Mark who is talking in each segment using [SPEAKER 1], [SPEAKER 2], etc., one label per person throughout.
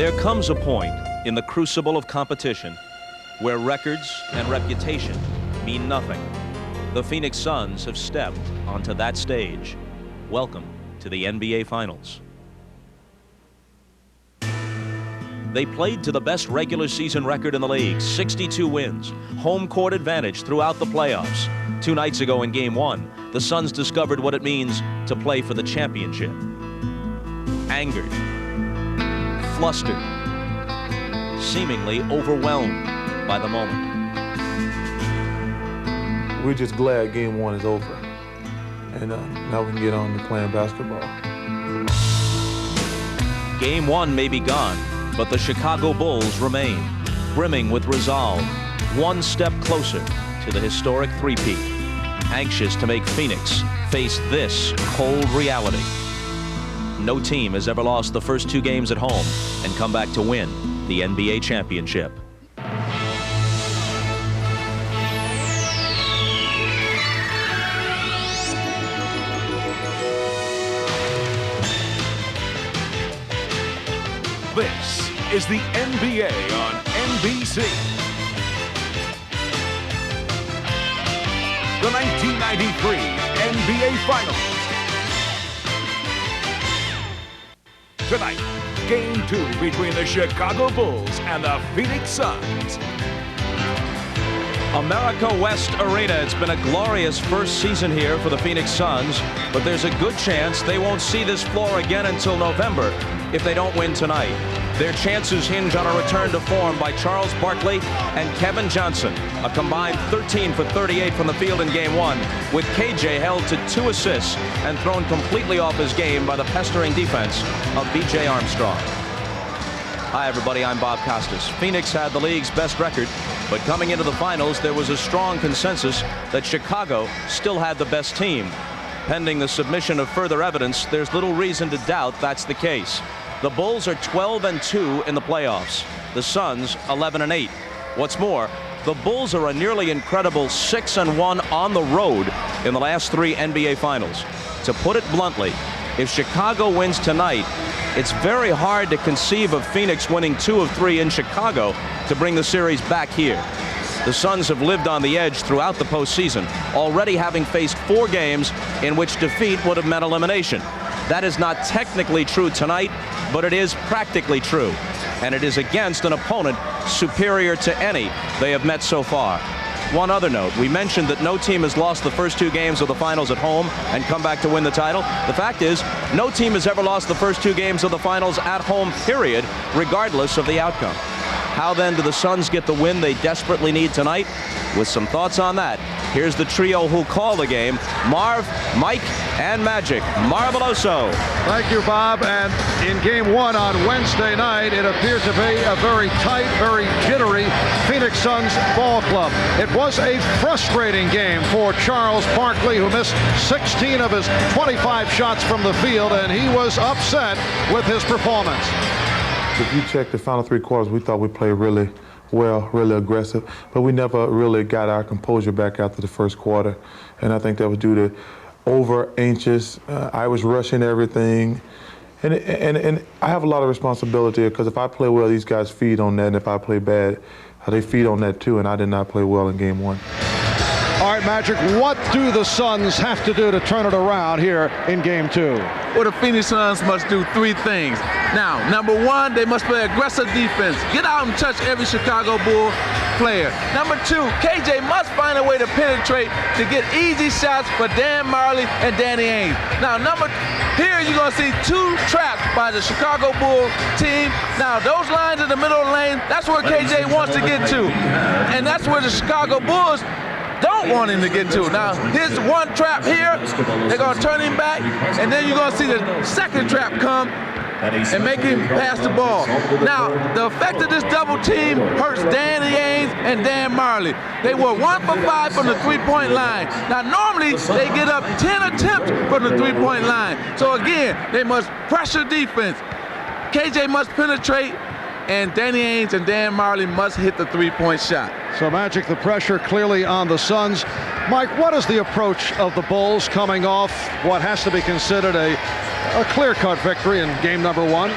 [SPEAKER 1] There comes a point in the crucible of competition where records and reputation mean nothing. The Phoenix Suns have stepped onto that stage. Welcome to the NBA Finals. They played to the best regular season record in the league, 62 wins, home court advantage throughout the playoffs. 2 nights ago in Game 1, the Suns discovered what it means to play for the championship. Angered, flustered, seemingly overwhelmed by the moment.
[SPEAKER 2] We're just glad Game 1 is over, and now we can get on to playing basketball.
[SPEAKER 1] Game 1 may be gone, but the Chicago Bulls remain, brimming with resolve, one step closer to the historic three-peat, anxious to make Phoenix face this cold reality. No team has ever lost the first 2 games at home and come back to win the NBA championship.
[SPEAKER 3] This is the NBA on NBC. The 1993 NBA Finals. Tonight, Game 2 between the Chicago Bulls and the Phoenix Suns.
[SPEAKER 1] America West Arena. It's been a glorious first season here for the Phoenix Suns, but there's a good chance they won't see this floor again until November if they don't win tonight. Their chances hinge on a return to form by Charles Barkley and Kevin Johnson, a combined 13 for 38 from the field in Game 1, with KJ held to 2 assists and thrown completely off his game by the pestering defense of B.J. Armstrong. Hi, everybody. I'm Bob Costas. Phoenix had the league's best record, but coming into the finals, there was a strong consensus that Chicago still had the best team. Pending the submission of further evidence, there's little reason to doubt that's the case. The Bulls are 12-2 in the playoffs. The Suns 11-8. What's more, the Bulls are a nearly incredible 6-1 on the road in the last 3 NBA Finals. To put it bluntly, if Chicago wins tonight, it's very hard to conceive of Phoenix winning 2 of 3 in Chicago to bring the series back here. The Suns have lived on the edge throughout the postseason, already having faced 4 games in which defeat would have meant elimination. That is not technically true tonight, but it is practically true. And it is against an opponent superior to any they have met so far. One other note, we mentioned that no team has lost the first 2 games of the finals at home and come back to win the title. The fact is, no team has ever lost the first 2 games of the finals at home, period, regardless of the outcome. How then do the Suns get the win they desperately need tonight? With some thoughts on that, here's the trio who'll call the game: Marv, Mike, and Magic. Marveloso.
[SPEAKER 4] Thank you, Bob. And in Game 1 on Wednesday night, it appeared to be a very tight, very jittery Phoenix Suns ball club. It was a frustrating game for Charles Barkley, who missed 16 of his 25 shots from the field, and he was upset with his performance.
[SPEAKER 2] If you check the final 3 quarters, we thought we played really well, really aggressive, but we never really got our composure back after the first quarter. And I think that was due to over-anxious. I was rushing everything. And I have a lot of responsibility because if I play well, these guys feed on that, and if I play bad, they feed on that too, and I did not play well in Game 1.
[SPEAKER 4] All right, Magic, what do the Suns have to do to turn it around here in Game 2?
[SPEAKER 5] Well, the Phoenix Suns must do 3 things. Now, number 1, they must play aggressive defense. Get out and touch every Chicago Bull player. Number 2, KJ must find a way to penetrate to get easy shots for Dan Marley and Danny Ainge. Now, here you're going to see 2 traps by the Chicago Bull team. Now, those lines in the middle of the lane, that's where KJ wants to get to. And that's where the Chicago Bulls don't want him to get to. Now, here's 1 trap here. They're going to turn him back, and then you're going to see the second trap come and make him pass the ball. Now, the effect of this double team hurts Danny Ainge and Dan Marley. They were 1 for 5 from the 3-point line. Now, normally, they get up 10 attempts from the 3-point line. So, again, they must pressure defense. KJ must penetrate, and Danny Ainge and Dan Marley must hit the 3-point shot.
[SPEAKER 4] So, Magic, the pressure clearly on the Suns. Mike, what is the approach of the Bulls coming off what has to be considered a clear-cut victory in game number 1?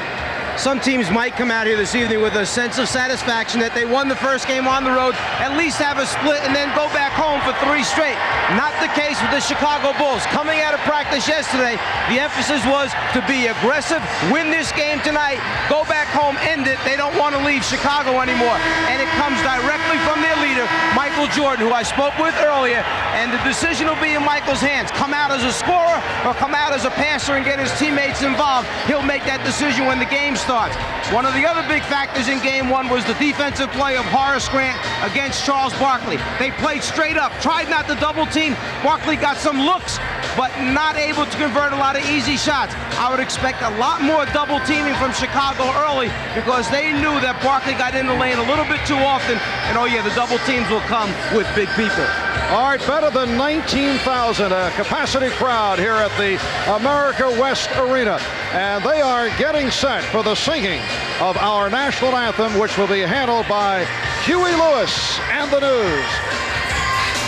[SPEAKER 6] some teams might come out here this evening with a sense of satisfaction that they won the first game on the road, at least have a split, and then go back home for 3 straight. Not the case with the Chicago Bulls. Coming out of practice yesterday, the emphasis was to be aggressive, win this game tonight, go back home, end it. They don't want to leave Chicago anymore. And it comes directly from their leader, Michael Jordan, who I spoke with earlier, and the decision will be in Michael's hands. Come out as a scorer or come out as a passer and get his teammates involved. He'll make that decision when the game starts. One of the other big factors in game 1 was the defensive play of Horace Grant against Charles Barkley. They played straight up, tried not to double team. Barkley got some looks, but not able to convert a lot of easy shots. I would expect a lot more double teaming from Chicago early because they knew that Barkley got in the lane a little bit too often, and oh yeah, the double teams will come with big people.
[SPEAKER 4] All right, better than 19,000 capacity crowd here at the America West Arena. And they are getting set for the singing of our national anthem, which will be handled by Huey Lewis and the News.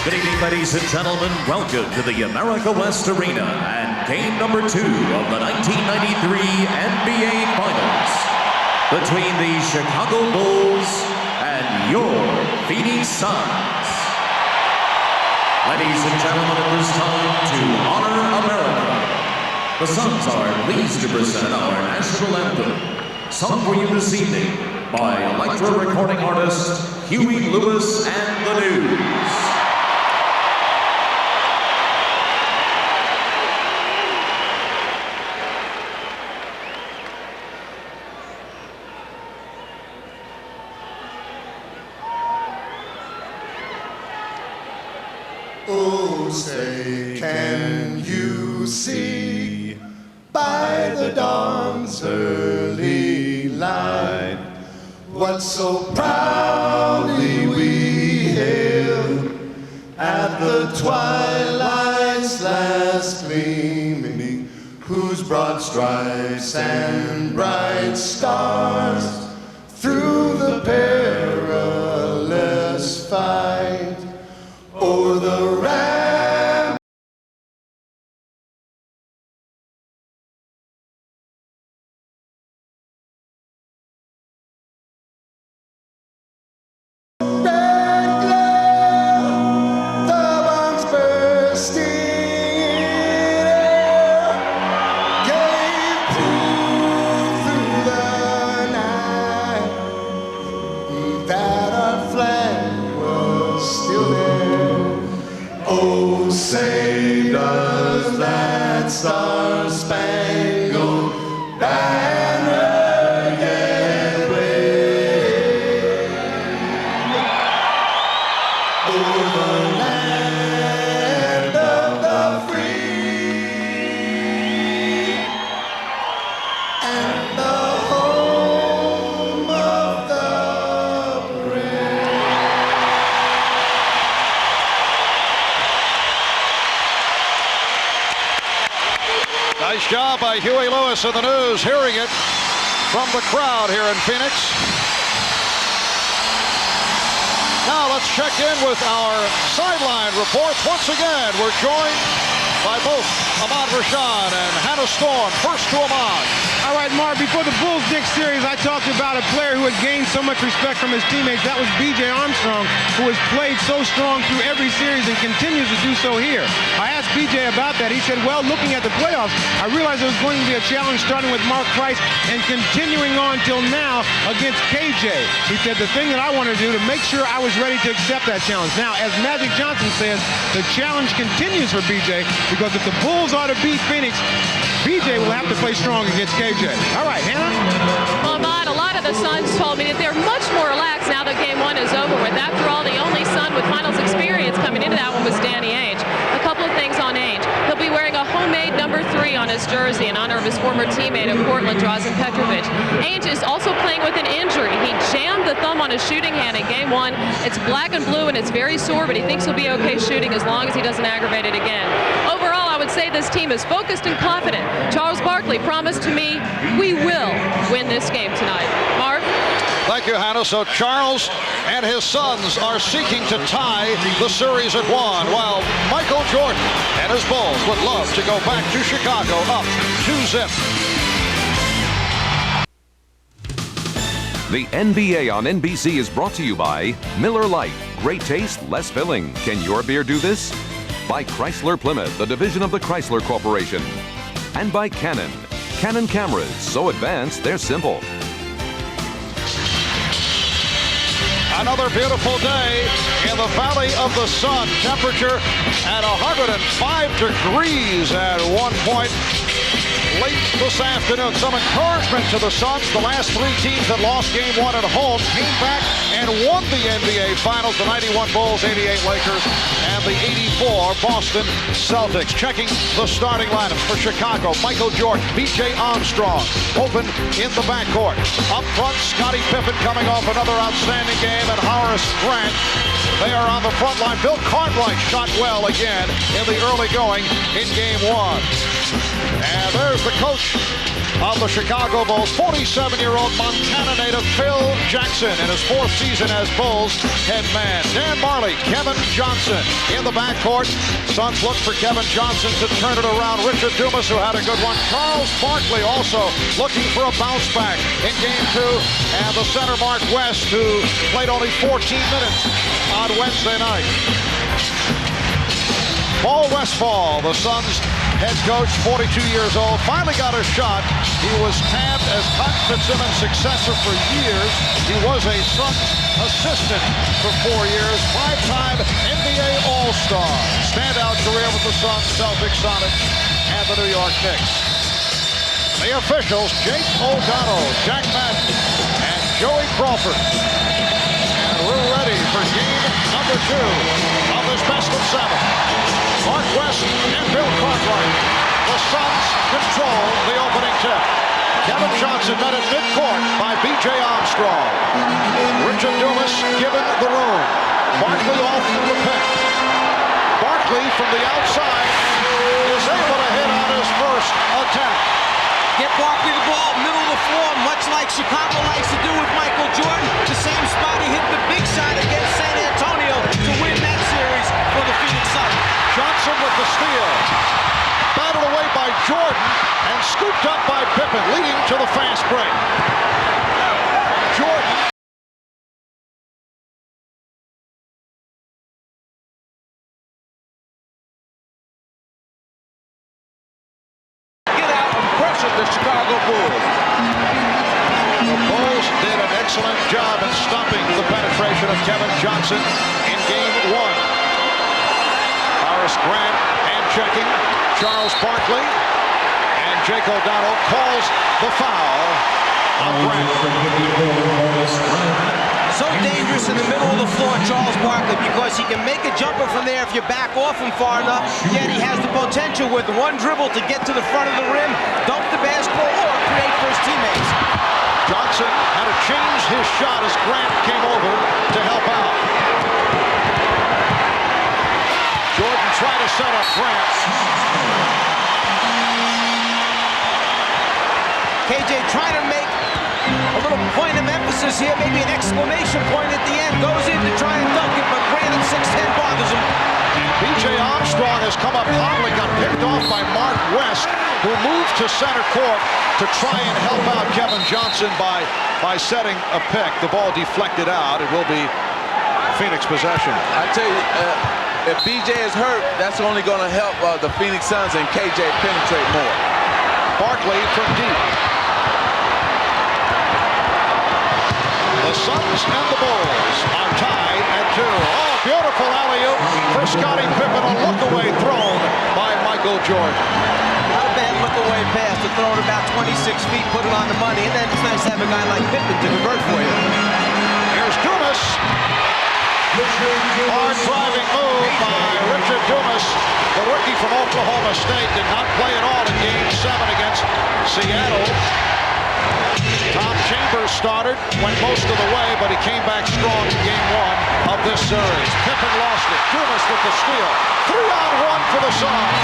[SPEAKER 7] Good evening, ladies and gentlemen. Welcome to the America West Arena and game number 2 of the 1993 NBA Finals between the Chicago Bulls and your Phoenix Suns. Ladies and gentlemen, it is time to honor America. The Suns are pleased to present our national anthem, sung for you this evening by electro recording artist Huey Lewis and the News.
[SPEAKER 8] Oh, say, can you see by the dawn's early light what so proudly we hailed at the twilight's last gleaming, whose broad stripes and bright stars through the perilous fight o'er the ram. Red glare, the bombs bursting in air, gave proof through the night that our flag was still there. Oh, say does that star-spangled banner yet wave o'er the land of the free and the home of the brave.
[SPEAKER 4] Nice job by Huey Lewis of the News, hearing it from the crowd here in Phoenix. Now let's check in with our sideline reports. Once again, we're joined by both Ahmad Rashad and Hannah Storm. First to Ahmad.
[SPEAKER 6] All right, Mark, before the Bulls-Knicks series, I talked about a player who had gained so much respect from his teammates. That was B.J. Armstrong, who has played so strong through every series and continues to do so here. I asked B.J. about that. He said, well, looking at the playoffs, I realized it was going to be a challenge starting with Mark Price and continuing on till now against KJ. He said, the thing that I wanted to do to make sure I was ready to accept that challenge. Now, as Magic Johnson says, the challenge continues for B.J. because if the Bulls are to beat Phoenix, B.J. will have to play strong against KJ. All right, Hannah?
[SPEAKER 9] Well, Ahmad, a lot of the Suns told me that they're much more relaxed now that game 1 is over with. After all, the only Sun with finals experience coming into that one was Danny Ainge. A couple of things on Ainge. He'll be wearing a homemade number 3 on his jersey in honor of his former teammate of Portland, Drazen Petrovic. Ainge is also playing with an injury. He jammed the thumb on his shooting hand in game 1. It's black and blue and it's very sore, but he thinks he'll be okay shooting as long as he doesn't aggravate it again. Overall, I would say this team is focused and confident. Charles Barkley promised to me we will win this game tonight. Mark?
[SPEAKER 4] Thank you, Hannah. So Charles and his Suns are seeking to tie the series at 1, while Michael Jordan and his Bulls would love to go back to Chicago up 2-0.
[SPEAKER 10] The NBA on NBC is brought to you by Miller Lite. Great taste, less filling. Can your beer do this? By Chrysler Plymouth, a division of the Chrysler Corporation. And by Canon. Canon cameras, so advanced, they're simple.
[SPEAKER 4] Another beautiful day in the Valley of the Sun. Temperature at 105 degrees at one point late this afternoon. Some encouragement to the Suns. The last three teams that lost game one at home came back and won the NBA Finals. The 91 Bulls, 88 Lakers, and the 84 Boston Celtics. Checking the starting lineups for Chicago. Michael Jordan, B.J. Armstrong open in the backcourt. Up front, Scottie Pippen coming off another outstanding game, and Horace Grant. They are on the front line. Bill Cartwright shot well again in the early going in game one. And there's the coach of the Chicago Bulls, 47-year-old Montana native Phil Jackson in his fourth season as Bulls head man. Dan Marley, Kevin Johnson in the backcourt. Suns look for Kevin Johnson to turn it around. Richard Dumas, who had a good one. Charles Barkley also looking for a bounce back in game two. And the center Mark West, who played only 14 minutes on Wednesday night. Paul Westphal, the Suns head coach, 42 years old, finally got a shot. He was tabbed as Cotton Fitzsimmons' successor for years. He was a Suns assistant for 4 years, five-time NBA All-Star. Standout career with the Suns, Celtics, Sonics, and the New York Knicks. The officials, Jake O'Donnell, Jack Madden, and Joey Crawford. And we're ready for game number 2 of this best of 7. Mark West and Bill Cartwright. The Suns control the opening tip. Kevin Johnson met at midcourt by B.J. Armstrong. Richard Dumas given the room. Barkley off the pick. Barkley from the outside is able to hit on his first attempt.
[SPEAKER 6] Get Barkley the ball, middle of the floor, much like Chicago likes to do with Michael Jordan. The same spot he hit the big shot against San Antonio to win that series for the Phoenix Suns.
[SPEAKER 4] Johnson with the steal. Battled away by Jordan and scooped up by Pippen, leading to the fast break. Jordan.
[SPEAKER 5] Get out and pressure the Chicago Bulls.
[SPEAKER 4] The Bulls did an excellent job in stopping the penetration of Kevin Johnson in game 1. Horace Grant and checking. Charles Barkley and Jake O'Donnell calls the foul on Grant.
[SPEAKER 6] So dangerous in the middle of the floor, Charles Barkley, because he can make a jumper from there if you back off him far enough, yet he has the potential with one dribble to get to the front of the rim, dunk the basketball, or create for his teammates.
[SPEAKER 4] Johnson had to change his shot as Grant came over to help out. Jordan tried to set up Grant.
[SPEAKER 6] KJ trying to make a little point of emphasis here, maybe an exclamation point at the end. Goes in to try and dunk it, but Grant at 6'10" bothers him.
[SPEAKER 4] B.J. Armstrong has come up hotly, got picked off by Mark West, who moved to center court to try and help out Kevin Johnson by setting a pick. The ball deflected out. It will be Phoenix possession.
[SPEAKER 5] I tell you, if BJ is hurt, that's only going to help the Phoenix Suns and KJ penetrate more.
[SPEAKER 4] Barkley from deep. The Suns and the Bulls are tied at 2. Oh, beautiful alley-oop for Scottie Pippen. A look-away thrown by Michael Jordan.
[SPEAKER 6] Not a bad look-away pass to throw it about 26 feet, put it on the money, and then it's nice to have a guy like Pippen to convert for you.
[SPEAKER 4] Here's Dumas. Hard driving move by Richard Dumas. The rookie from Oklahoma State did not play at all in Game 7 against Seattle. Tom Chambers started, went most of the way, but he came back strong in Game 1 of this series. Pippen lost it. Dumas with the steal. 3-on-1 for the Suns.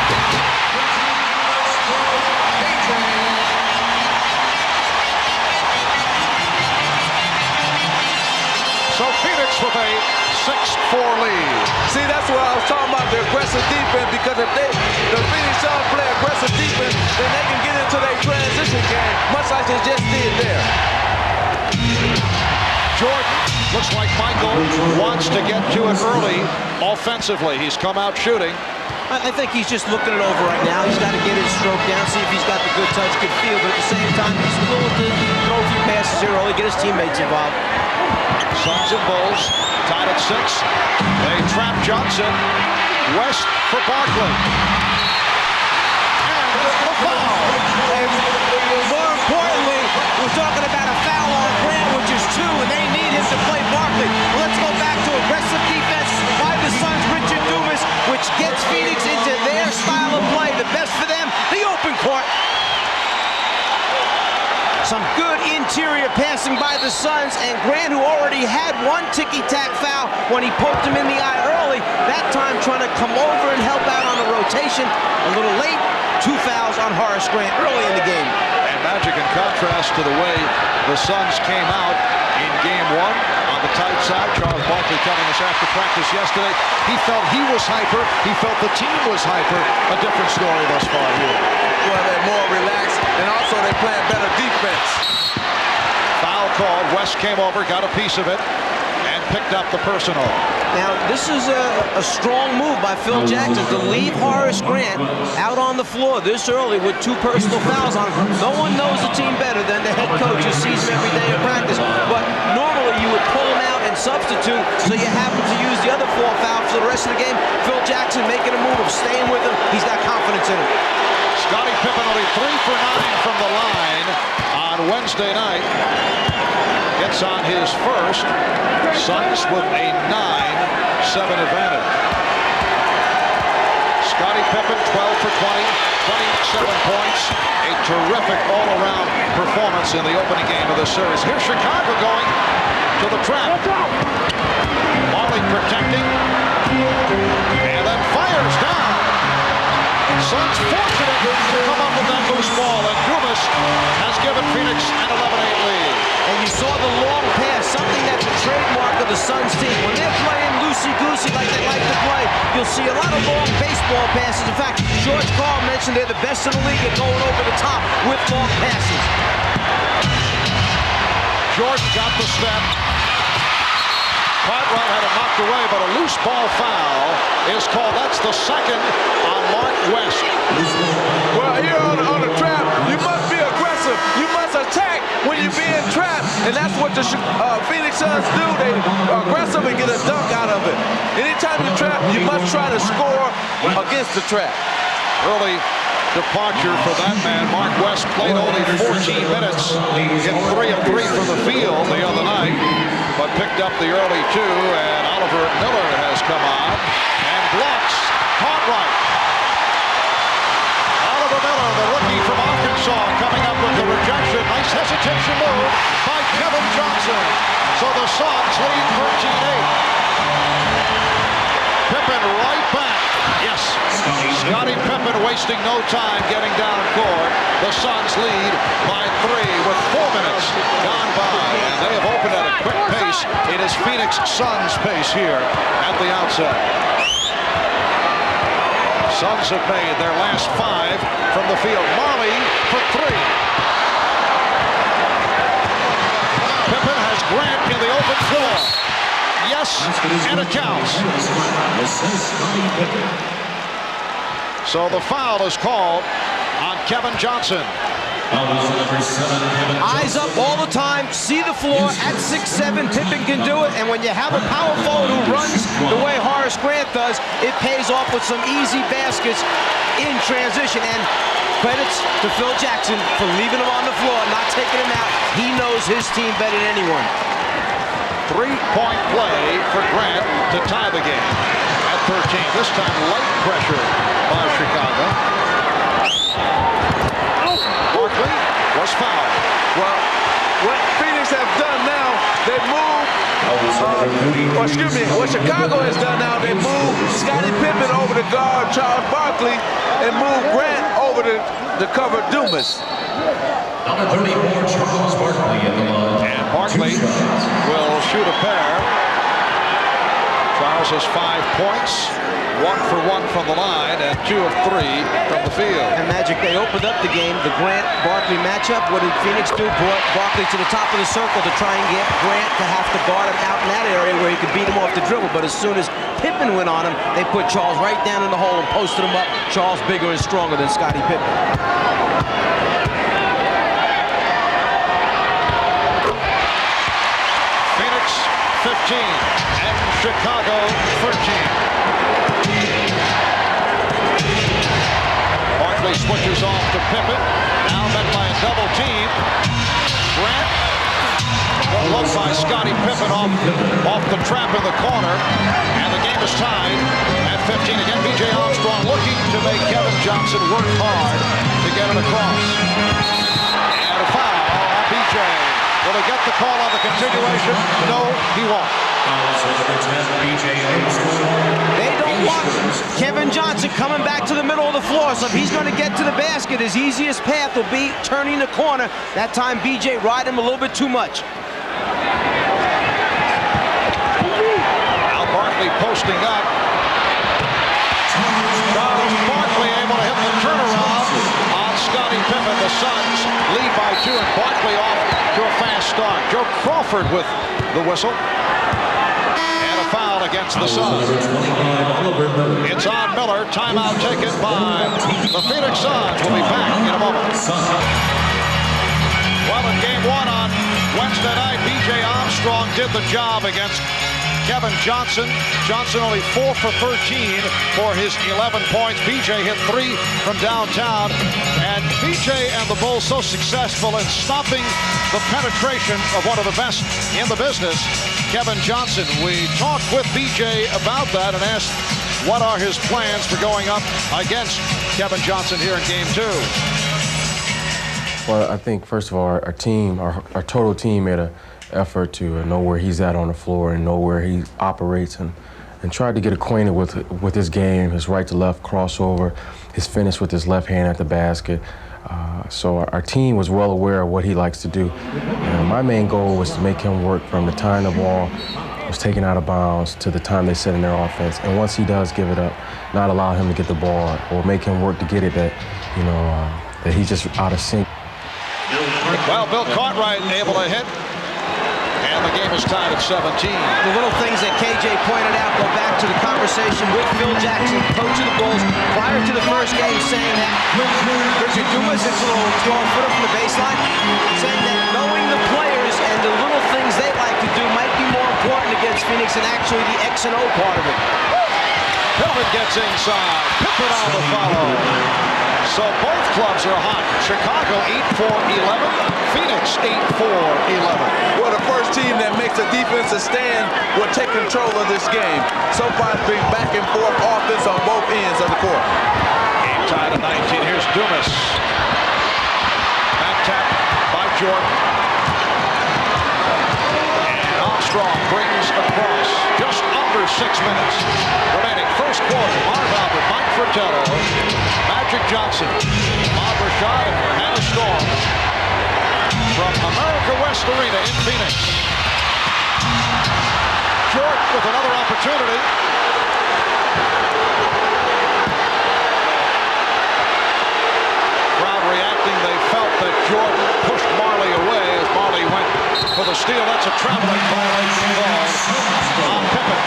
[SPEAKER 4] So Phoenix with a 6-4 lead.
[SPEAKER 5] See, that's what I was talking about, the aggressive defense, because if the Phoenix Suns play aggressive defense, then they can get into their transition game, much like they just did there.
[SPEAKER 4] Jordan. Looks like Michael wants to get to it early offensively. He's come out shooting.
[SPEAKER 6] I think he's just looking it over right now. He's got to get his stroke down, see if he's got the good touch, good feel, but at the same time, he's willing to throw a few passes here early, get his teammates involved.
[SPEAKER 4] Suns and Bulls tied at 6. They trap Johnson. West for Barkley. And the foul.
[SPEAKER 6] And more importantly, we're talking about a foul on Grant, which is 2, and they need him to play Barkley. Well, let's go back to aggressive defense by the Suns, Richard Dumas, which gets Phoenix into their style of play. The best for them, the open court. Some good interior passing by the Suns, and Grant, who already had one ticky-tack foul when he poked him in the eye early, that time trying to come over and help out on the rotation. A little late, 2 fouls on Horace Grant early in the game.
[SPEAKER 4] And Magic, in contrast to the way the Suns came out in game 1 on the tight side. Charles Barkley telling us after practice yesterday, he felt he was hyper, he felt the team was hyper. A different story thus far here.
[SPEAKER 5] Well, they're more relaxed, and also they're playing better defense.
[SPEAKER 4] Foul called. West came over, got a piece of it, and picked up the personal.
[SPEAKER 6] Now, this is a strong move by Phil Jackson to leave Horace Grant out on the floor this early with 2 personal fouls on him. No one knows the team better than the head coach who sees him every day in practice. But normally you would pull him out and substitute, so you happen to use the other 4 fouls for the rest of the game. Phil Jackson making a move of staying with him. He's got confidence in him.
[SPEAKER 4] Scottie Pippen only 3 for 9 from the line on Wednesday night. Gets on his first. Suns with a 9-7 advantage. Scottie Pippen 12 for 20, 27 points. A terrific all-around performance in the opening game of the series. Here's Chicago going to the trap. Barkley protecting. And then fires down. Suns fortunate to come up with that loose ball, and Dumas has given Phoenix an 11-8 lead.
[SPEAKER 6] And you saw the long pass, something that's a trademark of the Suns team. When they're playing loosey-goosey like they like to play, you'll see a lot of long baseball passes. In fact, George Karl mentioned they're the best in the league at going over the top with long passes.
[SPEAKER 4] Jordan got the step. Cartwright had it knocked away, but a loose ball foul is called. That's the second on Mark West.
[SPEAKER 5] Well, here on the trap, you must be aggressive. You must attack when you're being trapped. And that's what the Phoenix Suns do. They are aggressive and get a dunk out of it. Anytime you trap, you must try to score against the trap.
[SPEAKER 4] Early departure for that man. Mark West played only 14 minutes. Hit 3 of 3 from the field the other night, but picked up the early 2, and Oliver Miller has come on and blocks Cartwright. Oliver Miller, the rookie from Arkansas, coming up with the rejection. Nice hesitation move by Kevin Johnson. So the Suns lead 13-8. Pippen right back. Yes, Scottie Pippen wasting no time getting down court. The Suns lead by 3 with 4 minutes gone by, and they have opened at a quick pace. It is Phoenix Suns pace here at the outset. Suns have made their last 5 from the field. Marley for 3. Pippen has Grant in the open floor. Yes, and it counts. So the foul is called on Kevin Johnson.
[SPEAKER 6] Eyes up all the time, see the floor at 6'7", Pippen can do it, and when you have a power forward who runs the way Horace Grant does, it pays off with some easy baskets in transition. And credits to Phil Jackson for leaving him on the floor, not taking him out. He knows his team better than anyone.
[SPEAKER 4] 3-point play for Grant to tie the game at 13. This time light pressure by Chicago. Barkley was fouled.
[SPEAKER 5] Well, what Phoenix have done now, they move, what Chicago has done now, they move Scottie Pippen over to guard Charles Barkley and move Grant over to cover Dumas.
[SPEAKER 7] Number 34, Charles Barkley in the line.
[SPEAKER 4] And Barkley will shoot a pair. Charles has 5 points, 1 for 1 from the line, and 2 of 3 from the field.
[SPEAKER 6] And Magic, they opened up the game. The Grant-Barkley matchup, what did Phoenix do? Brought Barkley to the top of the circle to try and get Grant to have to guard him out in that area where he could beat him off the dribble. But as soon as Pippen went on him, they put Charles right down in the hole and posted him up. Charles bigger and stronger than Scottie Pippen.
[SPEAKER 4] Phoenix 15 and Chicago 13. Barkley switches off to Pippen. Now met by a double team. Grant. Well looked by Scottie Pippen off the trap in the corner. And the game is tied at 15 again. B.J. Armstrong looking to make Kevin Johnson work hard to get it across. And a foul on B.J. Will he get the call on the continuation? No, he won't.
[SPEAKER 6] They don't want Kevin Johnson coming back to the middle of the floor, so if he's going to get to the basket, his easiest path will be turning the corner. That time, B.J. ride him a little bit too much.
[SPEAKER 4] Now Barkley posting up. Charles Barkley able to hit the turnaround on Scottie Pippen. The Suns lead by 2, and Barkley off to a fast start. Joe Crawford with the whistle. And a foul against the Suns. It's on Miller. Timeout taken by the Phoenix Suns. We'll be back in a moment. Well, in game 1 on Wednesday night, B.J. Armstrong did the job against Kevin Johnson. Johnson only 4 for 13 for his 11 points. B.J. hit 3 from downtown. And B.J. and the Bulls so successful in stopping the penetration of one of the best in the business, Kevin Johnson. We talked with B.J. about that and asked what are his plans for going up against Kevin Johnson here in game 2.
[SPEAKER 11] Well, I think, first of all, our team, our total team made an effort to know where he's at on the floor and know where he operates and tried to get acquainted with his game, his right to left crossover, his finish with his left hand at the basket. So our team was well aware of what he likes to do. And my main goal was to make him work from the time the ball was taken out of bounds to the time they set in their offense. And once he does give it up, not allow him to get the ball or make him work to get it that he's just out of sync.
[SPEAKER 4] Well, Bill Cartwright able to hit. And the game is tied at 17.
[SPEAKER 6] The little things that KJ pointed out go back to the conversation with Phil Jackson, coach of the Bulls, prior to the first game, saying that Richard Dumas hits a little 12-footer from the baseline, saying that knowing the players and the little things they like to do might be more important against Phoenix than actually the X and O part of it.
[SPEAKER 4] Pippen gets inside. Pippen on the follow. So both clubs are hot. Chicago 8 for 11. Phoenix 8 for 11.
[SPEAKER 5] Well, the first team that makes a defensive stand will take control of this game. So far, it's been back and forth offense on both ends of the court.
[SPEAKER 4] Game tied at 19. Here's Dumas. Back tap by Jordan. And Armstrong brings across just under 6 minutes remaining. First quarter. Marv Albert, Mike Fratello, Magic Johnson, Bob Rashad, and a storm from America West Arena in Phoenix. Jordan with another opportunity. Crowd reacting. They felt that Jordan pushed Marley away as Marley went for the steal. That's a traveling violation on Pippen.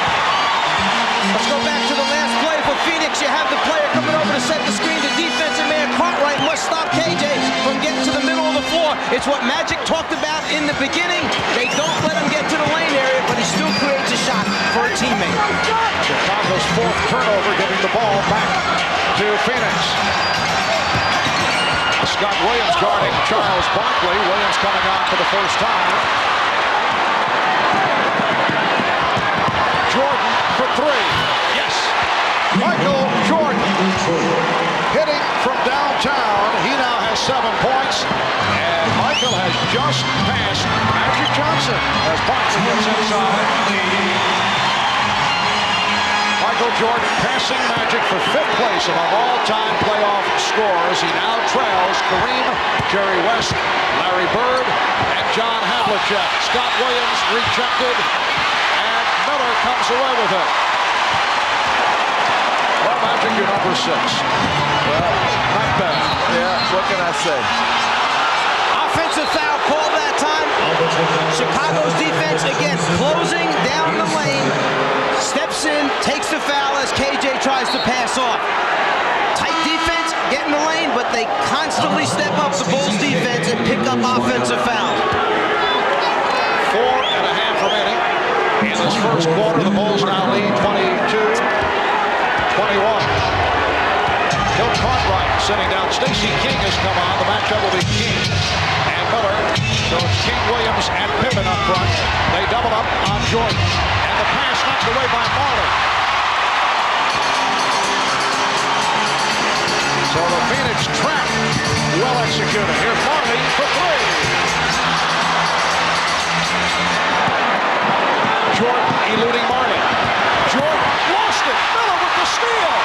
[SPEAKER 6] Let's go back to the last play for Phoenix. You have the player coming over to set the screen. The defensive man, Cartwright, must stop KJ from getting to the middle of the floor. It's what Magic talked about in the beginning. They don't let him get to the lane area, but he still creates a shot for a teammate.
[SPEAKER 4] Chicago's 4th turnover, giving the ball back to Phoenix. Scott Williams guarding Charles Barkley. Williams coming on for the first time. Jordan for 3. Yes. Michael Jordan hitting from downtown. He now has 7 points. And Michael has just passed Magic Johnson as Barkley gets inside. Michael Jordan passing Magic for 5th place among all-time playoff scorers. He now trails Kareem, Jerry West, Larry Bird, and John Havlicek. Scott Williams rejected. And Miller comes away with it. Well, Magic, your number 6. Well, not bad.
[SPEAKER 5] Yeah, what can I say?
[SPEAKER 6] Offensive foul called that time. Chicago's defense, again, closing down the lane. Steps in, takes the foul as KJ tries to pass off. Tight defense, get in the lane, but they constantly step up the Bulls defense and pick up offensive fouls.
[SPEAKER 4] 4.5 remaining. In this first quarter, the Bulls now lead 22-21. Bill Cartwright sitting down. Stacey King has come on. The matchup will be King and Miller. So it's King, Williams, and Pippen up front. They double up on Jordan. And the pass knocked away by Marley. So the Phoenix trap well executed. Here's Marley for 3. Jordan eluding Marley. Jordan lost it. Miller with the steal.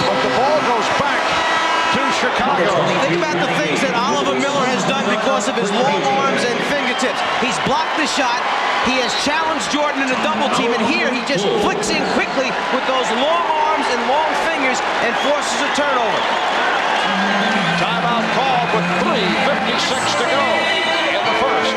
[SPEAKER 4] But the ball goes back to Chicago.
[SPEAKER 6] Think about the things that Oliver Miller has done because of his long arms and fingertips. He's blocked the shot. He has challenged Jordan in a double team, and here he just flicks in quickly with those long arms and long fingers and forces a turnover.
[SPEAKER 4] Timeout called with 3:56 to go in the first.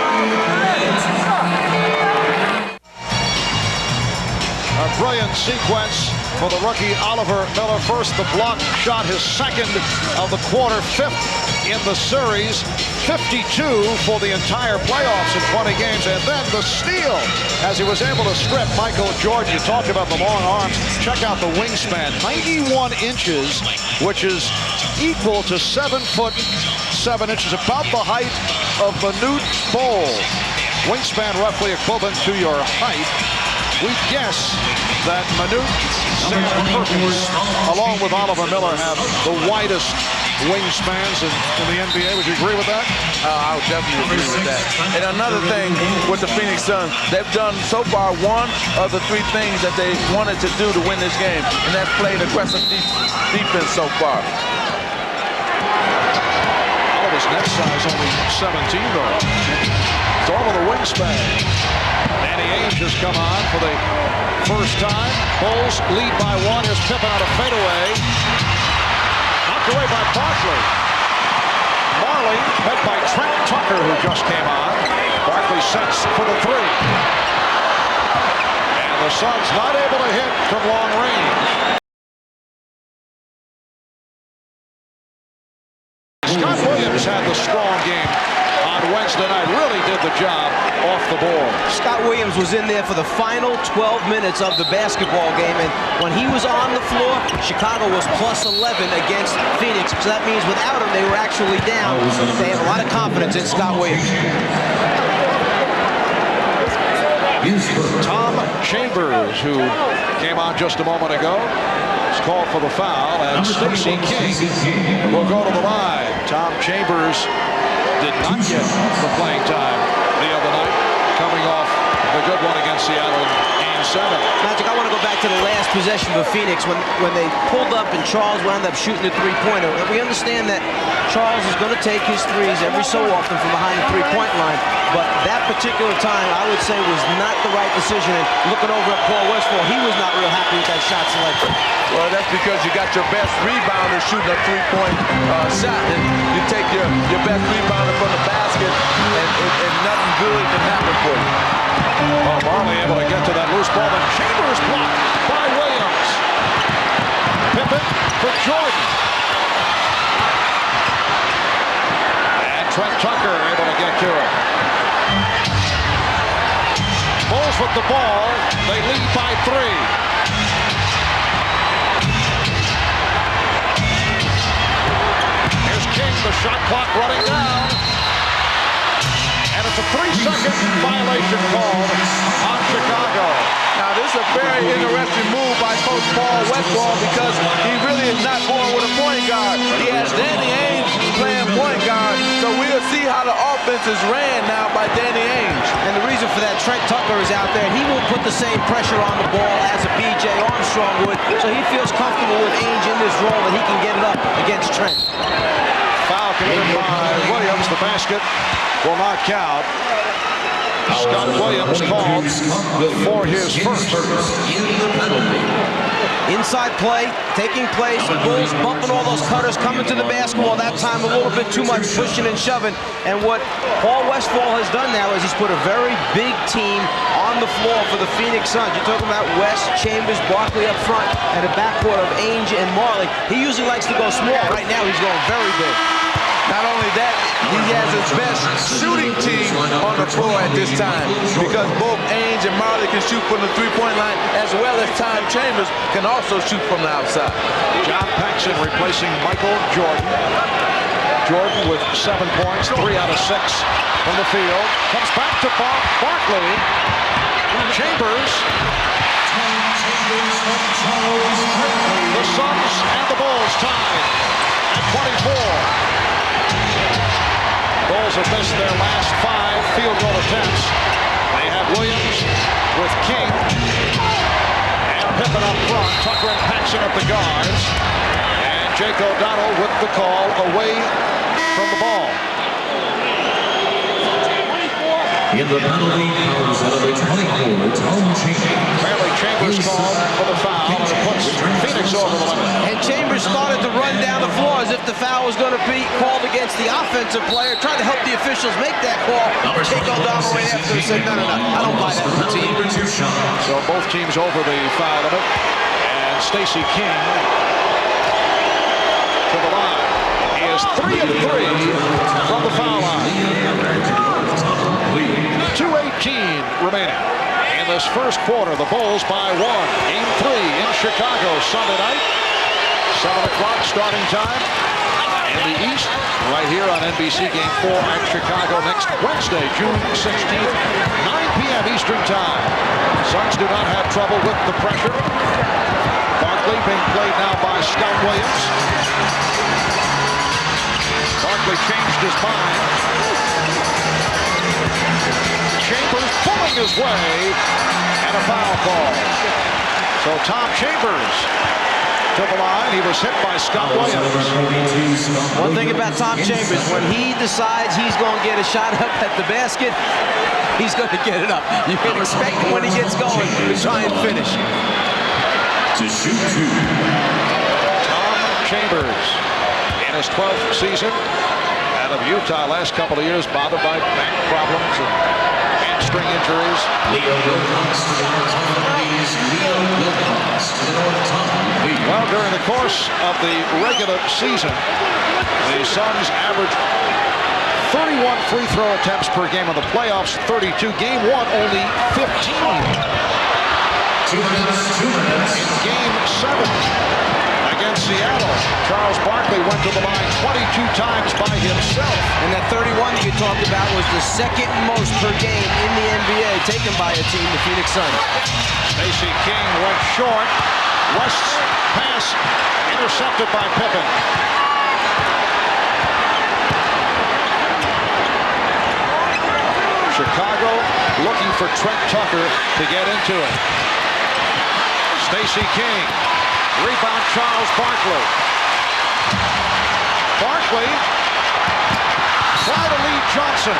[SPEAKER 4] A brilliant sequence for the rookie Oliver Miller. First the block shot, his second of the quarter, 5th in the series, 52 for the entire playoffs in 20 games, and then the steal as he was able to strip Michael Jordan. You talked about the long arms. Check out the wingspan, 91 inches, which is equal to 7 foot 7 inches, about the height of Manute Bol. Wingspan roughly equivalent to your height. We guess that Manute, Sam Perkins, along with Oliver Miller, have the widest wingspans in the NBA. Would you agree with that?
[SPEAKER 5] I would definitely agree with that. And another thing with the Phoenix Suns, they've done so far one of the 3 things that they wanted to do to win this game, and that's played aggressive defense so far.
[SPEAKER 4] Oliver's net size only 17, though. It's all of the wingspan. Danny Ainge has come on for the first time. Bulls lead by 1. Here's Pippen on a fadeaway. Knocked away by Barkley. Marley met by Trent Tucker, who just came on. Barkley sets for the 3. And the Suns not able to hit from long range. Scott Williams had the strong game on Wednesday night. Really did the job off the board.
[SPEAKER 6] Scott Williams was in there for the final 12 minutes of the basketball game, and when he was on the floor, Chicago was plus 11 against Phoenix. So that means without him, they were actually down. They have a lot of confidence in Scott Williams.
[SPEAKER 4] Tom Chambers, who came on just a moment ago, is called for the foul, and Stacey King will go to the line. Tom Chambers did not get the playing time the other night, coming off the good one against Seattle in Game 7.
[SPEAKER 6] Magic, I want to go back to the last possession for Phoenix when they pulled up and Charles wound up shooting the 3-pointer. And we understand that Charles is going to take his threes every so often from behind the 3-point line, but that particular time, I would say, was not the right decision. And looking over at Paul Westphal, he was not real happy with that shot selection.
[SPEAKER 5] Well, that's because you got your best rebounder shooting a 3-point shot, and you take your best rebounder from the basket, and nothing good can happen for you.
[SPEAKER 4] Oh, Marley able to get to that loose ball, and Chambers blocked by Williams. Pippen for Jordan. And Trent Tucker able to get to it. Bulls with the ball. They lead by 3. King, the shot clock running down. And it's a 3-second violation called on Chicago.
[SPEAKER 5] Now, this is a very interesting move by Coach Paul Westphal because he really is not going with a point guard. He has Danny Ainge playing point guard, so we'll see how the offense is ran now by Danny Ainge.
[SPEAKER 6] And the reason for that, Trent Tucker is out there. He won't put the same pressure on the ball as a B.J. Armstrong would, so he feels comfortable with Ainge in this role that he can get it up against Trent.
[SPEAKER 4] Foul committed by Williams. The basket will not count. Scott Williams called for his first.
[SPEAKER 6] Inside play taking place. Bulls bumping all those cutters, coming to the basketball. That time a little bit too much pushing and shoving. And what Paul Westphal has done now is he's put a very big team on the floor for the Phoenix Suns. You're talking about West, Chambers, Barkley up front, and a backcourt of Ainge and Marley. He usually likes to go small. Right now he's going very big.
[SPEAKER 5] Not only that, he has his best shooting team on the floor at this time because both Ainge and Marley can shoot from the three-point line as well as Tom Chambers can also shoot from the outside.
[SPEAKER 4] John Paxson replacing Michael Jordan. Jordan with 7 points, 3 out of 6 from the field. Comes back to Barkley. Chambers. The Suns and the Bulls tied at 24. Bulls have missed their last 5 field goal attempts. They have Williams with King and Pippen up front. Tucker and Paxson at the guards. And Jake O'Donnell with the call away from the ball.
[SPEAKER 7] In the penalty, comes out of the 24, Tom Chambers.
[SPEAKER 4] Apparently Chambers called for the foul and it puts Phoenix over the limit.
[SPEAKER 6] And Chambers started to run down the floor as if the foul was going to be called against the offensive player, trying to help the officials make that call. Jake O'Donnell right after and said, no, I don't buy that routine.
[SPEAKER 4] So both teams over the foul limit. And Stacey King to the line. He is 3 of 3 from the foul line. 2:18 remaining. In this first quarter, the Bulls by 1. Game 3 in Chicago Sunday night. 7 o'clock starting time. In the East, right here on NBC, Game 4 at Chicago next Wednesday, June 16th, 9 p.m. Eastern Time. Suns do not have trouble with the pressure. Barkley being played now by Scott Williams. Barkley changed his mind. Chambers pulling his way and a foul call. So Tom Chambers to the line. He was hit by Scott Williams.
[SPEAKER 6] One thing about Tom Chambers, when he decides he's going to get a shot up at the basket, he's going to get it up. You can expect him when he gets going to try and finish.
[SPEAKER 7] To shoot 2.
[SPEAKER 4] Tom Chambers in his 12th season out of Utah. Last couple of years bothered by back problems and hamstring injuries. Well, during the course of the regular season, the Suns averaged 31 free throw attempts per game. In the playoffs, 32. Game 1, only 15.
[SPEAKER 7] 2 minutes.
[SPEAKER 4] In Game 7 against Seattle, Charles Barkley went to the line 22 times by himself.
[SPEAKER 6] And that 31 that you talked about was the second most per game in the NBA taken by a team, the Phoenix Suns.
[SPEAKER 4] Stacey King went short. West's pass intercepted by Pippen. Chicago looking for Trent Tucker to get into it. Stacey King. Rebound Charles Barkley. Barkley try to lead Johnson.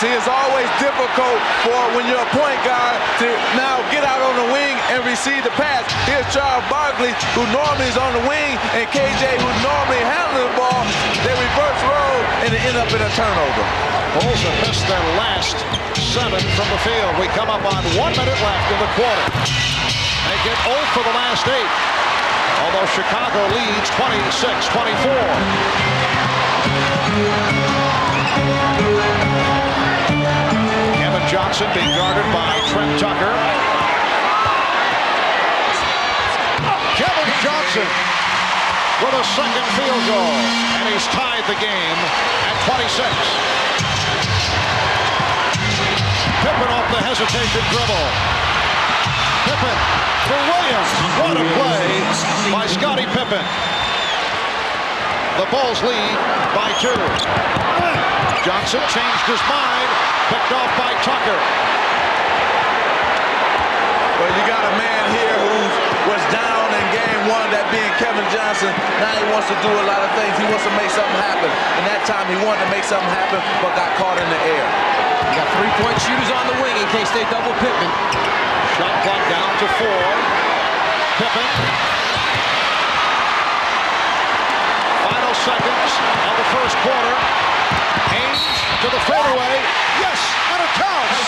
[SPEAKER 5] See, it's always difficult for when you're a point guard to now get out on the wing and receive the pass. Here's Charles Barkley, who normally is on the wing, and KJ, who normally handles the ball. They reverse roll and they end up in a turnover.
[SPEAKER 4] Bulls have missed their last 7 from the field. We come up on 1 minute left in the quarter. They get 0 for the last 8. Although Chicago leads 26-24. Kevin Johnson being guarded by Trent Tucker. Kevin Johnson with a second field goal. And he's tied the game at 26. Pippen off the hesitation dribble. Pippen for Williams. What a play by Scottie Pippen. The Bulls lead by 2. Johnson changed his mind. Picked off by Tucker.
[SPEAKER 5] Well, you got a man here who was down in Game 1, that being Kevin Johnson. Now he wants to do a lot of things. He wants to make something happen. And that time he wanted to make something happen, but got caught in the air.
[SPEAKER 6] You got three-point shooters on the wing in case they double Pippen.
[SPEAKER 4] Shot clock down to 4. Pippen. Final seconds of the first quarter. Haynes to the fadeaway. Yes, and it counts.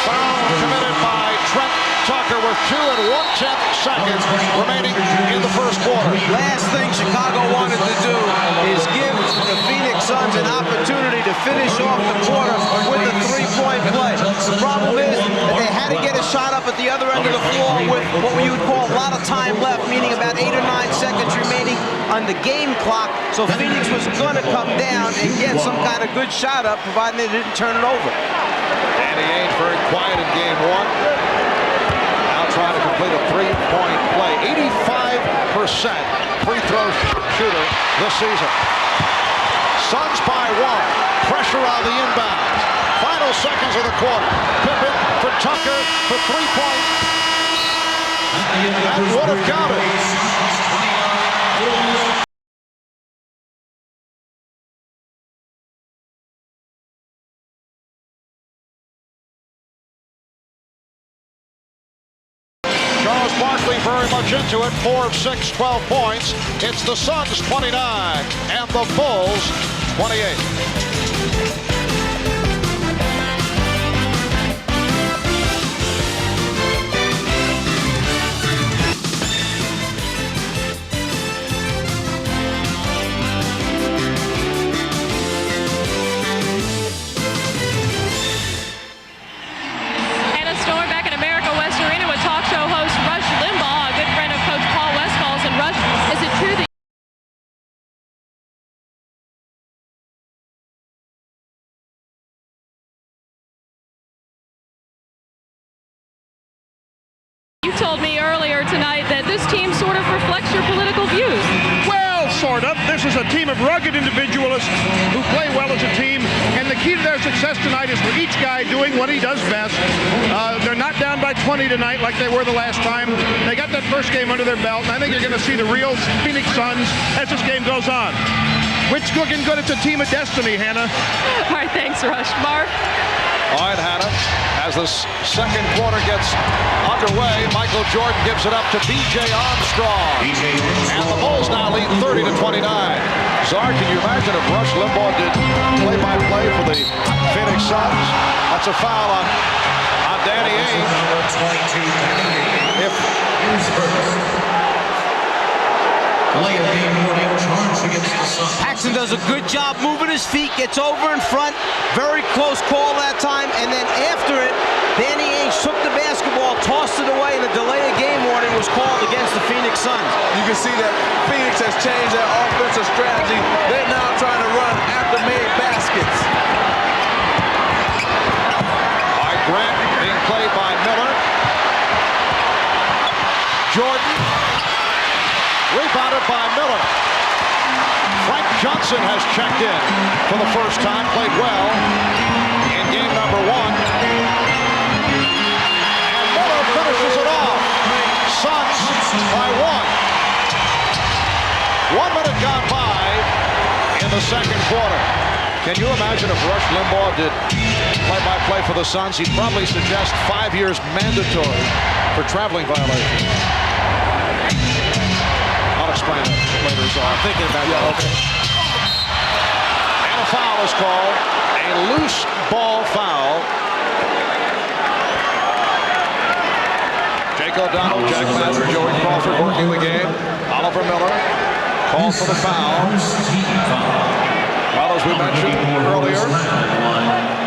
[SPEAKER 4] Foul committed by Trent Tucker with 2 1/10 seconds remaining in the first quarter.
[SPEAKER 6] Last thing Chicago wanted to do is give the Phoenix Suns an opportunity to finish off the quarter with a three-point play. The problem is that they had to get a shot up at the other end of the floor with what you would call a lot of time left, meaning about 8 or 9 seconds remaining on the game clock. So Phoenix was going to come down and get some kind of good shot up, providing they didn't turn it over.
[SPEAKER 4] Danny Ainge very quiet in game 1. Now trying to complete a three-point play. 85% free throw shooter this season. Suns by 1. Pressure on the inbounds. Final seconds of the quarter. Pippen for Tucker for 3-point. That would have counted. Barkley very much into it. 4 of 6, 12 points. It's the Suns 29 and the Bulls 28.
[SPEAKER 9] And a storm back in America West Arena with talk show host Rush Limbaugh, a good friend of Coach Paul Westfall's. And Rush, is it true that you told me earlier tonight that this team sort of reflects your political views?
[SPEAKER 12] Well, sort of. This is a team of rugged individualists who play well as a team, and the key to their success tonight is for each guy doing what he does best. They're not down by 20 tonight like they were the last time. They got that first game under their belt, and I think you're going to see the real Phoenix Suns as this game goes on. Which looking good. It's a team of destiny, Hannah.
[SPEAKER 9] All right, thanks, Rush. Mark?
[SPEAKER 4] All right, Hannah. As the second quarter gets underway, Michael Jordan gives it up to B.J. Armstrong. And the Bulls now lead 30-29. Czar, can you imagine if Rush Limbaugh did play-by-play for the Phoenix Suns? That's a foul on Danny Ainge.
[SPEAKER 6] Paxson does a good job moving his feet, gets over in front. Very close call that time. And then after it, Danny Ainge took the basketball, tossed it away, and a delay of game warning was called against the Phoenix Suns.
[SPEAKER 5] You can see that Phoenix has changed their offensive strategy. They're now trying to run after-made baskets.
[SPEAKER 4] All right, Grant being played by Miller. Jordan. Rebounded by Miller. Frank Johnson has checked in for the first time, played well in game number 1. And Miller finishes it off. Suns by 1. 1 minute gone by in the second quarter. Can you imagine if Rush Limbaugh did play-by-play for the Suns? He'd probably suggest 5 years mandatory for traveling violations. I'll explain it later, so I'm thinking about that. Okay. And a foul is called. A loose ball foul. Jake O'Donnell, Jack Master, Joey Crawford working the game. Oliver Miller called for the foul. Well, as we mentioned earlier,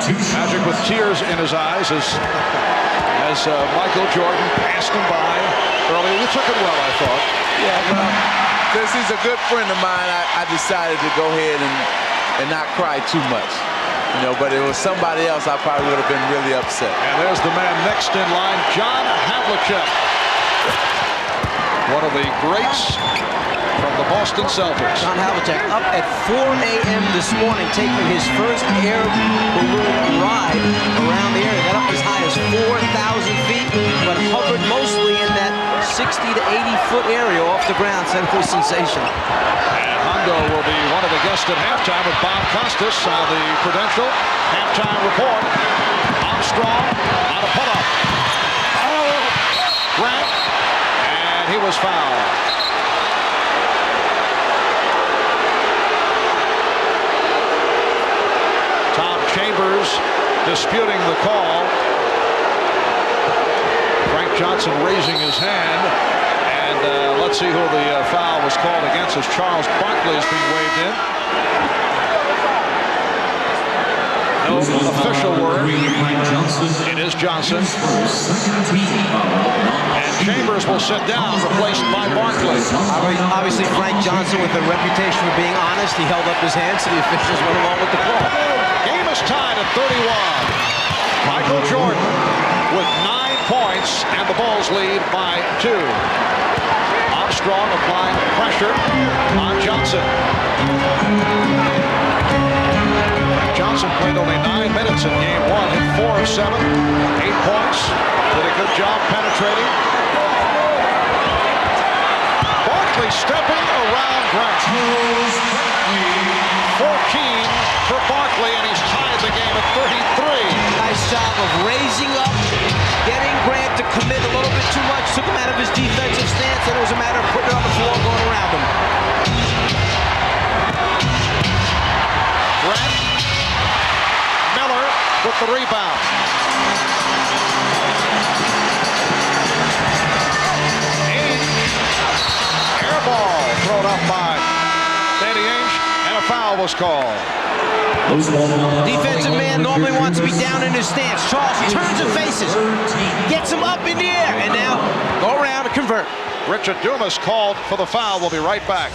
[SPEAKER 4] Magic with tears in his eyes as Michael Jordan passed him by earlier. You took it well, I thought.
[SPEAKER 5] Yeah, well, since he's a good friend of mine, I decided to go ahead and not cry too much. You know, but it was somebody else, I probably would have been really upset.
[SPEAKER 4] And there's the man next in line, John Havlicek. One of the greats from the Boston Celtics.
[SPEAKER 6] John Havlicek up at 4 a.m. this morning, taking his first air balloon ride around the area. Got up as high as 4,000 feet, but hovered mostly in that 60 to 80-foot area off the ground. Said it was sensational.
[SPEAKER 12] And Hondo will be one of the guests at halftime with Bob Costas on the Prudential halftime report. Armstrong on a pull-up. Grant, and he was fouled. Tom Chambers disputing the call. Frank Johnson raising his hand. And let's see who the foul was called against as Charles Barkley is being waved in. No official word. It is Johnson. And Chambers will sit down, replaced by Barkley.
[SPEAKER 6] Obviously, Frank Johnson, with a reputation for being honest, he held up his hands, so the officials went along with the call.
[SPEAKER 12] Game is tied at 31. Michael Jordan with 9 points, and the Bulls lead by 2. Armstrong applying pressure on Johnson. Johnson played only 9 minutes in game 1, hit 4 of 7, 8 points, did a good job penetrating. Barkley stepping around Grant. 14 for Barkley, and he's tied the game at 33.
[SPEAKER 6] Nice job of raising up, getting Grant to commit a little bit too much, took him out of his defensive stance, and it was a matter of putting it on the floor, going around him.
[SPEAKER 12] Grant, Miller with the rebound. Air ball thrown up by Danny Ainge, and a foul was called.
[SPEAKER 6] Defensive man normally wants to be down in his stance. Charles turns and faces, gets him up in the air, and now go around and convert.
[SPEAKER 12] Richard Dumas called for the foul. We'll be right back.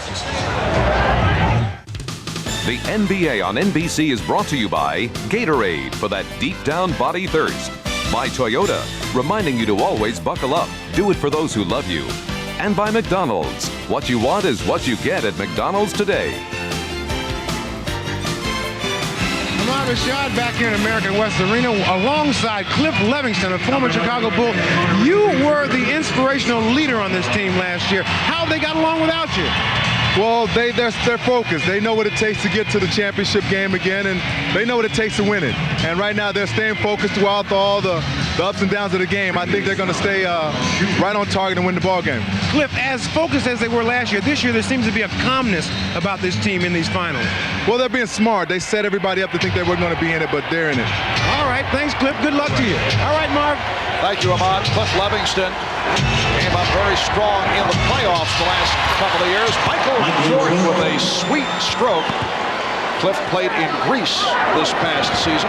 [SPEAKER 10] The NBA on NBC is brought to you by Gatorade for that deep down body thirst. By Toyota, reminding you to always buckle up. Do it for those who love you. And by McDonald's. What you want is what you get at McDonald's today.
[SPEAKER 13] Ahmad Rashad back here in American West Arena alongside Cliff Levingston, a former Chicago Bull. You were the inspirational leader on this team last year. How they got along without you?
[SPEAKER 2] Well, they're focused. They know what it takes to get to the championship game again, and they know what it takes to win it. And right now, they're staying focused throughout all the ups and downs of the game. I think they're going to stay right on target and win the ball game.
[SPEAKER 13] Cliff, as focused as they were last year, this year there seems to be a calmness about this team in these finals.
[SPEAKER 2] Well, they're being smart. They set everybody up to think they weren't going to be in it, but they're in it.
[SPEAKER 13] All right, thanks, Cliff. Good luck to you. All right, Marv.
[SPEAKER 12] Thank you, Ahmad. Cliff Levingston came up very strong in the playoffs the last couple of years. Michael Jordan with a sweet stroke. Cliff played in Greece this past season.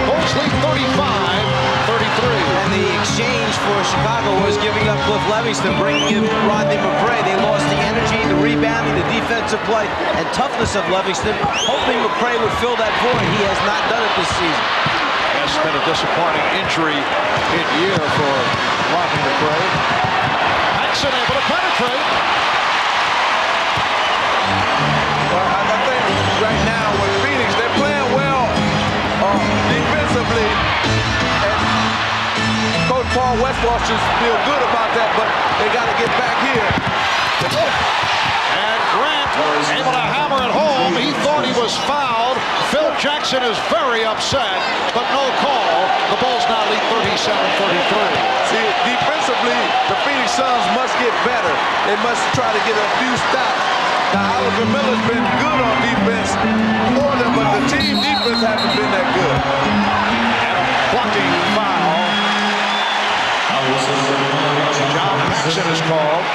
[SPEAKER 12] Bulls lead 35-33.
[SPEAKER 6] And the exchange for Chicago was giving up Cliff Levingston, bringing in Rodney McCray. They lost the energy, the rebounding, the defensive play, and toughness of Levingston, hoping McCray would fill that void. He has not done it this season.
[SPEAKER 12] That's been a disappointing injury hit year for Rodney McCray. Paxson able to penetrate.
[SPEAKER 5] Well, I think right now with Phoenix, they're playing well defensively. And Coach Paul Westphal should feel good about that, but they got to get back here.
[SPEAKER 12] And Grant able to hammer it home. He thought he was fouled. Phil Jackson is very upset, but no call. The Bulls now lead 37-33.
[SPEAKER 5] See, defensively, the Phoenix Suns must get better. They must try to get a few stops. Now, Oliver Miller's been good on defense for them, but the team defense hasn't been that good.
[SPEAKER 12] And a blocking foul. John Paxson is called.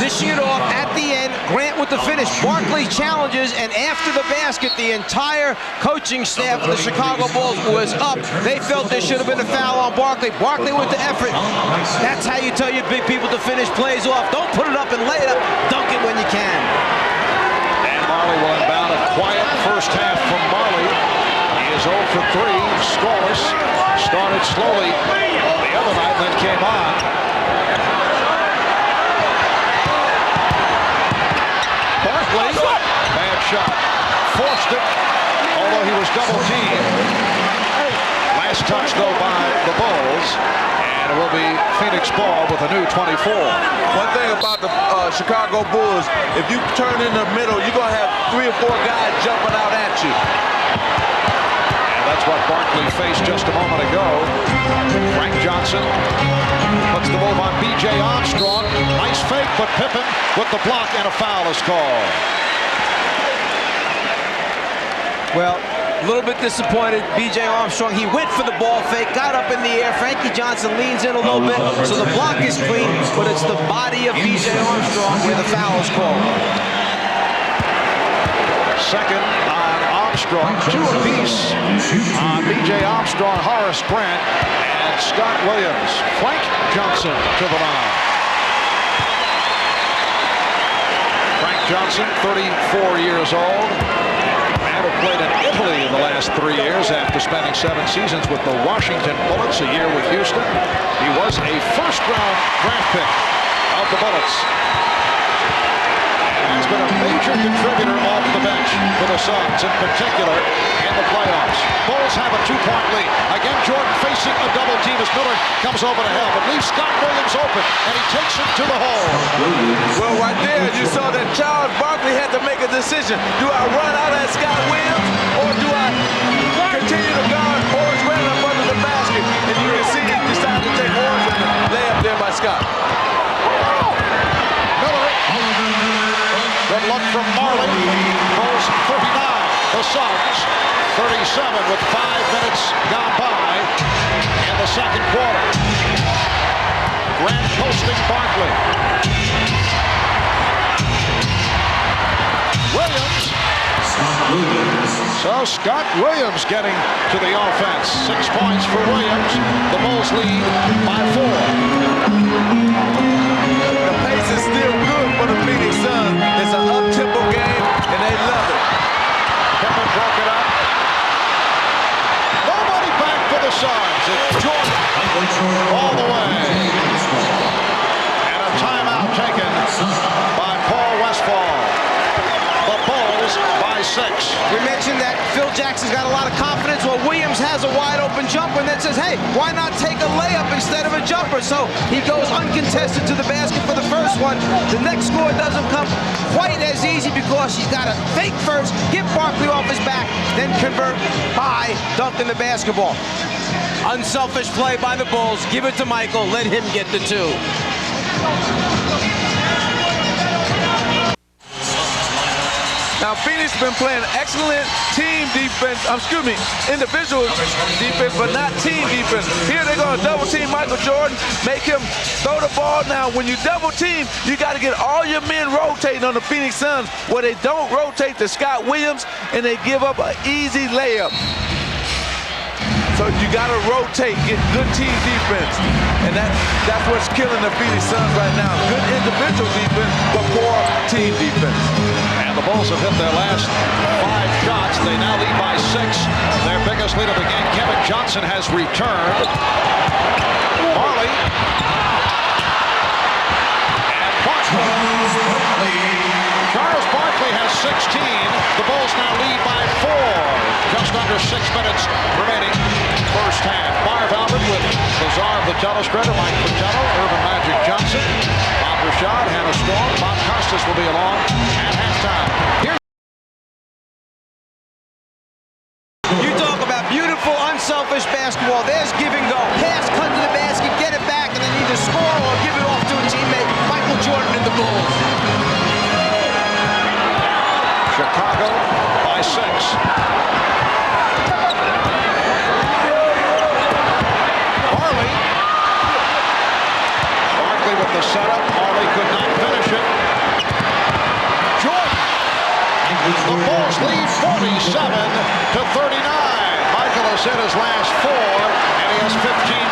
[SPEAKER 6] Dishing it off at the end, Grant with the finish. Barkley challenges, and after the basket, the entire coaching staff of the Chicago Bulls was up. They felt there should have been a foul on Barkley. Barkley with the effort. That's how you tell your big people to finish plays off. Don't put it up and lay it up. Dunk it when you can.
[SPEAKER 12] And Marley will inbound. A quiet first half from Marley. He is 0 for 3, scoreless. Started slowly the other night, then came on. Bad shot. Forced it, although he was double teamed. Last touch, though, by the Bulls.
[SPEAKER 4] And it will be Phoenix ball with a new 24.
[SPEAKER 5] One thing about the Chicago Bulls, if you turn in the middle, you're going to have 3 or 4 guys jumping out at you.
[SPEAKER 4] And that's what Barkley faced just a moment ago. Frank Johnson puts the move on B.J. Armstrong. Nice fake, but Pippen with the block, and a foul is called.
[SPEAKER 6] Well, a little bit disappointed. B.J. Armstrong, he went for the ball fake, got up in the air. Frankie Johnson leans in a little bit, so the block is clean, but it's the body of B.J. Armstrong where the foul is called.
[SPEAKER 4] Second on Armstrong, 2 apiece on B.J. Armstrong, Horace Grant, and Scott Williams. Frank Johnson to the line. Frank Johnson, 34 years old. Man who played in Italy in the last 3 years after spending 7 seasons with the Washington Bullets, a year with Houston. He was a first-round draft pick of the Bullets. Has been a major contributor off the bench for the Suns, in particular in the playoffs. Bulls have a 2-point lead. Again, Jordan facing a double team as Miller comes over to help and leaves Scott Williams open, and he takes him to the hole.
[SPEAKER 5] Well, right there, you saw that Charles Barkley had to make a decision. Do I run out at Scott Williams, or do I continue to guard Horace Grant up under the basket? And you can see he decided to take Horace and lay up there by Scott.
[SPEAKER 4] Good luck from Marley. Bulls 39. The Suns 37 with 5 minutes gone by in the second quarter. Grant posting Barkley. Williams. So Scott Williams getting to the offense. 6 points for Williams. The Bulls lead by 4.
[SPEAKER 5] The pace is still good for the Phoenix Suns. It's an up-tempo game, and they love it.
[SPEAKER 4] Pippen broke it up. Nobody back for the Suns. It's Jordan all the way. And a timeout taken by Paul Westphal. The Bulls by 6.
[SPEAKER 6] We mentioned that Phil Jackson's got a lot of confidence. Well, Williams has a wide-open jumper and then says, hey, why not take a layup instead of a jumper? So he goes uncontested to the basket for the first one. The next score doesn't come quite as easy because he's got to fake first, get Barkley off his back, then convert by dunking the basketball. Unselfish play by the Bulls. Give it to Michael. Let him get the 2.
[SPEAKER 5] Now, Phoenix has been playing excellent team defense, individual defense, but not team defense. Here they're going to double team Michael Jordan, make him throw the ball. Now, when you double team, you got to get all your men rotating on the Phoenix Suns, where they don't rotate to Scott Williams, and they give up an easy layup. So you got to rotate, get good team defense. And that's what's killing the Phoenix Suns right now. Good individual defense, but poor team defense.
[SPEAKER 4] And the Bulls have hit their last 5 shots. They now lead by 6. Their biggest lead of the game. Kevin Johnson has returned. Marley. And Barkley. Charles Barkley has 16. The Bulls now lead by 4. Just under 6 minutes remaining. First half. Marv Albert with the czar of the telestrator, Mike Fratello, Urban Magic Johnson, Bob Rashad, Hannah Storm, Bob Costas will be along at halftime.
[SPEAKER 6] You talk about beautiful, unselfish basketball. There's give and go. Pass, cut to the basket, get it back, and then either score or give it off to a teammate. Michael Jordan and the Bulls.
[SPEAKER 4] Chicago by 6. Barkley with the setup. Marley could not finish it. Jordan. The Bulls lead 47-39. Michael has hit his last 4, and he has 15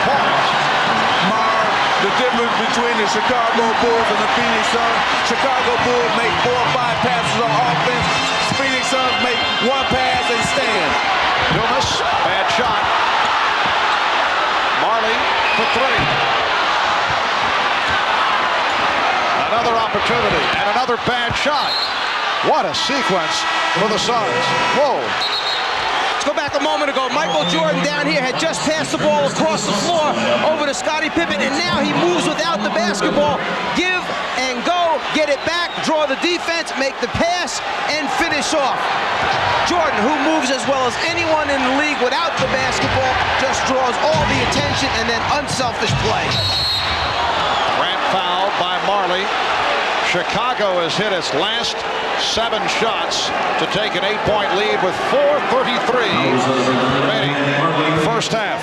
[SPEAKER 4] points.
[SPEAKER 5] The difference between the Chicago Bulls and the Phoenix Suns, Chicago Bulls make 4 or 5 passes on offense. Phoenix Suns make 1 pass and stand.
[SPEAKER 4] Dumas, bad shot. Marley for 3. Another opportunity and another bad shot. What a sequence for the Suns. Whoa.
[SPEAKER 6] Let's go back a moment ago. Michael Jordan down here had just passed the ball across the floor over to Scottie Pippen, and now he moves without the basketball. Give and go, get it back, draw the defense, make the pass, and finish off. Jordan, who moves as well as anyone in the league without the basketball, just draws all the attention and then unselfish play.
[SPEAKER 4] Grant fouled by Marley. Chicago has hit its last 7 shots to take an 8-point lead with 4:33 remaining first half.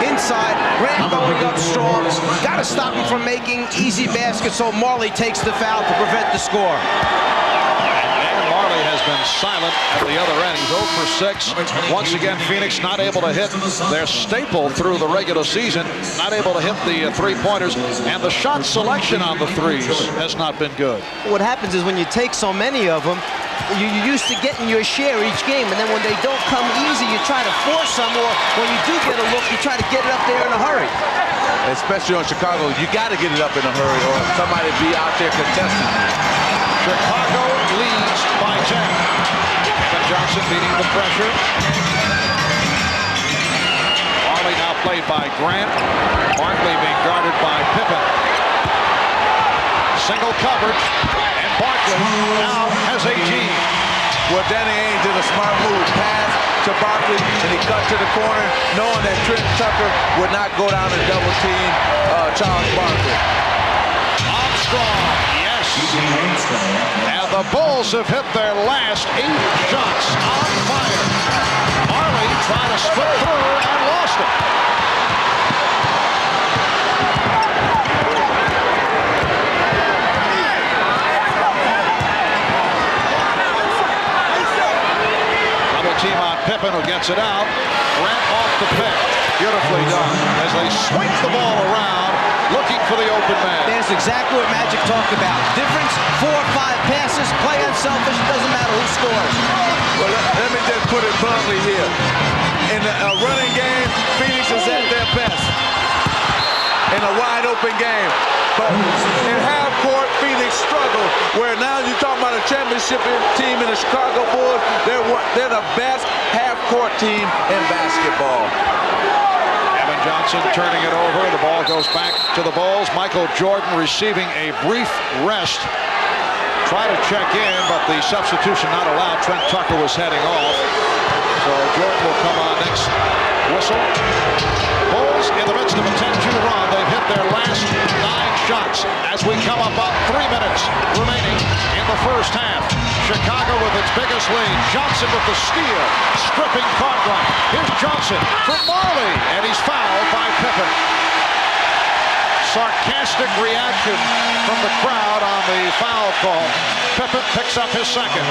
[SPEAKER 6] Inside, Grant going up strong. Got to stop him from making easy baskets, so Marley takes the foul to prevent the score.
[SPEAKER 4] Marley has been silent at the other end. He's 0 for 6. Once again, Phoenix not able to hit their staple through the regular season, not able to hit the three-pointers, and the shot selection on the threes has not been good.
[SPEAKER 6] What happens is when you take so many of them, you're used to getting your share each game, and then when they don't come easy, you try to force some, or when you do get a look, you try to get it up there in a hurry.
[SPEAKER 5] Especially on Chicago, you got to get it up in a hurry, or somebody be out there contesting.
[SPEAKER 4] Chicago leads by 10. Kevin Johnson beating the pressure. Barkley now played by Grant. Barkley being guarded by Pippen. Single coverage, and Barkley now has 18.
[SPEAKER 5] Well, Danny Ainge did a smart move. Pass to Barkley, and he cut to the corner, knowing that Trent Tucker would not go down and double team Charles Barkley.
[SPEAKER 4] Armstrong, yes. And the Bulls have hit their last 8 shots on fire. Marley tried to slip through and lost it. Team on Pippen, who gets it out. Grant off the pick. Beautifully done as they swing the ball around looking for the open man.
[SPEAKER 6] That's exactly what Magic talked about. Difference, 4 or 5 passes, play unselfish, it doesn't matter who scores.
[SPEAKER 5] Well, let me just put it bluntly here. In a running game, Phoenix is at their best. In a wide open game. But in half court, Phoenix struggled. Where now you're talking about a championship team in the Chicago Bulls. They're the best half court team in basketball.
[SPEAKER 4] Kevin Johnson turning it over. The ball goes back to the Bulls. Michael Jordan receiving a brief rest. Try to check in, but the substitution not allowed. Trent Tucker was heading off. So Jordan will come on next whistle. Bulls in the midst of a 10-2 run. They've hit their last 9 shots as we come up on 3 minutes remaining in the first half. Chicago with its biggest lead. Johnson with the steal, stripping Cartwright. Here's Johnson for Marley, and he's fouled by Pippen. Sarcastic reaction from the crowd on the foul call. Pippen picks up his second.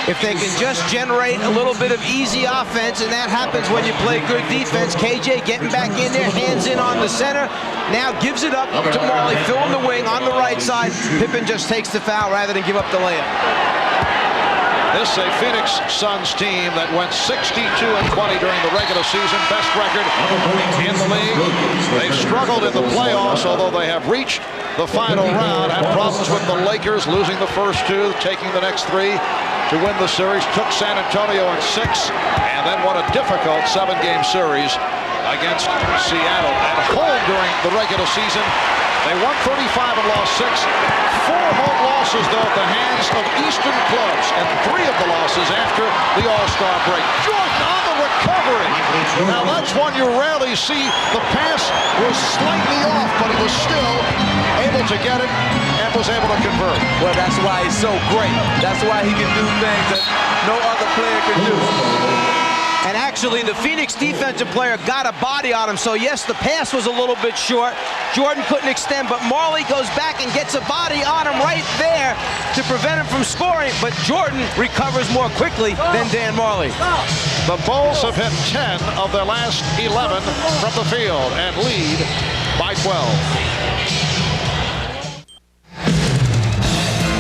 [SPEAKER 6] If they can just generate a little bit of easy offense, and that happens when you play good defense. KJ getting back in there, hands in on the center. Now gives it up to Marley, filling the wing on the right side. Pippen just takes the foul rather than give up the layup.
[SPEAKER 4] This is a Phoenix Suns team that went 62-20 during the regular season, best record in the league. They've struggled in the playoffs, although they have reached the final round. Had problems with the Lakers, losing the first 2, taking the next 3 to win the series. Took San Antonio in 6, and then won a difficult 7-game series against Seattle. At home during the regular season, they won 35 and lost 6. 4 home losses, though, at the hands of Eastern clubs, and 3 of the losses after the All-Star break. Jordan on the recovery. Now, that's one you rarely see. The pass was slightly off, but he was still able to get it and was able to convert.
[SPEAKER 5] Well, that's why he's so great. That's why he can do things that no other player can do.
[SPEAKER 6] And actually, the Phoenix defensive player got a body on him. So, yes, the pass was a little bit short. Jordan couldn't extend, but Marley goes back and gets a body on him right there to prevent him from scoring. But Jordan recovers more quickly than Dan Marley.
[SPEAKER 4] The Bulls have hit 10 of their last 11 from the field and lead by 12.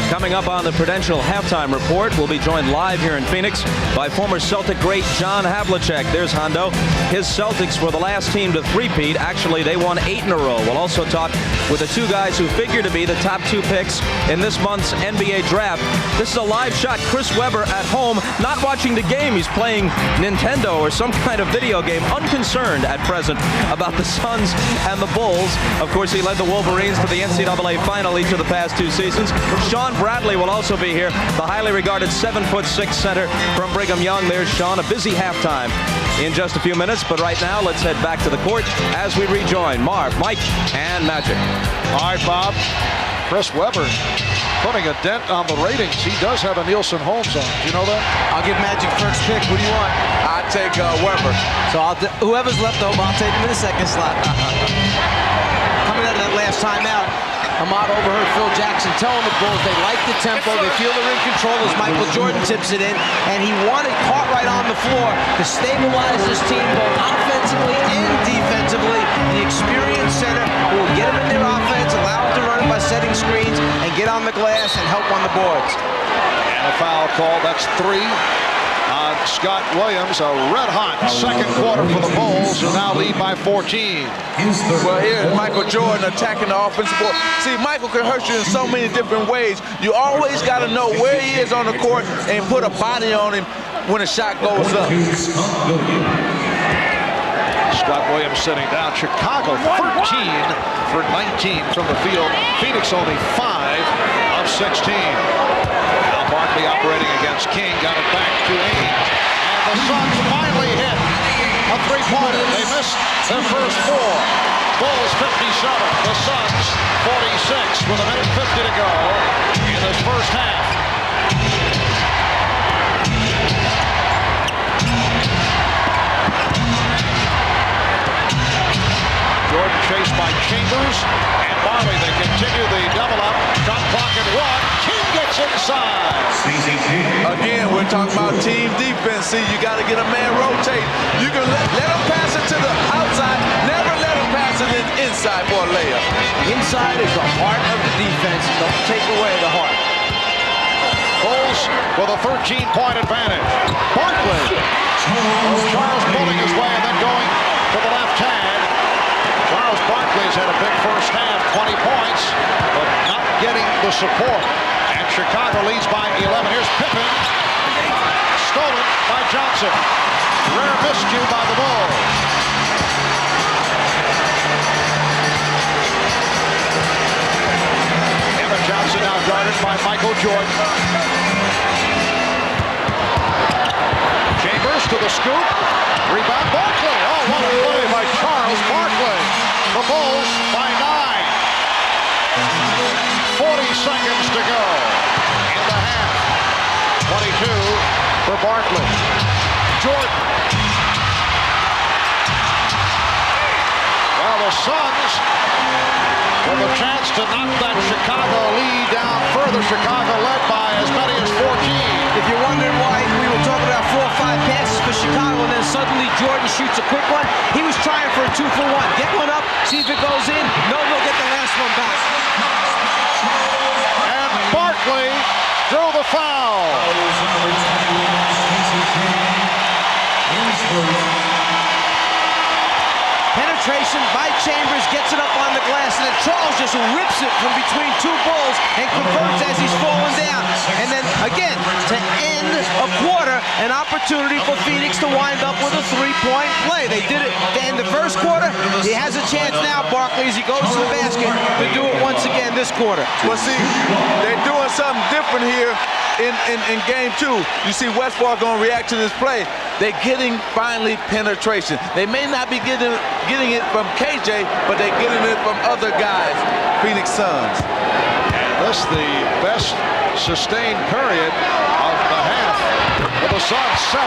[SPEAKER 1] Coming Coming up on the Prudential Halftime Report, we'll be joined live here in Phoenix by former Celtic great John Havlicek. There's Hondo. His Celtics were the last team to three-peat. Actually, they won 8 in a row. We'll also talk with the 2 guys who figure to be the top 2 picks in this month's NBA draft. This is a live shot. Chris Webber at home, not watching the game. He's playing Nintendo or some kind of video game, unconcerned at present about the Suns and the Bulls. Of course, he led the Wolverines to the NCAA final each of the past 2 seasons. Sean Bradley will also be here, the highly regarded 7'6" center from Brigham Young. There's Sean, a busy halftime in just a few minutes. But right now, let's head back to the court as we rejoin Marv, Mike, and Magic.
[SPEAKER 4] All right, Bob. Chris Webber putting a dent on the ratings. He does have a Nielsen Holmes on. Do you know that?
[SPEAKER 6] I'll give Magic first pick. What do you want?
[SPEAKER 5] I'll take Webber.
[SPEAKER 6] So whoever's left over, I'll take him in the second slot. Coming out of that last timeout, Ahmad overheard Phil Jackson telling the Bulls they like the tempo, they feel they're in control as Michael Jordan tips it in, and he wanted Cartwright on the floor to stabilize this team both offensively and defensively. The experienced center who will get them in their offense, allow them to run it by setting screens, and get on the glass and help on the boards.
[SPEAKER 4] And a foul call. That's 3 on Scott Williams. A red-hot second quarter for the Bulls, who now lead by 14.
[SPEAKER 5] Well, here's Michael Jordan attacking the offensive board. See, Michael can hurt you in so many different ways. You always got to know where he is on the court and put a body on him when a shot goes up.
[SPEAKER 4] Scott Williams sitting down. Chicago 13 for 19 from the field. Phoenix only 5 of 16. Now Barkley operating against King. Got it back to Ames. And the Suns finally hit a three-pointer. They missed their first 4. Bulls 57. The Suns 46 with a minute 50 to go in this first half. Jordan chased by Chambers and Barkley. They continue the double up. Shot clock at 1. King gets inside.
[SPEAKER 5] Again, we're talking about team defense. See, you got to get a man rotate. You can let him pass it to the outside. Never let him pass it inside for a layup.
[SPEAKER 6] Inside is the heart of the defense. Don't take away the heart.
[SPEAKER 4] Bulls with a 13-point advantage. Barkley. Charles pulling his way and then going to the left hand. Charles Barkley's had a big first half, 20 points, but not getting the support. And Chicago leads by 11. Here's Pippen. Stolen by Johnson. Rare miscue by the Bulls. Evan Johnson now guarded by Michael Jordan. Chambers to the scoop. Rebound Barkley. Oh, what a play by Charles Barkley. The Bulls by 9. 40 seconds to go in the half. 22 for Barkley. Jordan. Well, the Suns with a chance to knock that Chicago lead down further. Chicago led by as many as 14.
[SPEAKER 6] If you're wondering why we were talking about 4 or 5 passes for Chicago and then suddenly Jordan shoots a quick one, he was trying for a 2-for-1. Get one up, see if it goes in. No, they'll get the last one back.
[SPEAKER 4] And Barkley drew the foul.
[SPEAKER 6] Penetration by Chambers, gets it up on the glass, and then Charles just rips it from between 2 Bulls and converts as he's falling down. And then, again, to end a quarter, an opportunity for Phoenix to wind up with a 3-point play. They did it to end the first quarter. He has a chance now, Barkley, as he goes to the basket, to do it once again this quarter.
[SPEAKER 5] Well, see, they're doing something different here in game 2. You see Westbrook going to react to this play. They're getting finally penetration. They may not be getting it from KJ, but they're getting it from other guys, Phoenix Suns.
[SPEAKER 4] And this the best sustained period of the half for the Suns. 7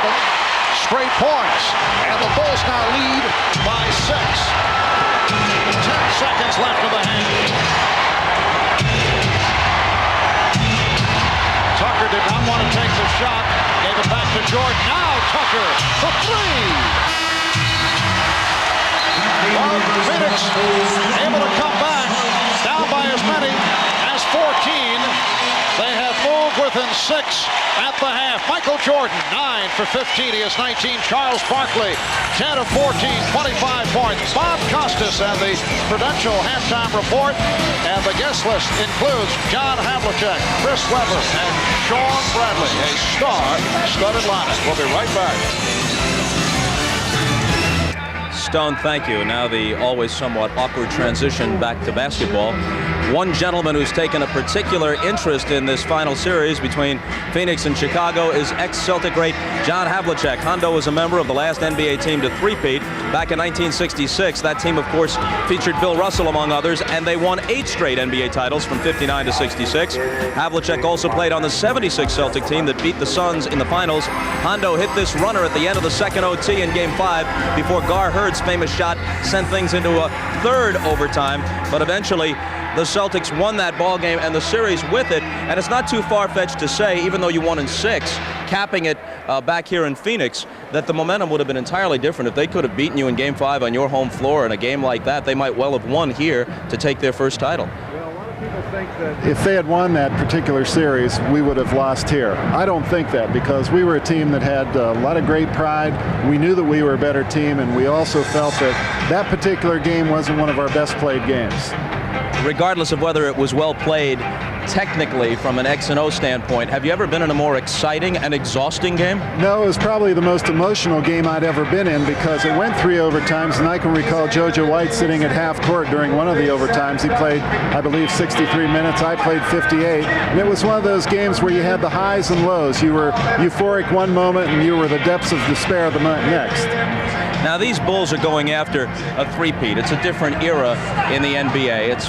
[SPEAKER 4] straight points. And the Bulls now lead by 6. 10 seconds left of the half. Tucker did not want to take the shot. Gave it back to Jordan. Now Tucker for 3. Well, Phoenix able to come back. Down by as many as 14. They have within 6 at the half. Michael Jordan, 9 for 15. He has 19. Charles Barkley, 10 of 14, 25 points. Bob Costas and the Prudential halftime report. And the guest list includes John Havlicek, Chris Webber, and Sean Bradley. A star-studded lineup. We'll be right back.
[SPEAKER 1] Stone, thank you. Now the always somewhat awkward transition back to basketball. One gentleman who's taken a particular interest in this final series between Phoenix and Chicago is ex-Celtic great John Havlicek. Hondo was a member of the last NBA team to three-peat back in 1966. That team, of course, featured Bill Russell, among others, and they won 8 straight NBA titles from 59 to 66. Havlicek also played on the 76 Celtic team that beat the Suns in the finals. Hondo hit this runner at the end of the second OT in Game 5 before Gar Hurd's famous shot sent things into a third overtime, but eventually the Celtics won that ball game and the series with it, and it's not too far-fetched to say, even though you won in 6, capping it back here in Phoenix, that the momentum would have been entirely different. If they could have beaten you in Game 5 on your home floor in a game like that, they might well have won here to take their first title.
[SPEAKER 14] People think that if they had won that particular series, we would have lost here. I don't think that, because we were a team that had a lot of great pride. We knew that we were a better team, and we also felt that that particular game wasn't one of our best played games.
[SPEAKER 1] Regardless of whether it was well played technically from an X and O standpoint, have you ever been in a more exciting and exhausting game?
[SPEAKER 14] No, it was probably the most emotional game I'd ever been in, because it went 3 overtimes, and I can recall JoJo White sitting at half court during one of the overtimes. He played, I believe, 63 minutes. I played 58, and it was one of those games where you had the highs and lows. You were euphoric one moment, and you were the depths of despair the next.
[SPEAKER 1] Now these Bulls are going after a three-peat. It's a different era in the NBA. It's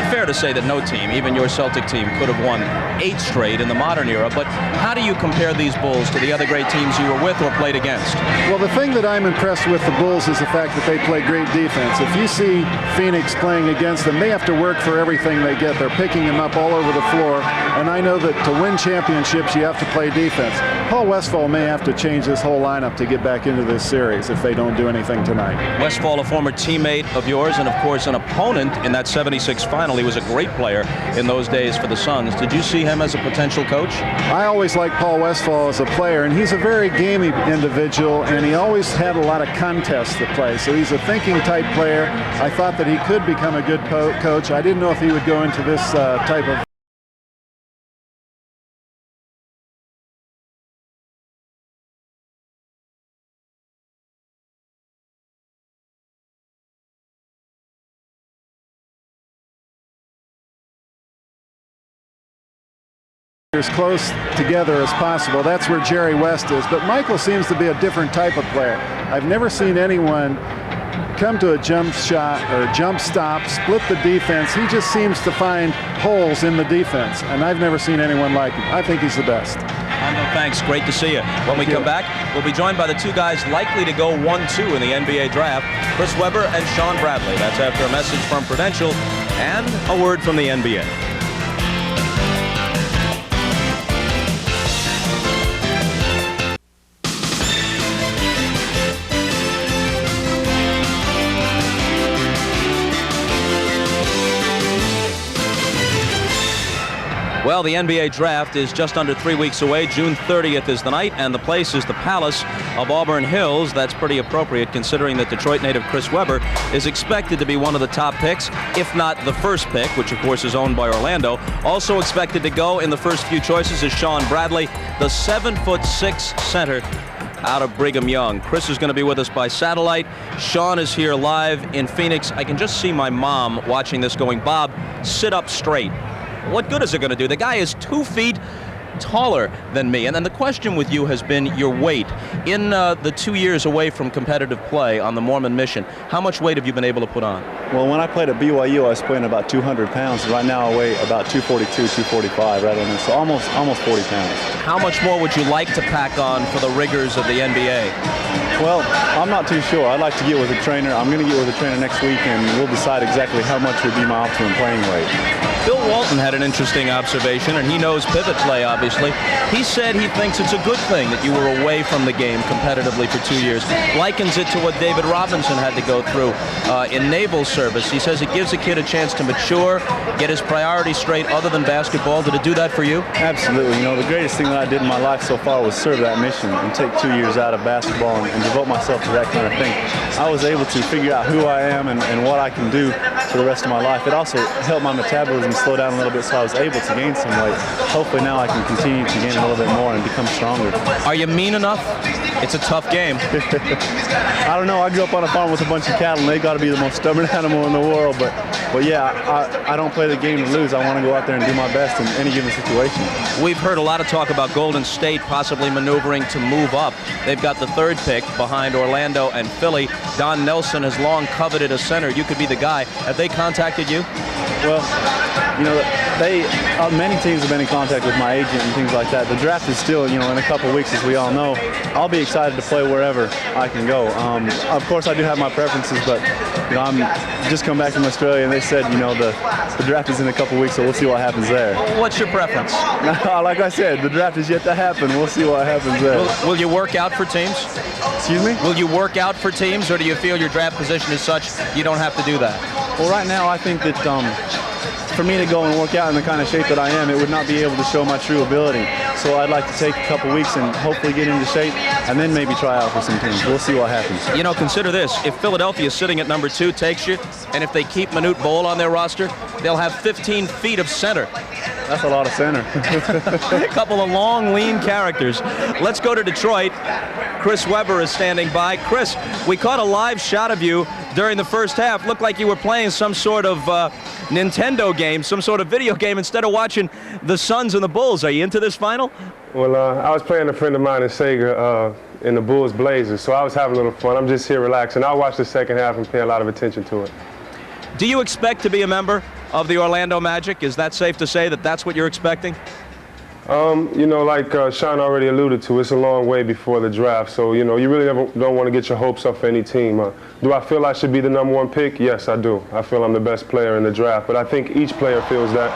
[SPEAKER 1] fair to say that no team, even your Celtic team, could have won 8 straight in the modern era. But how do you compare these Bulls to the other great teams you were with or played against?
[SPEAKER 14] Well, the thing that I'm impressed with the Bulls is the fact that they play great defense. If you see Phoenix playing against them, they have to work for everything they get. They're picking them up all over the floor. And I know that to win championships, you have to play defense. Paul Westphal may have to change this whole lineup to get back into this series if they don't do anything tonight.
[SPEAKER 1] Westphal, a former teammate of yours and, of course, an opponent in that 76 final. He was a great player in those days for the Suns. Did you see him as a potential coach?
[SPEAKER 14] I always liked Paul Westphal as a player, and he's a very gamey individual, and he always had a lot of contests to play. So he's a thinking-type player. I thought that he could become a good coach. I didn't know if he would go into this type of as close together as possible. That's where Jerry West is. But Michael seems to be a different type of player. I've never seen anyone come to a jump shot or jump stop, split the defense. He just seems to find holes in the defense, and I've never seen anyone like him. I think he's the best.
[SPEAKER 1] Hondo, thanks. Great to see you. When we come back, we'll be joined by the 2 guys likely to go 1-2 in the NBA draft, Chris Webber and Sean Bradley. That's after a message from Prudential and a word from the NBA. Well, the NBA draft is just under 3 weeks away. June 30th is the night, and the place is the Palace of Auburn Hills. That's pretty appropriate, considering that Detroit native Chris Webber is expected to be one of the top picks, if not the first pick, which of course is owned by Orlando. Also expected to go in the first few choices is Sean Bradley, the 7'6" center out of Brigham Young. Chris is going to be with us by satellite. Sean is here live in Phoenix. I can just see my mom watching this going, Bob, sit up straight. What good is it going to do? The guy is 2 feet taller than me. And then the question with you has been your weight. In the 2 years away from competitive play on the Mormon mission, how much weight have you been able to put on?
[SPEAKER 15] Well, when I played at BYU, I was playing about 200 pounds. Right now I weigh about 242, 245, right on this. So almost 40 pounds.
[SPEAKER 1] How much more would you like to pack on for the rigors of the NBA?
[SPEAKER 15] Well, I'm not too sure. I'd like to get with a trainer. I'm going to get with a trainer next week, and we'll decide exactly how much would be my optimum playing weight.
[SPEAKER 1] Bill Walton had an interesting observation, and he knows pivot play, obviously. He said he thinks it's a good thing that you were away from the game competitively for 2 years. Likens it to what David Robinson had to go through in naval service. He says it gives a kid a chance to mature, get his priorities straight other than basketball. Did it do that for you?
[SPEAKER 15] Absolutely. You know, the greatest thing that I did in my life so far was serve that mission and take 2 years out of basketball and devote myself to that kind of thing. I was able to figure out who I am and what I can do for the rest of my life. It also helped my metabolism slow down a little bit, so I was able to gain some weight. Hopefully now I can continue to gain a little bit more and become stronger.
[SPEAKER 1] Are you mean enough? It's a tough game.
[SPEAKER 15] I don't know. I grew up on a farm with a bunch of cattle, and they got to be the most stubborn animal in the world. But yeah, I don't play the game to lose. I want to go out there and do my best in any given situation.
[SPEAKER 1] We've heard a lot of talk about Golden State possibly maneuvering to move up. They've got the 3rd pick behind Orlando and Philly. Don Nelson has long coveted a center. You could be the guy. Have they contacted you?
[SPEAKER 15] Well, you know, many teams have been in contact with my agent and things like that. The draft is still, you know, in a couple weeks, as we all know. I'll be excited to play wherever I can go. Of course, I do have my preferences, but you know, I'm just come back from Australia, and they said, you know, the draft is in a couple weeks, so we'll see what happens there.
[SPEAKER 1] What's your preference?
[SPEAKER 15] Like I said, the draft is yet to happen. We'll see what happens there.
[SPEAKER 1] Will you work out for teams?
[SPEAKER 15] Excuse me?
[SPEAKER 1] Will you work out for teams, or do you feel your draft position is such you don't have to do that?
[SPEAKER 15] Well, right now, I think that for me to go and work out in the kind of shape that I am, it would not be able to show my true ability. So I'd like to take a couple weeks and hopefully get into shape and then maybe try out for some teams. We'll see what happens.
[SPEAKER 1] You know, consider this. If Philadelphia sitting at number 2 takes you, and if they keep Manute Bol on their roster, they'll have 15 feet of center.
[SPEAKER 15] That's a lot of center.
[SPEAKER 1] A couple of long, lean characters. Let's go to Detroit. Chris Webber is standing by. Chris, we caught a live shot of you during the first half. Looked like you were playing some sort of Nintendo game, some sort of video game, instead of watching the Suns and the Bulls. Are you into this final?
[SPEAKER 16] Well, I was playing a friend of mine in Sega in the Bulls Blazers, so I was having a little fun. I'm just here relaxing. I'll watch the second half and pay a lot of attention to it.
[SPEAKER 1] Do you expect to be a member of the Orlando Magic? Is that safe to say that that's what you're expecting?
[SPEAKER 16] You know, like Sean already alluded to, it's a long way before the draft, so, you know, you really don't want to get your hopes up for any team. Do I feel I should be the #1 pick? Yes, I do. I feel I'm the best player in the draft, but I think each player feels that.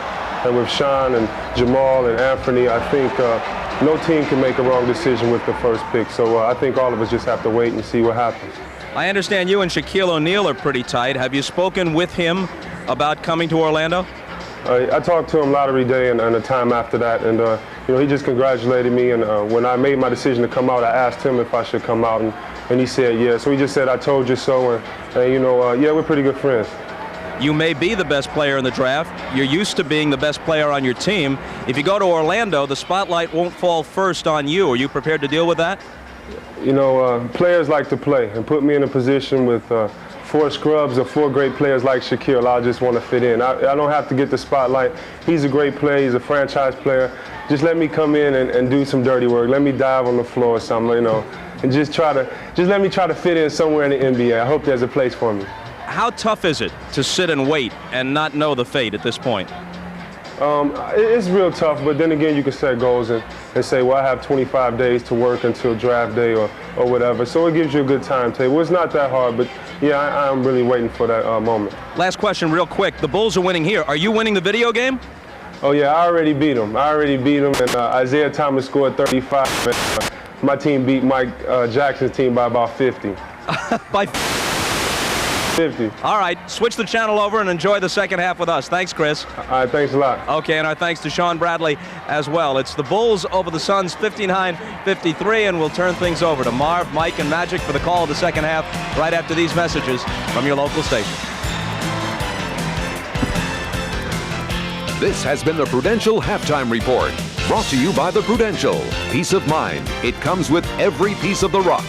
[SPEAKER 16] And with Sean and Jamal and Anthony, I think no team can make a wrong decision with the first pick, so I think all of us just have to wait and see what happens.
[SPEAKER 1] I understand you and Shaquille O'Neal are pretty tight. Have you spoken with him about coming to Orlando?
[SPEAKER 16] I talked to him lottery day and the time after that, and you know, he just congratulated me. And when I made my decision to come out, I asked him if I should come out, and he said yeah. So he just said, "I told you so," and you know, yeah, we're pretty good friends.
[SPEAKER 1] You may be the best player in the draft. You're used to being the best player on your team. If you go to Orlando, the spotlight won't fall first on you. Are you prepared to deal with that?
[SPEAKER 16] You know, players like to play, and put me in a position with 4 scrubs or 4 great players like Shaquille. I just want to fit in. I don't have to get the spotlight. He's a great player. He's a franchise player. Just let me come in and do some dirty work. Let me dive on the floor or something, you know, and just let me try to fit in somewhere in the NBA. I hope there's a place for me.
[SPEAKER 1] How tough is it to sit and wait and not know the fate at this point?
[SPEAKER 16] It's real tough, but then again, you can set goals and say, well, I have 25 days to work until draft day or whatever. So it gives you a good timetable. It's not that hard, but yeah, I'm really waiting for that moment.
[SPEAKER 1] Last question real quick. The Bulls are winning here. Are you winning the video game?
[SPEAKER 16] Oh, yeah, I already beat them. And Isaiah Thomas scored 35. And, my team beat Mike Jackson's team by about 50.
[SPEAKER 1] By
[SPEAKER 16] 50.
[SPEAKER 1] All right, switch the channel over and enjoy the second half with us. Thanks, Chris.
[SPEAKER 16] All right, thanks a lot.
[SPEAKER 1] Okay, and our thanks to Sean Bradley as well. It's the Bulls over the Suns, 59-53, and we'll turn things over to Marv, Mike, and Magic for the call of the second half right after these messages from your local station.
[SPEAKER 10] This has been the Prudential Halftime Report, brought to you by the Prudential. Peace of mind. It comes with every piece of the rock.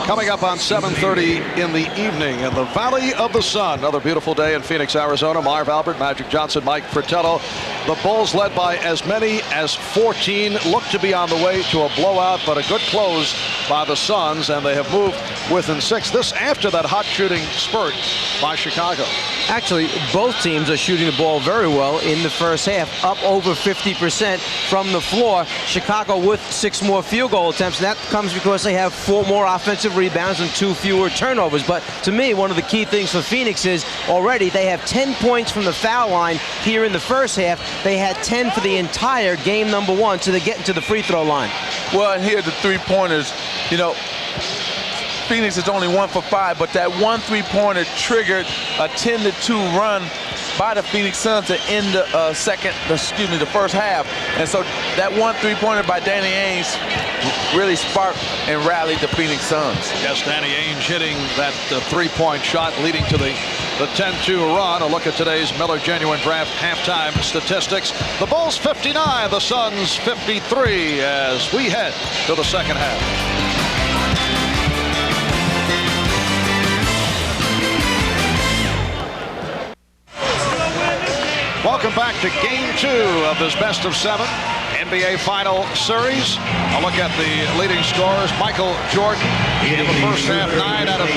[SPEAKER 4] Coming up on 7:30 in the evening in the Valley of the Sun. Another beautiful day in Phoenix, Arizona. Marv Albert, Magic Johnson, Mike Fratello.
[SPEAKER 17] The Bulls, led by as many as 14, look to be on the way to a blowout, but a good close by the Suns, and they have moved within 6. This after that hot shooting spurt by Chicago.
[SPEAKER 6] Actually, both teams are shooting the ball very well in the first half, up over 50% from the floor. Chicago with 6 more field goal attempts, and that comes because they have 4 more offensive rebounds and 2 fewer turnovers. But to me, one of the key things for Phoenix is already they have 10 points from the foul line here in the first half. They had 10 for the entire game number 1, so they're getting to the free throw line.
[SPEAKER 5] Well, and here are the three-pointers. You know, Phoenix is only 1 for 5, but that one three-pointer triggered a 10-2 run by the Phoenix Suns to end the the first half. And so that one three-pointer by Danny Ainge really sparked and rallied the Phoenix Suns.
[SPEAKER 17] Yes, Danny Ainge hitting that three-point shot leading to the 10-2 run. A look at today's Miller Genuine Draft halftime statistics. The Bulls 59, the Suns 53 as we head to the second half. Welcome back to Game 2 of this best of 7 NBA Final Series. A look at the leading scorers. Michael Jordan in the first half, 9 out of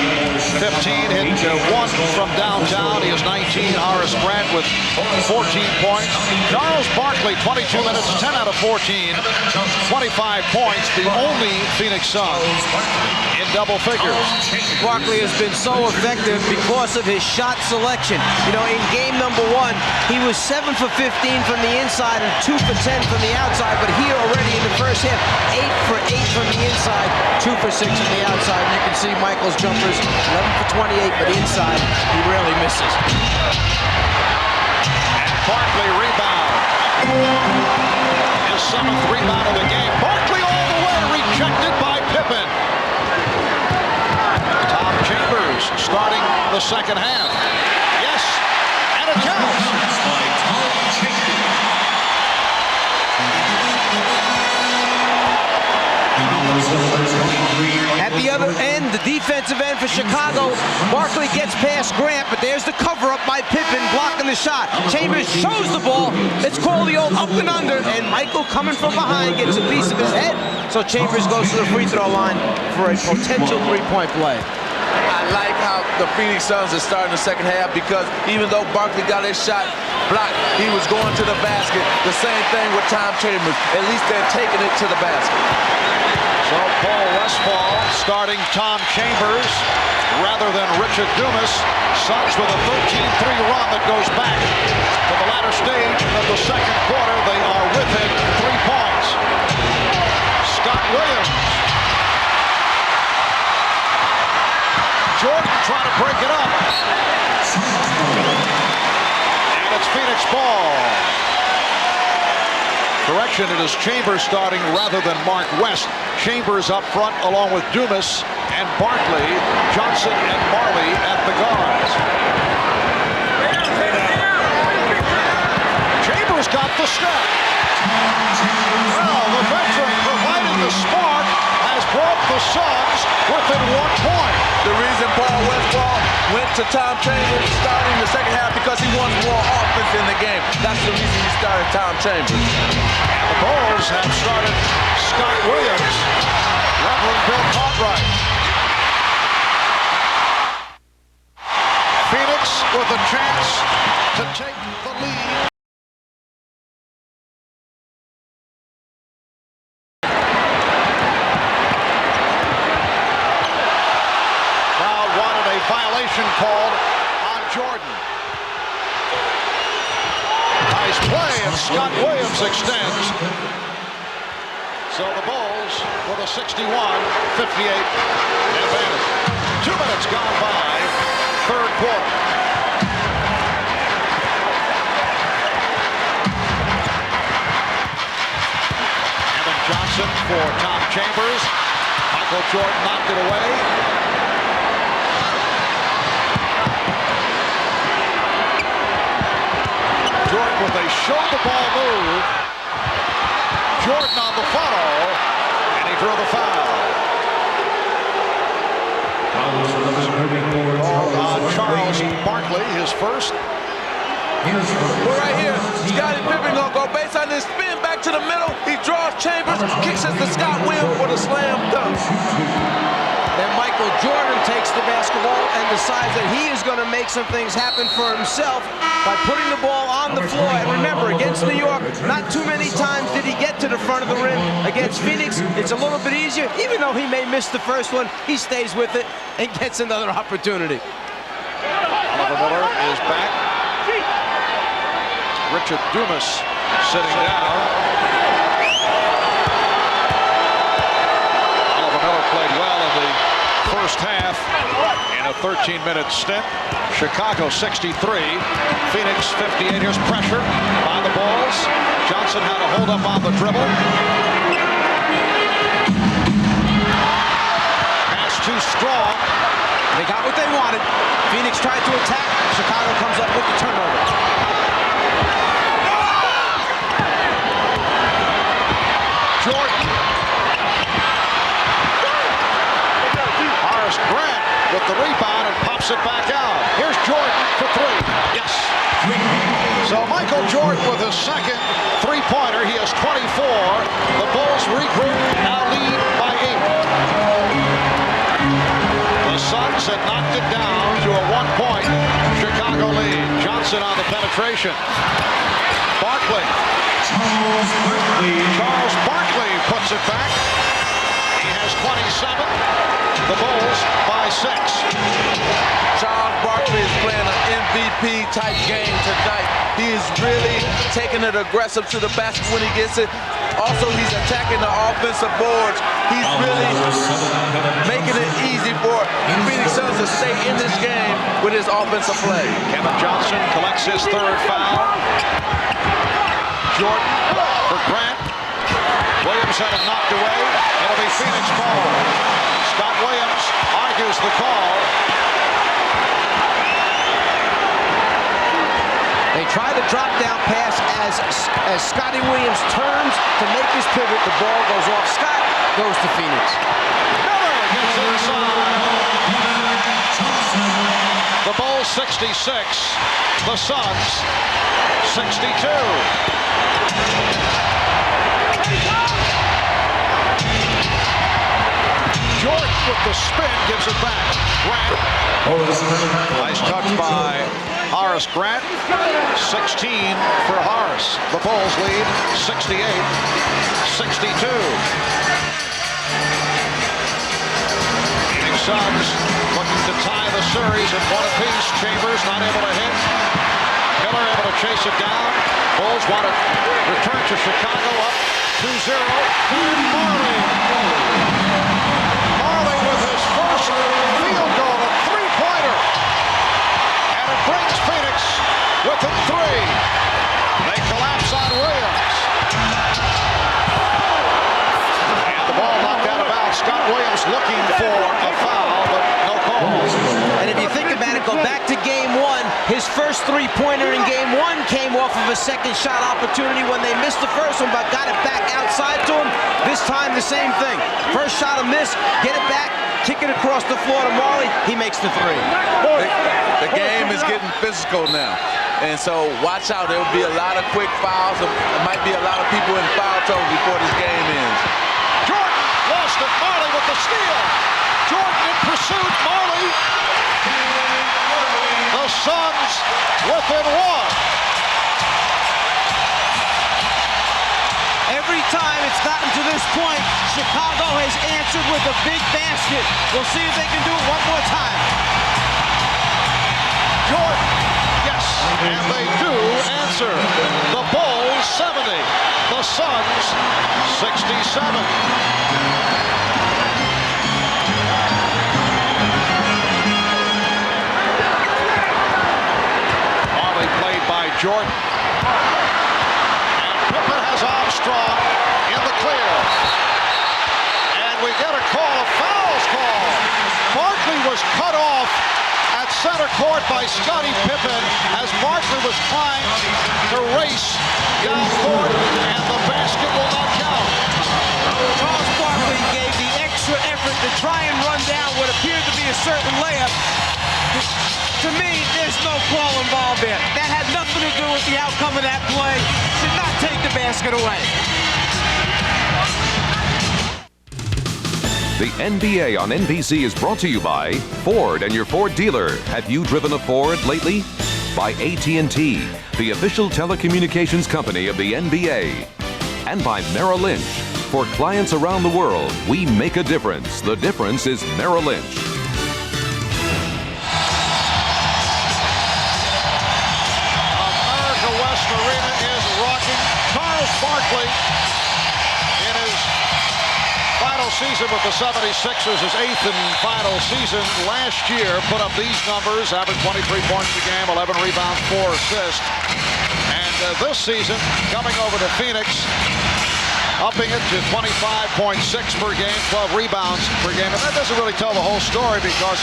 [SPEAKER 17] 15. Hit 1 from downtown. He is 19. Horace Grant with 14 points. Charles Barkley, 22 minutes, 10 out of 14. 25 points. The only Phoenix Suns in double figures.
[SPEAKER 6] Barkley has been so effective because of his shot selection. You know, in game number 1, he was 7 for 15 from the inside and 2 for 10 from the outside, but here already in the first half, 8 for 8 from the inside, 2 for 6 from the outside. And you can see Michael's jumpers, 11 for 28, but inside, he rarely misses.
[SPEAKER 17] And Barkley rebound. His 7th rebound of the game. Barkley all the way, rejected by Pippen. Tom Chambers starting the second half. Yes, and it counts.
[SPEAKER 6] At the other end, the defensive end for Chicago, Barkley gets past Grant, but there's the cover-up by Pippen blocking the shot. Chambers shows the ball. It's called the old up and under, and Michael coming from behind gets a piece of his head. So Chambers goes to the free throw line for a potential three-point play.
[SPEAKER 5] I like how the Phoenix Suns are starting the second half because even though Barkley got his shot blocked, he was going to the basket. The same thing with Tom Chambers. At least they're taking it to the basket.
[SPEAKER 17] So Paul Westphal starting Tom Chambers rather than Richard Dumas. Suns with a 13-3 run that goes back to the latter stage of the second quarter. They are within 3 points. Scott Williams. Jordan trying to break it up. And it's Phoenix ball. Correction, it is Chambers starting rather than Mark West. Chambers up front along with Dumas and Barkley, Johnson and Marley at the guards. Chambers got the step. Well, the veteran providing the spark has brought the Suns within 1 point.
[SPEAKER 5] The reason Paul Westphal went to Tom Chambers starting the second half because he wants more offense in the game. That's the reason he started Tom Chambers.
[SPEAKER 17] And the Bulls have started Scott Williams, Reverend Bill Cartwright. Phoenix with a chance to take the lead. Violation called on Jordan. Nice play, and Scott Williams extends. So the Bulls with a 61-58 advantage. 2 minutes gone by, third quarter. Evan Johnson for Tom Chambers. Michael Jordan knocked it away. Jordan with a shoulder ball move. Jordan on the follow, and he drew the foul. Charles Barkley, his first.
[SPEAKER 5] Well, right here, Scottie Pippen gonna go base on this spin back to the middle. He draws Chambers, kicks it to Scott Williams for the slam dunk.
[SPEAKER 6] Then Michael Jordan takes the basketball and decides that he is going to make some things happen for himself by putting the ball on the floor. And remember, against New York, not too many times did he get to the front of the rim. Against Phoenix, it's a little bit easier. Even though he may miss the first one, he stays with it and gets another opportunity.
[SPEAKER 17] Oliver Miller is back. Richard Dumas sitting down. Oliver Miller played well in the first half in a 13-minute stint. Chicago 63, Phoenix 58. Here's pressure by the Bulls. Johnson had a hold up on the dribble. Pass too strong.
[SPEAKER 6] They got what they wanted. Phoenix tried to attack. Chicago comes up with the turnover.
[SPEAKER 17] Jordan. Horace Grant with the rebound and pops it back out. Here's Jordan for three. Yes. So Michael Jordan with his second three-pointer. He has 24. The Bulls regroup, now lead by 8. The Suns had knocked it down to a 1-point Chicago lead. Johnson on the penetration. Barkley. Charles Barkley puts it back. He has 27. The Bulls by 6.
[SPEAKER 5] Charles Barkley is playing an MVP-type game tonight. He is really taking it aggressive to the basket when he gets it. Also, he's attacking the offensive boards. He's really making it easy for Phoenix Suns to stay in this game with his offensive play.
[SPEAKER 17] Kevin Johnson collects his third foul. Jordan for Grant. Williams had it knocked away. It'll be Phoenix ball. Scott Williams argues the call.
[SPEAKER 6] They try the drop-down pass as Scotty Williams turns to make his pivot. The ball goes off. Scott goes to Phoenix.
[SPEAKER 17] Miller gets inside. The Bulls 66. The Suns 62. Jordan with the spin gives it back. Grant. Nice touch by Horace Grant. 16 for Horace. The Bulls lead 68-62. Phoenix Suns looking to tie the series at one apiece. Chambers not able to hit. Miller able to chase it down. Bulls want to return to Chicago up 2-0. Marley with his first field goal, a three-pointer. And it brings Phoenix within 3. They collapse on Williams. And the ball knocked out of bounds. Scott Williams looking for a foul, but no call.
[SPEAKER 6] And if you think about it, go back to game 1. His first three-pointer in game 1 came off of a second shot opportunity when they missed the first one, but got it back outside to him. This time, the same thing. First shot a miss, get it back, kick it across the floor to Marley. He makes the 3.
[SPEAKER 5] The game is getting physical now. And so watch out. There will be a lot of quick fouls. There might be a lot of people in foul trouble before this game ends.
[SPEAKER 17] Jordan lost it. Marley with the steal. Jordan in pursuit. Marley. The Suns within 1.
[SPEAKER 6] Every time it's gotten to this point, Chicago has answered with a big basket. We'll see if they can do it one more time.
[SPEAKER 17] Jordan, yes, and they do answer. The Bulls 70, the Suns 67. Marley played by Jordan. And Pippen has Armstrong in the clear. And we get a call, a fouls call. Barkley was cut off at center court by Scottie Pippen as Barkley was trying to race down court, and the basket will not count.
[SPEAKER 6] Charles Barkley gave the extra effort to try and run down what appeared to be a certain layup. To me, there's no call involved there. That had nothing to do with the outcome of that play. Should not take the basket away.
[SPEAKER 10] The NBA on NBC is brought to you by Ford and your Ford dealer. Have you driven a Ford lately? By AT&T, the official telecommunications company of the NBA. And by Merrill Lynch. For clients around the world, we make a difference. The difference is Merrill Lynch.
[SPEAKER 17] America West Arena is rocking. Charles Barkley in his final season with the 76ers, his 8th and final season last year, put up these numbers, averaged 23 points a game, 11 rebounds, 4 assists. And this season, coming over to Phoenix, upping it to 25.6 per game, 12 rebounds per game. And that doesn't really tell the whole story, because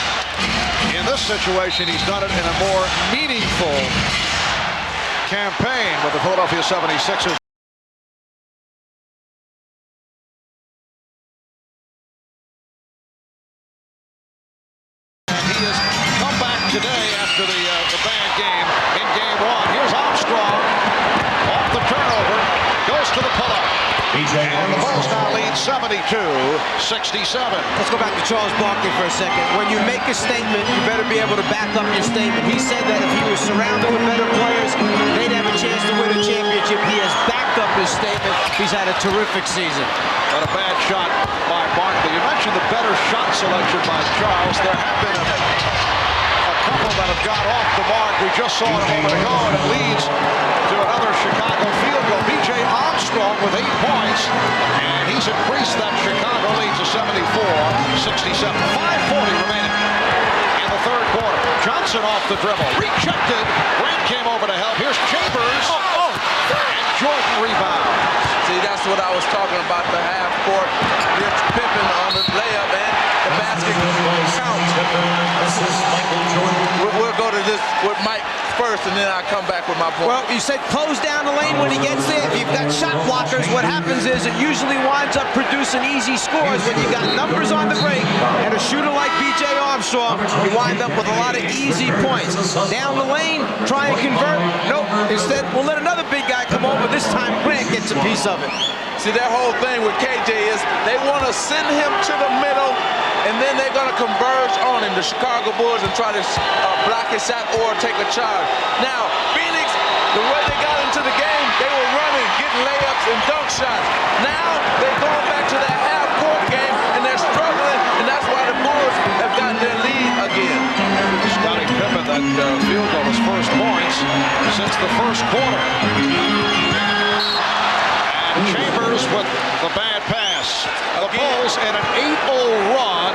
[SPEAKER 17] in this situation, he's done it in a more meaningful campaign with the Philadelphia 76ers. Today after the bad game in game one. Here's Armstrong off the turnover, goes to the pull-up. And the Bulls now lead 72-67.
[SPEAKER 6] Let's go back to Charles Barkley for a second. When you make a statement, you better be able to back up your statement. He said that if he was surrounded with better players, they'd have a chance to win a championship. He has backed up his statement. He's had a terrific season.
[SPEAKER 17] But a bad shot by Barkley. You mentioned the better shot selection by Charles. There have been a couple that have got off the mark. We just saw it a moment ago, and it leads to another Chicago field goal. B.J. Armstrong with 8 points, and he's increased that Chicago lead to 74-67. 5:40 remaining in the third quarter. Johnson off the dribble, rejected. Grant came over to help. Here's Chambers, and Jordan rebounds.
[SPEAKER 5] See, that's what I was talking about, the half court. Here's Pippen on the layup, and the basket counts. We'll go to this with Mike first, and then I'll come back with my point.
[SPEAKER 6] Well, you said close down the lane when he gets there. If you've got shot blockers, what happens is it usually winds up producing easy scores. When you've got numbers on the break and a shooter like B.J. Armstrong, you wind up with a lot of easy points. Down the lane, try and convert. Nope. Instead, we'll let another big guy come over. This time, Grant gets a piece of it.
[SPEAKER 5] See, their whole thing with KJ is they want to send him to the middle, and then they're going to converge on him, the Chicago Bulls, and try to block his shot or take a charge. Now, Phoenix, the way they got into the game, they were running, getting layups and dunk shots. Now, they're going back to that half-court game, and they're struggling, and that's why the Bulls have gotten their lead again.
[SPEAKER 17] Scottie Pippen, that field goal, his first points since the first quarter. And Chambers with the bad pass. The Bulls in an 8-0 run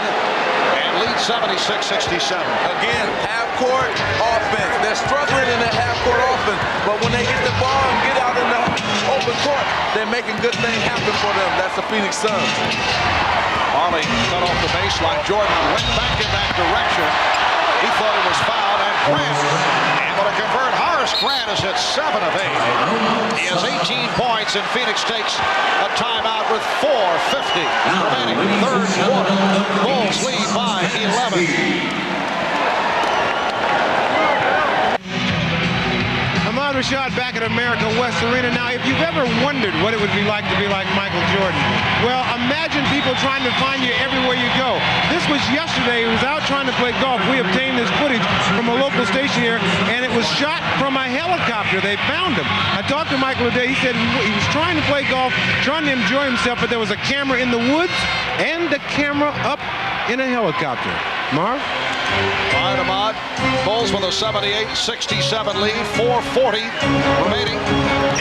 [SPEAKER 17] and lead 76-67.
[SPEAKER 5] Again, half-court offense. They're struggling in the half-court offense, but when they get the ball and get out in the open court, they're making good things happen for them. That's the Phoenix Suns.
[SPEAKER 17] Barkley cut off the baseline. Jordan went back in that direction. He thought it was fouled, and Grant able to convert. Horace Grant is at 7 of 8. He has 18 points, and Phoenix takes a timeout with 4:50 remaining. Third quarter. Bulls lead by 11.
[SPEAKER 13] Rashad back at America West Arena. Now, if you've ever wondered what it would be like to be like Michael Jordan, well, imagine people trying to find you everywhere you go. This was yesterday. He was out trying to play golf. We obtained this footage from a local station here, and it was shot from a helicopter. They found him. I talked to Michael today. He said he was trying to play golf, trying to enjoy himself, but there was a camera in the woods and a camera up in a helicopter. Marv?
[SPEAKER 17] All right, Ahmad. Bulls with a 78-67 lead. 4:40 remaining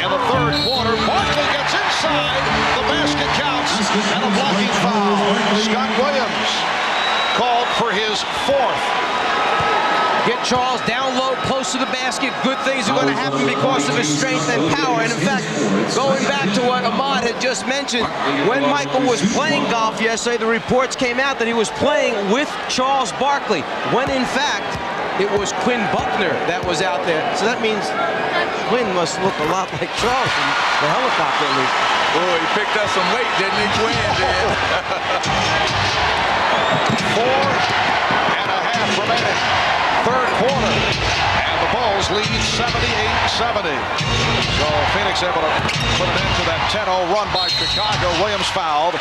[SPEAKER 17] in the third quarter. Barkley gets inside. The basket counts. And a blocking foul. Scott Williams called for his 4th.
[SPEAKER 6] Get Charles down low, close to the basket. Good things are going to happen because of his strength and power. And in fact, going back to what Ahmad had just mentioned, when Michael was playing golf yesterday, the reports came out that he was playing with Charles Barkley, when in fact, it was Quinn Buckner that was out there. So that means Quinn must look a lot like Charles from the helicopter, at least.
[SPEAKER 5] Oh, he picked up some weight, didn't he? Quinn did.
[SPEAKER 17] 4.5 remaining. third quarter. And the Bulls lead 78-70. So Phoenix able to put an end to that 10-0 run by Chicago. Williams fouled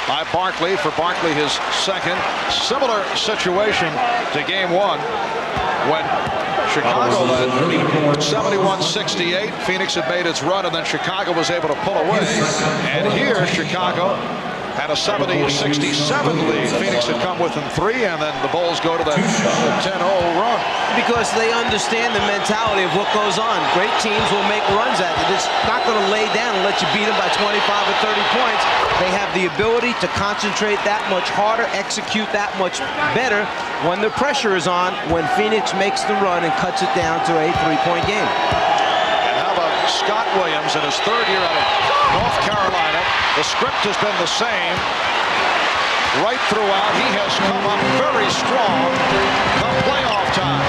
[SPEAKER 17] by Barkley. For Barkley, his second. Similar situation to game one when Chicago led 71-68. Phoenix had made its run, and then Chicago was able to pull away. And here, Chicago had a 70-67 lead. Phoenix had come within 3, and then the Bulls go to that 10-0 run.
[SPEAKER 6] Because they understand the mentality of what goes on. Great teams will make runs at it. It's not going to lay down and let you beat them by 25 or 30 points. They have the ability to concentrate that much harder, execute that much better when the pressure is on, when Phoenix makes the run and cuts it down to a 3-point game.
[SPEAKER 17] And how about Scott Williams in his third year out of North Carolina? The script has been the same right throughout. He has come up very strong come playoff time.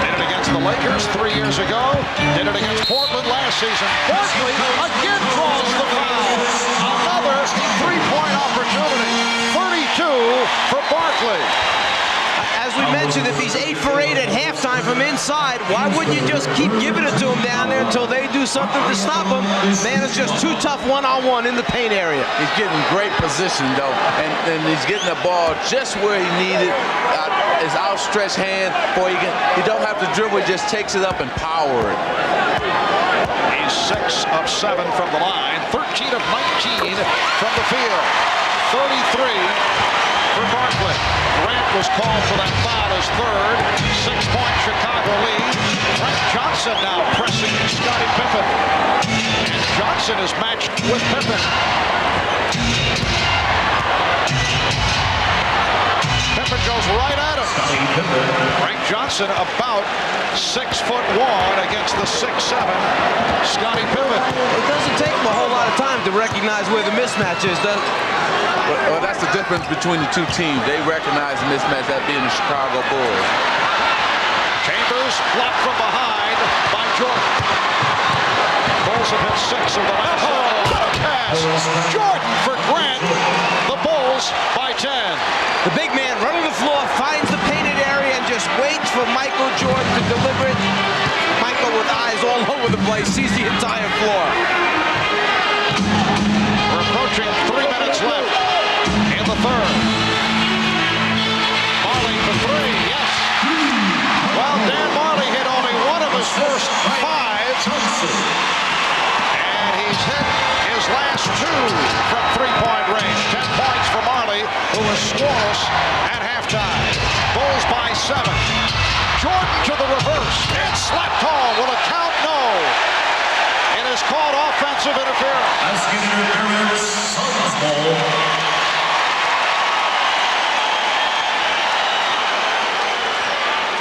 [SPEAKER 17] Did it against the Lakers 3 years ago. Did it against Portland last season. Barkley again draws the foul. Another three-point opportunity. 32 for Barkley.
[SPEAKER 6] As we mentioned, if he's 8 for 8 at halftime from inside, why wouldn't you just keep giving it to him down there until they do something to stop him? Man, it's just too tough one-on-one in the paint area.
[SPEAKER 5] He's getting great position, though, and he's getting the ball just where he needed. His outstretched hand, boy, he don't have to dribble, he just takes it up and power it.
[SPEAKER 17] He's 6 of 7 from the line, 13 of 19 from the field, 33 for Barkley. Grant was called for that foul, his third. 6-point Chicago lead. Frank Johnson now pressing Scottie Pippen. And Johnson is matched with Pippen. Pippen goes right at him. Frank Johnson about 6'1" against the 6'7" Scottie Pippen.
[SPEAKER 6] It doesn't take him a whole lot of time to recognize where the mismatch is, does it?
[SPEAKER 5] Well, that's the difference between the two teams. They recognize the mismatch, that being the Chicago Bulls.
[SPEAKER 17] Chambers blocked from behind by Jordan. Bulls have hit 6 of the last 7. What a pass! Jordan for Grant. The Bulls by 10.
[SPEAKER 6] The big man running the floor, finds the painted area, and just waits for Michael Jordan to deliver it. Michael with eyes all over the place, sees the entire floor.
[SPEAKER 17] We're approaching 3 minutes left in the third. Marley for 3, yes. Well, Dan Marley hit only one of his first 5. And he's hit his last 2 from 3-point range. 10 points for Marley, who was scoreless at halftime. Bulls by 7. Jordan to the reverse and slapped home. Will it count? No. It is called offensive interference.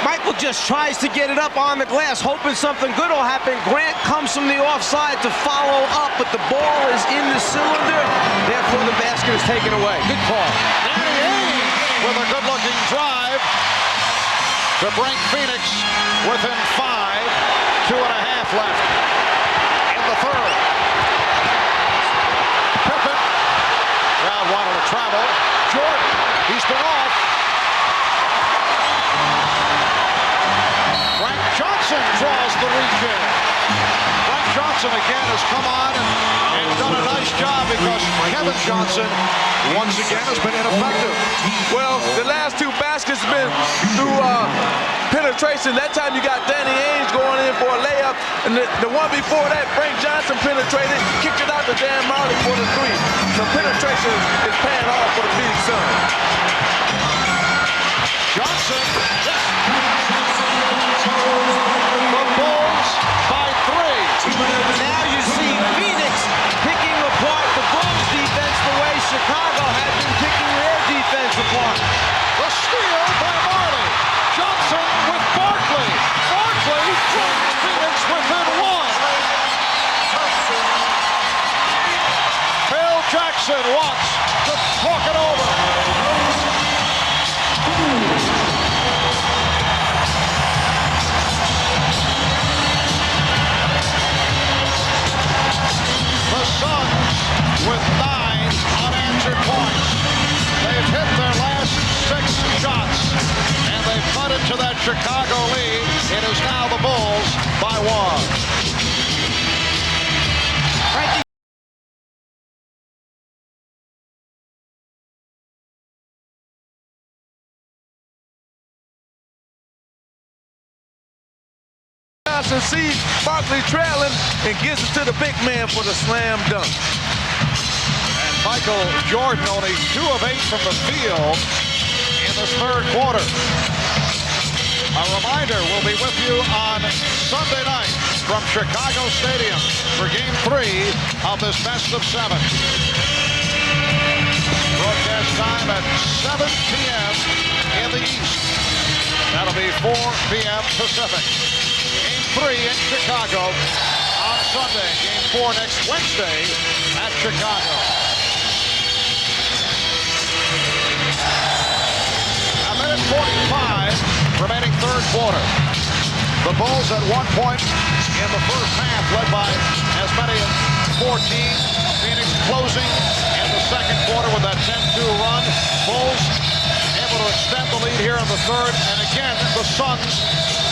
[SPEAKER 6] Michael just tries to get it up on the glass, hoping something good will happen. Grant comes from the offside to follow up, but the ball is in the cylinder. Therefore, the basket is taken away. Good call.
[SPEAKER 17] Danny Ainge with a good-looking drive to bring Phoenix within 5. 2.5 left in the third. Pippen. Crowd wanted to travel. Jordan. He's been off. Frank Johnson draws the reach in. Frank Johnson again has come on and done a nice job because Kevin Johnson once again has been ineffective.
[SPEAKER 5] Well, the last 2 baskets have been through penetration. That time you got Danny Ainge going in for a layup, and the one before that, Frank Johnson penetrated, kicked it out to Dan Marley for the 3. So penetration is paying off for the Phoenix Suns.
[SPEAKER 17] Johnson, the Bulls by 3.
[SPEAKER 6] Now you see Phoenix picking apart the Bulls defense the way Chicago had been picking their defense apart.
[SPEAKER 17] The steal by Marley. Johnson with Barkley. Barkley brings Phoenix within 1. Phil Jackson wants to talk it over. The Suns with 9 unanswered points. They've hit their last 6 shots, and they've cut into that Chicago lead. It is now the Bulls by 1.
[SPEAKER 5] Johnson sees Barkley trailing and gives it to the big man for the slam dunk.
[SPEAKER 17] And Michael Jordan only 2 of 8 from the field in this third quarter. A reminder, we'll be with you on Sunday night from Chicago Stadium for Game 3 of this best of 7. Broadcast time at 7 p.m. in the East. That'll be 4 p.m. Pacific. Game 3 in Chicago on Sunday. Game 4 next Wednesday at Chicago. A minute 45 remaining third quarter. The Bulls at one point in the first half led by as many as 14. Phoenix closing in the second quarter with that 10-2 run. Bulls able to extend the lead here in the third. And again, the Suns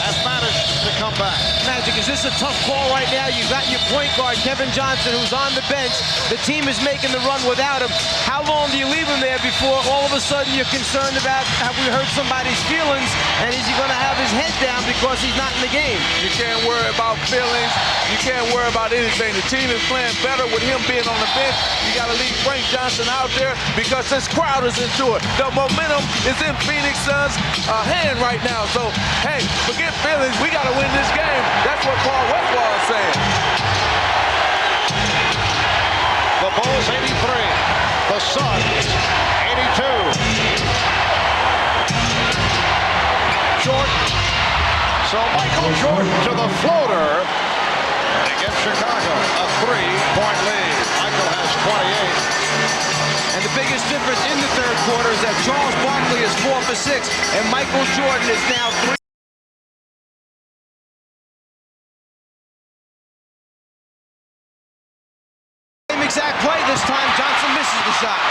[SPEAKER 17] have managed to come back.
[SPEAKER 6] Magic, is this a tough call right now? You've got your point guard, Kevin Johnson, who's on the bench. The team is making the run without him. How long do you leave him there before all of a sudden you're concerned about, have we hurt somebody's feelings, and is he going to have his head down because he's not in the game?
[SPEAKER 5] You can't worry about feelings. You can't worry about anything. The team is playing better with him being on the bench. You got to leave Frank Johnson out there because this crowd is into it. The momentum is in Phoenix Suns' hand right now. So, hey, forget feelings. We got to win this game. That's what Paul Westphal is saying.
[SPEAKER 17] The Bulls 83. The Suns 82. Jordan. So Michael Jordan to the floater. They give Chicago a 3-point lead. Michael has 28.
[SPEAKER 6] And the biggest difference in the third quarter is that Charles Barkley is 4 for 6, and Michael Jordan is now 3. Same exact play this time. Johnson misses the shot.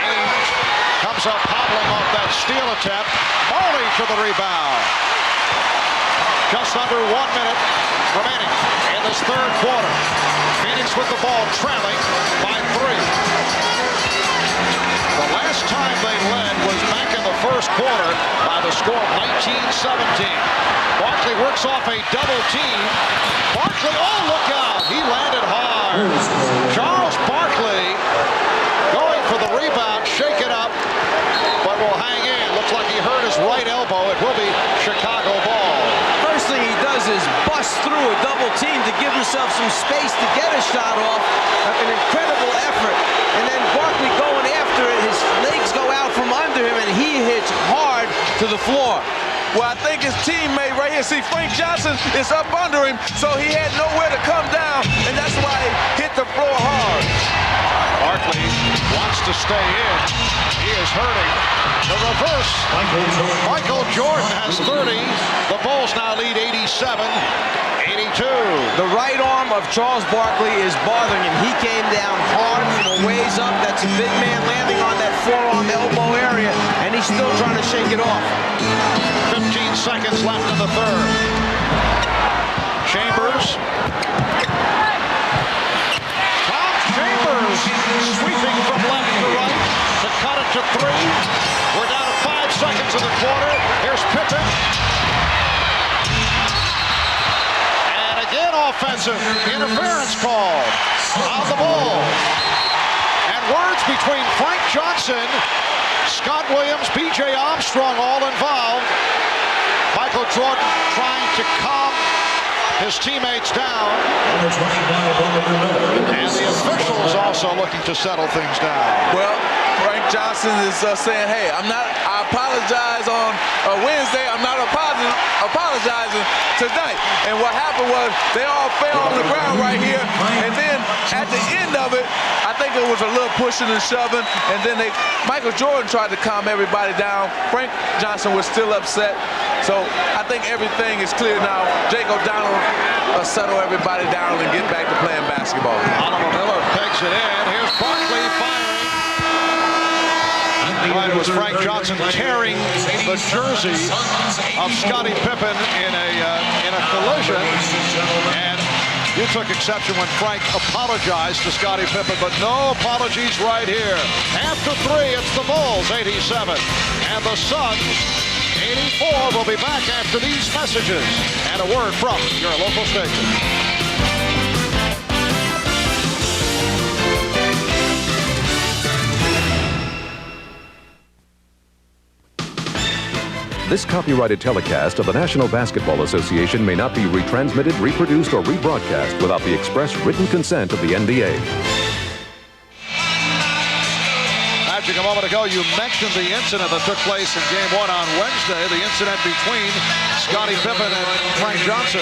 [SPEAKER 17] Ainge comes up hobbling off that steal attempt. Barkley to the rebound. Just under 1 minute remaining in this third quarter. Phoenix with the ball trailing by 3. The last time they led was back in the first quarter by the score of 19-17. Barkley works off a double team. Barkley, oh, look out. He landed hard. Charles Barkley going for the rebound, shake it up, but will hang in. Looks like he hurt his right elbow. It will be Chicago ball.
[SPEAKER 6] First thing he does is bust through a double team to give himself some space to get a shot off. An incredible effort. And then Barkley going after it. His legs go out from under him, and he hits hard to the floor.
[SPEAKER 5] Well, I think his teammate right here, see, Frank Johnson is up under him, so he had nowhere to come down, and that's why he hit the floor hard.
[SPEAKER 17] Barkley wants to stay in. He is hurting. The reverse. Michael Jordan has 30. The Bulls now lead 87-82.
[SPEAKER 6] The right arm of Charles Barkley is bothering him. He came down hard from a ways up. That's a big man landing on that forearm elbow area, and he's still trying to shake it off.
[SPEAKER 17] 15 seconds left in the third. Chambers. Tom Chambers sweeping from left to right to cut it to 3. We're down to 5 seconds in the quarter. Here's Pippen. And again offensive interference call on the ball. And words between Frank Johnson, Scott Williams, B.J. Armstrong all involved. Michael Jordan trying to calm his teammates down. And the officials also looking to settle things down.
[SPEAKER 5] Well, Frank Johnson is saying, hey, I apologize on Wednesday. I'm not apologizing tonight. And what happened was they all fell on the ground right here. And then at the end of it, I think it was a little pushing and shoving. And then Michael Jordan tried to calm everybody down. Frank Johnson was still upset. So I think everything is clear now. Jake O'Donnell will settle everybody down and get back to playing basketball.
[SPEAKER 17] Oliver Miller pegs it in. Here's Barkley firing. Right, it was Frank Johnson tearing the jersey of Scottie Pippen in a collision, and you took exception when Frank apologized to Scottie Pippen, but no apologies right here. After 3, it's the Bulls 87 and the Suns 84. We'll be back after these messages and a word from your local station.
[SPEAKER 10] This copyrighted telecast of the National Basketball Association may not be retransmitted, reproduced, or rebroadcast without the express written consent of the NBA.
[SPEAKER 17] Magic, a moment ago, you mentioned the incident that took place in Game 1 on Wednesday, the incident between Scottie Pippen and Frank Johnson.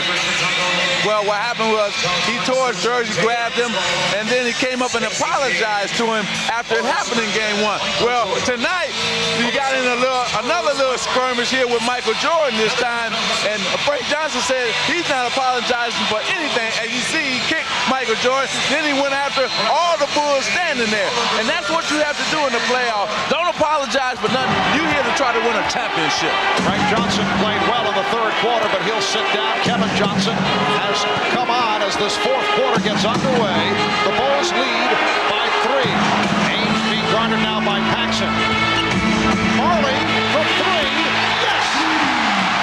[SPEAKER 5] Well, what happened was he tore his jersey, grabbed him, and then he came up and apologized to him after it happened in Game 1. Well, tonight, you got in another little skirmish here with Michael Jordan this time, and Frank Johnson said he's not apologizing for anything. As you see, he kicked Michael Jordan, then he went after all the Bulls standing there. And that's what you have to do in the playoff. Don't apologize for nothing. You're here to try to win a championship.
[SPEAKER 17] Frank Johnson played well in the third quarter, but he'll sit down. Kevin Johnson has come on as this fourth quarter gets underway. The Bulls lead by 3. Ainge being guarded now by Paxson. Marley for 3. Yes!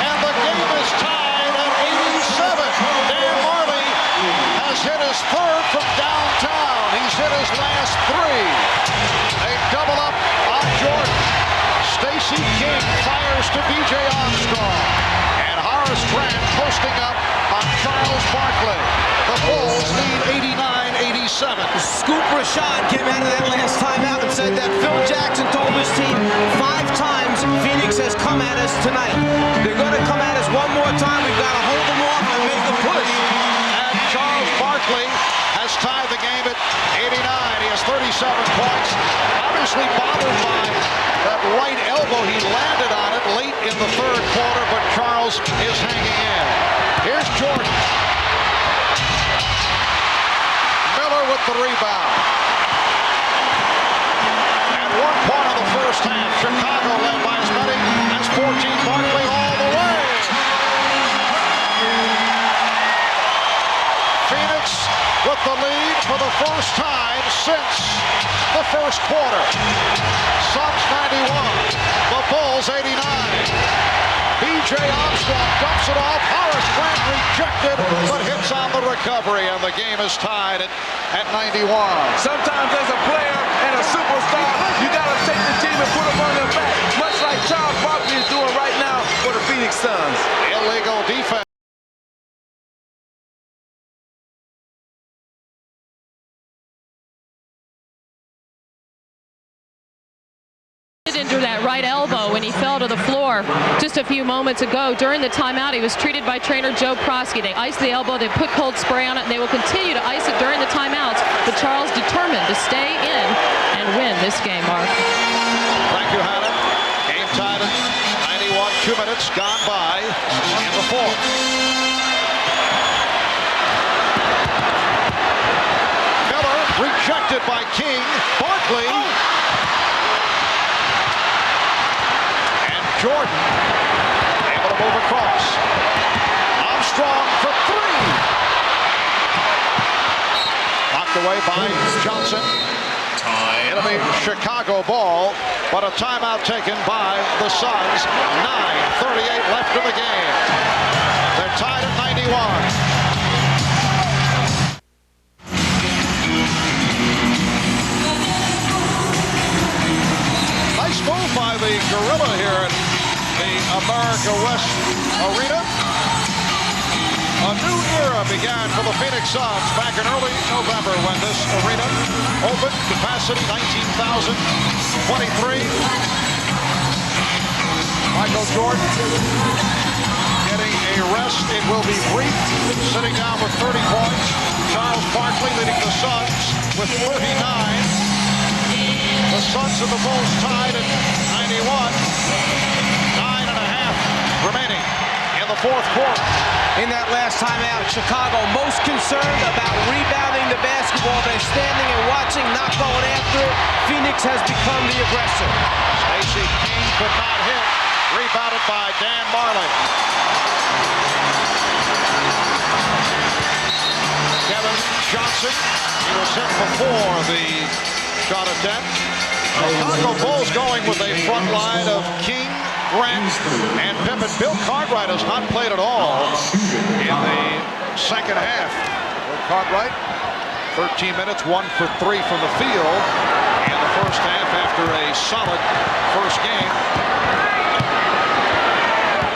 [SPEAKER 17] And the game is tied at 87. Dan Marley has hit his third from downtown. He's hit his last 3. They double up on Jordan. Stacey King fires to B.J. Armstrong. And Horace Grant posting up on Charles Barkley. The Bulls lead 89-87.
[SPEAKER 6] Scoop Rashad came out of that last timeout and said that Phil Jackson told his team 5 times Phoenix has come at us tonight. They're going to come at us one more time. We've got to hold them off and make a push.
[SPEAKER 17] And Charles Barkley has tied the game at 89. He has 37 points. Obviously bothered by that right elbow. He landed on it late in the third quarter, but Charles is hanging in. Here's Jordan. Miller with the rebound. And 1 point of the first half. Chicago led by as many as 14. Barkley all the way. Phoenix with the lead for the first time since the first quarter. Suns 91, the Bulls 89. B.J. Armstrong dumps it off. Horace Grant rejected, but hits on the recovery, and the game is tied at 91.
[SPEAKER 5] Sometimes as a player and a superstar, you got to take the team and put them on their back, much like Charles Barkley is doing right now for the Phoenix Suns.
[SPEAKER 17] Illegal defense.
[SPEAKER 9] Into that right elbow when he fell to the floor just a few moments ago. During the timeout, he was treated by trainer Joe Prosky. They iced the elbow, they put cold spray on it, and they will continue to ice it during the timeouts. But Charles determined to stay in and win this game, Mark.
[SPEAKER 17] Thank you, Hannah. Game tied at 91, 2 minutes gone by in the fourth. Miller rejected by King. Barkley. Jordan able to move across. Armstrong for 3. Knocked away by Johnson. It'll be Chicago ball, but a timeout taken by the Suns. 9:38 left in the game. They're tied at 91. Nice move by the Gorilla here at the America West Arena. A new era began for the Phoenix Suns back in early November when this arena opened. Capacity 19,023. Michael Jordan getting a rest. It will be brief. Sitting down with 30 points. Charles Barkley leading the Suns with 39. The Suns and the Bulls tied at 91. 9.5 remaining in the fourth quarter.
[SPEAKER 6] in that last timeout. Chicago most concerned about rebounding the basketball. They're standing and watching, not going after it. Phoenix has become the aggressor.
[SPEAKER 17] Stacey King could not hit. Rebounded by Dan Marley. Kevin Johnson, he was hit before the shot attempt. Chicago Bulls going with a front line of King, Grant, and Pippen. Bill Cartwright has not played at all in the second half. Bill Cartwright, 13 minutes, 1 for 3 from the field in the first half after a solid first game.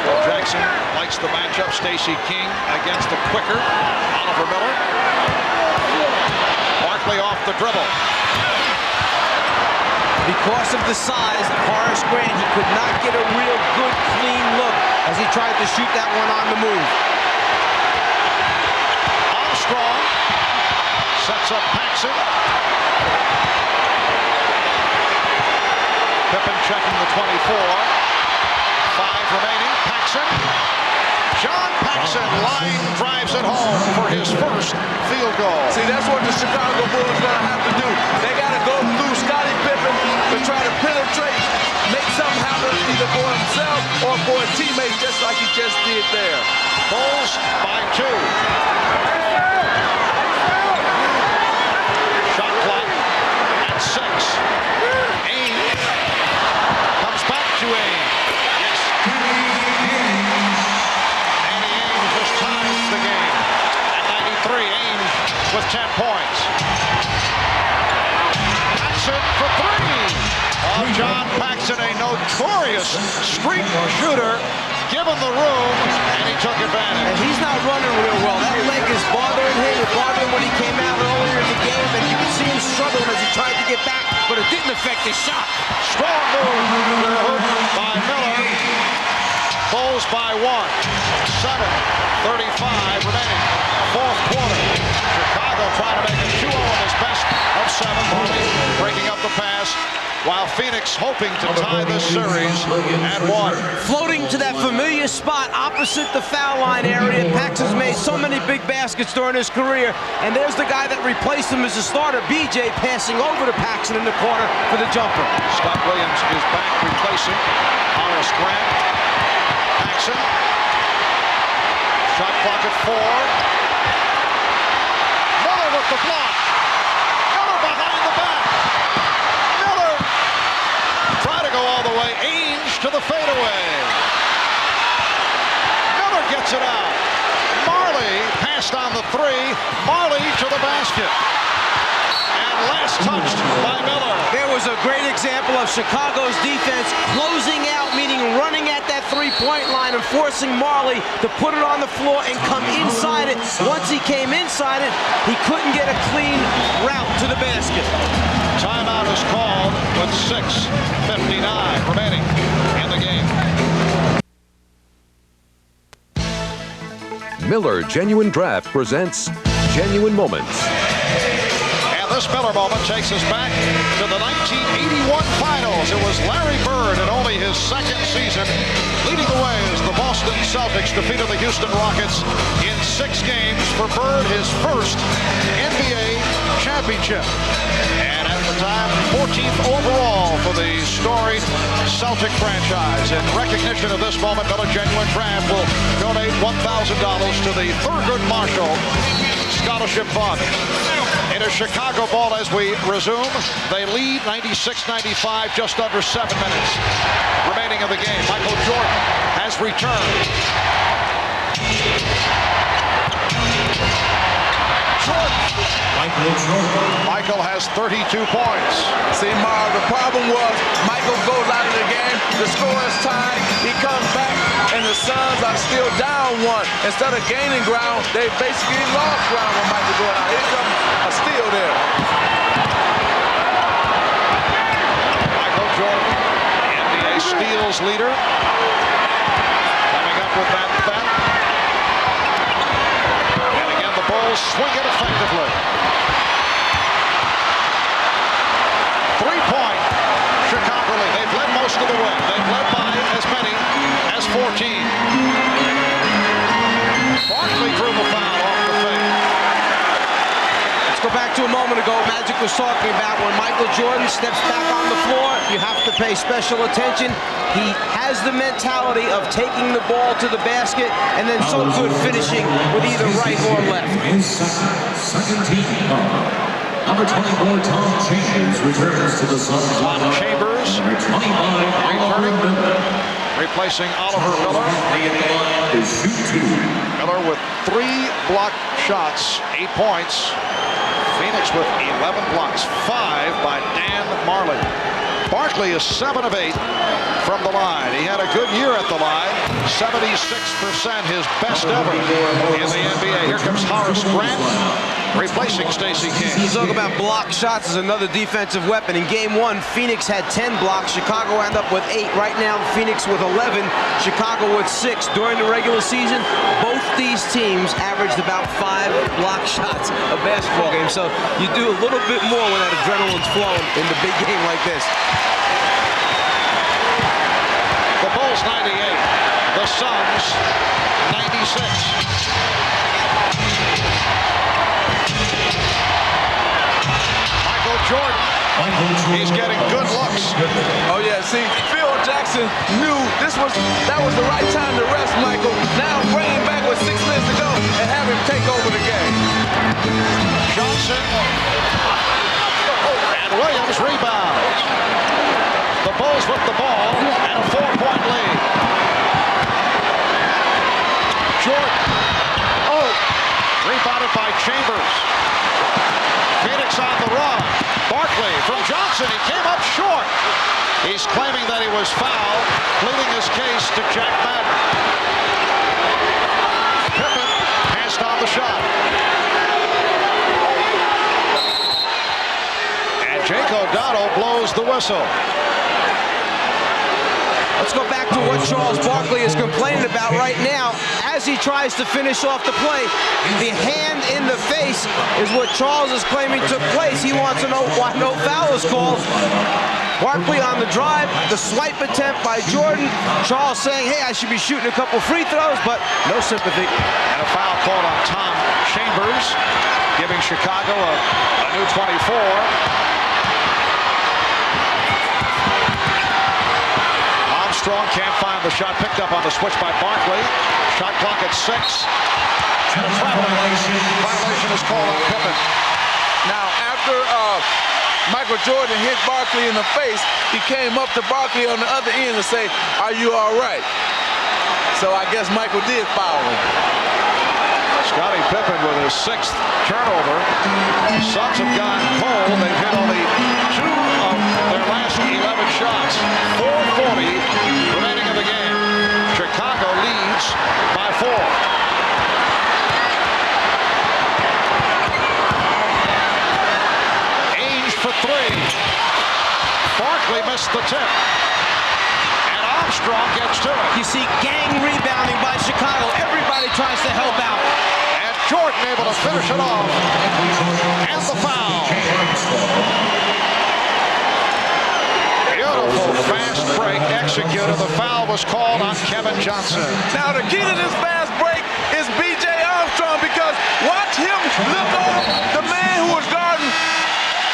[SPEAKER 17] Bill Jackson likes the matchup. Stacey King against the quicker Oliver Miller. Barkley off the dribble.
[SPEAKER 6] Because of the size of Horace Grant, he could not get a real good, clean look as he tried to shoot that one on the move.
[SPEAKER 17] Armstrong sets up Paxson. Pippen checking the 24. 5 remaining. Paxson. John Paxson line drives it home for his first field goal.
[SPEAKER 5] See, that's what the Chicago Bulls are going to have to do. They got to go through Scottie Pippen to try to penetrate, make something happen either for himself or for a teammate, just like he just did there.
[SPEAKER 17] Bulls by 2. Shot clock at 6. Ainge comes back to Ainge. Yes. Danny Ainge just ties the game at 93. Ainge with 10 points. Paxson for 3. John Paxson, a notorious street shooter, given the room, and he took advantage.
[SPEAKER 6] And he's not running real well. That leg is bothering him. It bothered him when he came out earlier in the game, and you can see him struggling as he tried to get back, but it didn't affect his shot.
[SPEAKER 17] Strong move to the hoop by Miller. Bulls by 1. 7:35 remaining. Fourth quarter. Chicago trying to make it 2-0 in his best of 7. Marley breaking up the pass, while Phoenix hoping to tie this series at 1.
[SPEAKER 6] Floating to that familiar spot opposite the foul line area. Paxson's made so many big baskets during his career, and there's the guy that replaced him as a starter, BJ, passing over to Paxson in the corner for the jumper.
[SPEAKER 17] Scott Williams is back replacing Horace Grant. Paxson. Shot clock at 4. Miller with the block. Miller behind the back. Miller try to go all the way. Ainge to the fadeaway. Miller gets it out. Marley passed on the 3. Marley to the basket. And last touched by Miller.
[SPEAKER 6] There was a great example of Chicago's defense closing out, meaning running at that three-point line and forcing Marley to put it on the floor and come inside it. Once he came inside it, he couldn't get a clean route to the basket.
[SPEAKER 17] Timeout is called with 6:59 remaining in the game.
[SPEAKER 10] Miller Genuine Draft presents Genuine Moments.
[SPEAKER 17] And this Miller moment takes us back to the 1981 finals. It was Larry Bird in only his second season leading the way as the Boston Celtics defeated the Houston Rockets in 6 games for Bird, his first NBA championship. And at the time, 14th overall for the storied Celtic franchise. In recognition of this moment, Miller Genuine Draft will donate $1,000 to the Thurgood Marshall Scholarship Fund. It is Chicago ball as we resume. They lead 96-95, just under 7 minutes remaining of the game. Michael Jordan has returned. Michael has 32 points.
[SPEAKER 5] See, Marv, the problem was Michael goes out of the game, the score is tied, he comes back, and the Suns are still down 1. Instead of gaining ground, they basically lost ground when Michael goes out. Here comes a steal there.
[SPEAKER 17] Michael Jordan, the NBA steals leader, coming up with that bet. And again, the Bulls swing it effectively. 3-point Chicago lead. They've led most of the way. They've led by as many as 14.
[SPEAKER 6] moment ago Magic was talking about when Michael Jordan steps back on the floor, you have to pay special attention. He has the mentality of taking the ball to the basket and then so good finishing with either right or left.
[SPEAKER 7] Second team number 24, Tom Chambers returns to the Suns.
[SPEAKER 17] Chambers, replacing Oliver Miller. Miller with 3 block shots, 8 points. Phoenix with 11 blocks, 5 by Dan Marley. Barkley is 7 of 8 from the line. He had a good year at the line, 76%, his best ever in the NBA. Here comes Horace Grant, replacing Stacey King.
[SPEAKER 6] You talk about block shots as another defensive weapon. In game 1, Phoenix had 10 blocks. Chicago ended up with 8. Right now, Phoenix with 11, Chicago with 6. During the regular season, both these teams averaged about 5 block shots a basketball game. So you do a little bit more when that adrenaline's flowing in the big game like this.
[SPEAKER 17] The Bulls 98, the Suns 96. Michael Jordan, he's getting good looks.
[SPEAKER 5] Oh yeah, see, Phil Jackson knew that was the right time to rest Michael. Now bring him back with 6 minutes to go and have him take over the game.
[SPEAKER 17] Johnson and Williams rebounds. The Bulls with the ball and a 4-point lead. Jordan, rebounded by Chambers. Phoenix on the run. Barkley from Johnson, he came up short. He's claiming that he was fouled, pleading his case to Jack Madden. Pippen passed on the shot. And Jake O'Donnell blows the whistle.
[SPEAKER 6] Let's go back to what Charles Barkley is complaining about right now as he tries to finish off the play. The hand in the face is what Charles is claiming took place. He wants to know why no foul is called. Barkley on the drive, the swipe attempt by Jordan. Charles saying, hey, I should be shooting a couple free throws, but no sympathy.
[SPEAKER 17] And a foul called on Tom Chambers, giving Chicago a new 24. Armstrong can't find the shot, picked up on the switch by Barkley. Shot clock at 6. And a violation is called on Pippen.
[SPEAKER 5] Now, after Michael Jordan hit Barkley in the face, he came up to Barkley on the other end to say, are you all right? So I guess Michael did foul him.
[SPEAKER 17] Scottie Pippen with his 6th turnover. Suns have gone cold. They've hit only 2 of their last 11 shots. 4:40 remaining in the game. Chicago leads by 4. Ainge for 3. Barkley missed the tip. And Armstrong gets to it.
[SPEAKER 6] You see gang rebounding by Chicago. Everybody tries to help out.
[SPEAKER 17] And Jordan able to finish it off. And the foul. Beautiful fast break executed. The foul was called on Kevin Johnson.
[SPEAKER 5] Now the key to this fast break is B.J. Armstrong, because watch him look over the man who was guarding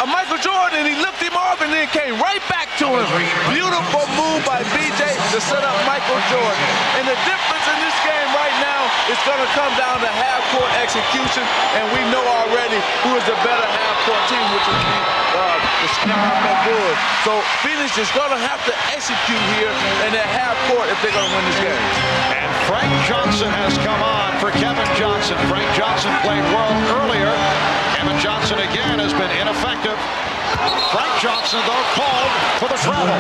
[SPEAKER 5] Michael Jordan, and he looked him off and then came right back to him. Beautiful move by B.J. to set up Michael Jordan. And the difference in this game right now is going to come down to half-court execution, and we know already who is the better half-court team, which is the Chicago Bulls. So Phoenix is going to have to execute here in that half-court if they're going to win this game.
[SPEAKER 17] And Frank Johnson has come on for Kevin Johnson. Frank Johnson played well earlier. Kevin Johnson again has been ineffective. Frank Johnson, though, called for the travel.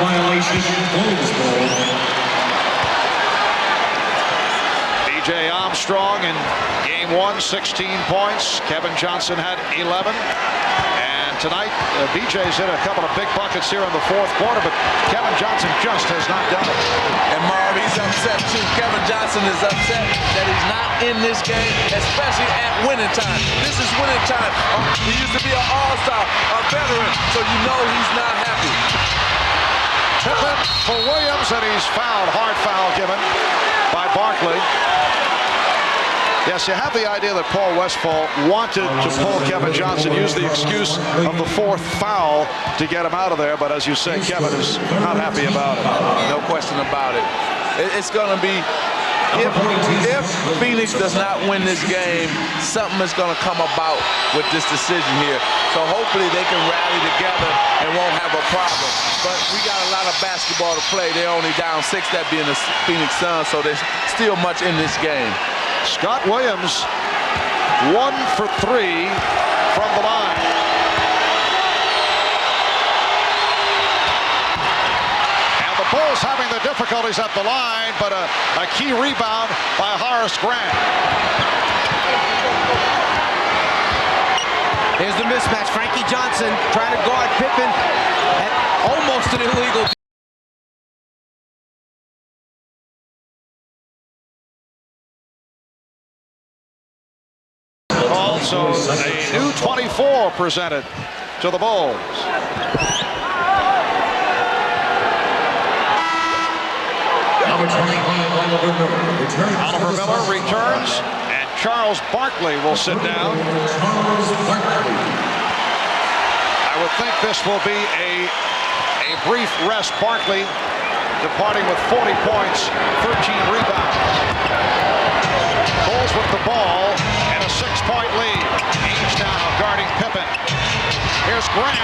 [SPEAKER 17] B.J. Armstrong in game 1, 16 points. Kevin Johnson had 11. And tonight, B.J.'s hit a couple of big buckets here in the 4th quarter, but Kevin Johnson just has not done it.
[SPEAKER 5] And Marv, he's upset too. Kevin Johnson is upset that he's not in this game, especially at winning time. This is winning time. He used to be an all-star, a veteran, so you know he's not happy.
[SPEAKER 17] Pippen for Williams, and he's fouled. Hard foul given by Barkley. Yes, you have the idea that Paul Westphal wanted to pull Kevin Johnson, use the excuse of the 4th foul to get him out of there, but as you say, Kevin is not happy about it.
[SPEAKER 5] No question about it. It's going to be, if Phoenix does not win this game, something is going to come about with this decision here. So hopefully they can rally together and won't have a problem. But we got a lot of basketball to play. They're only down 6, that being the Phoenix Suns, so there's still much in this game.
[SPEAKER 17] Scott Williams, 1 for 3 from the line. And the Bulls having the difficulties at the line, but a key rebound by Horace Grant.
[SPEAKER 6] Here's the mismatch. Frankie Johnson trying to guard Pippen at almost an illegal.
[SPEAKER 17] Also, a new 24 presented to the Bulls. Oliver Miller returns, and Charles Barkley will sit down. I would think this will be a brief rest. Barkley departing with 40 points, 13 rebounds. Bulls with the ball and a 6-point lead. Ainge now guarding Pippen. Here's Grant.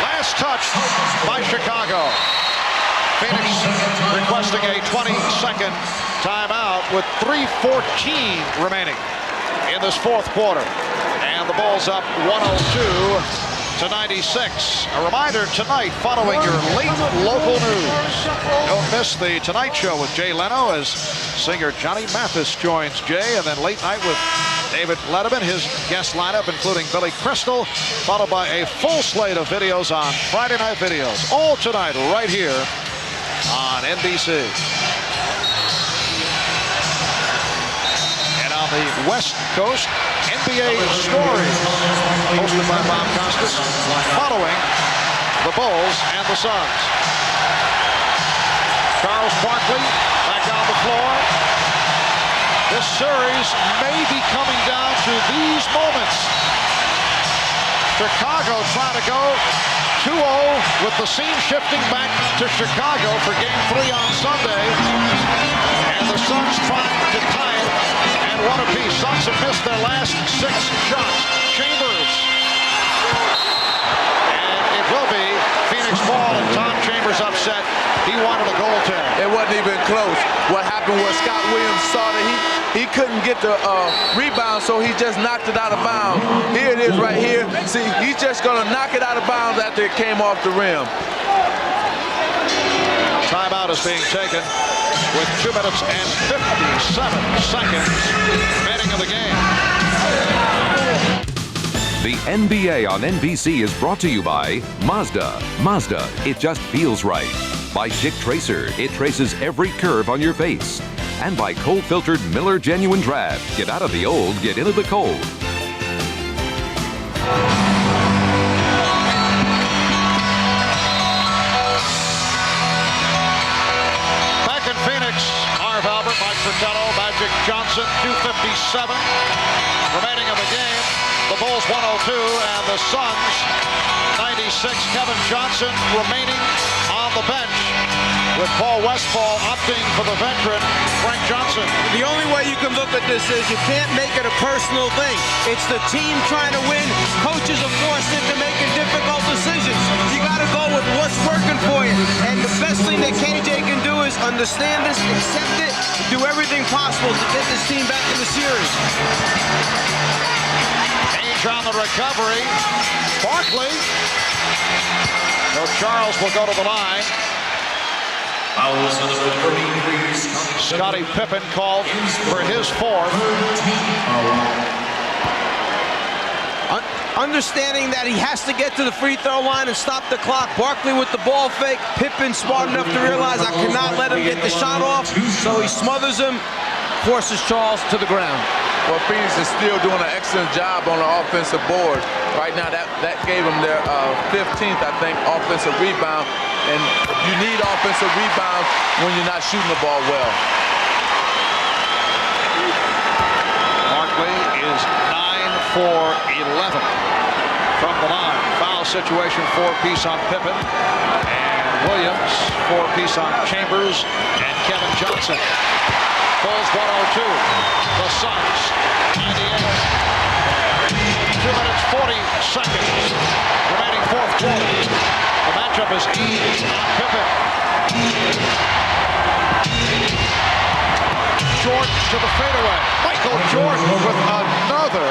[SPEAKER 17] Last touch by Chicago. Phoenix requesting a 20-second timeout with 3:14 remaining in this 4th quarter. And the Bulls up 102-96. A reminder tonight, following your late local news, don't miss the Tonight Show with Jay Leno as singer Johnny Mathis joins Jay, and then late night with David Letterman, his guest lineup including Billy Crystal, followed by a full slate of videos on Friday Night Videos. All tonight right here on NBC. And on the West Coast, NBA Stories, hosted by Bob Costas, following the Bulls and the Suns. Charles Barkley back on the floor. This series may be coming down to these moments. Chicago trying to go 2-0 with the scene shifting back to Chicago for Game 3 on Sunday. And the Suns trying to tie it and one apiece. Suns have missed their last 6 shots. Chambers. And it will be Phoenix ball, and Tom Chambers upset. He wanted a goaltend.
[SPEAKER 5] It wasn't even close. What happened was Scott Williams saw that he couldn't get the rebound, so he just knocked it out of bounds. Here it is right here. See, he's just going to knock it out of bounds after it came off the rim.
[SPEAKER 17] Timeout is being taken with 2 minutes and 57 seconds remaining of the game.
[SPEAKER 10] The NBA on NBC is brought to you by Mazda. Mazda, it just feels right. By Schick Tracer, it traces every curve on your face. And by cold-filtered Miller Genuine Draft. Get out of the old, get into the cold.
[SPEAKER 17] Back in Phoenix, Marv Albert, Mike Fratello, Magic Johnson, 2:57 remaining of the game. The Bulls 102 and the Suns 96. Kevin Johnson remaining on the bench, with Paul Westphal opting for the veteran, Frank Johnson.
[SPEAKER 6] The only way you can look at this is you can't make it a personal thing. It's the team trying to win. Coaches are forced into making difficult decisions. You got to go with what's working for you. And the best thing that KJ can do is understand this, accept it, do everything possible to get this team back in the series.
[SPEAKER 17] Ainge on the recovery. Barkley. No, Charles will go to the line. Scottie Pippen called for his 4th.
[SPEAKER 6] Understanding that he has to get to the free throw line and stop the clock. Barkley with the ball fake. Pippen smart enough to realize I cannot let him get the shot off, so he smothers him, forces Charles to the ground.
[SPEAKER 5] Well, Phoenix is still doing an excellent job on the offensive board. Right now, that gave them their 15th, I think, offensive rebound. And you need offensive rebounds when you're not shooting the ball well.
[SPEAKER 17] is 9 for 11 from the line. Foul situation, 4-piece on Pippen. And Williams, 4-piece on Chambers and Kevin Johnson. Bulls 102. The Suns 98. 2 minutes 40 seconds. Remaining fourth quarter. The matchup is Eaves on Pippen. Jordan to the fadeaway. Michael Jordan with another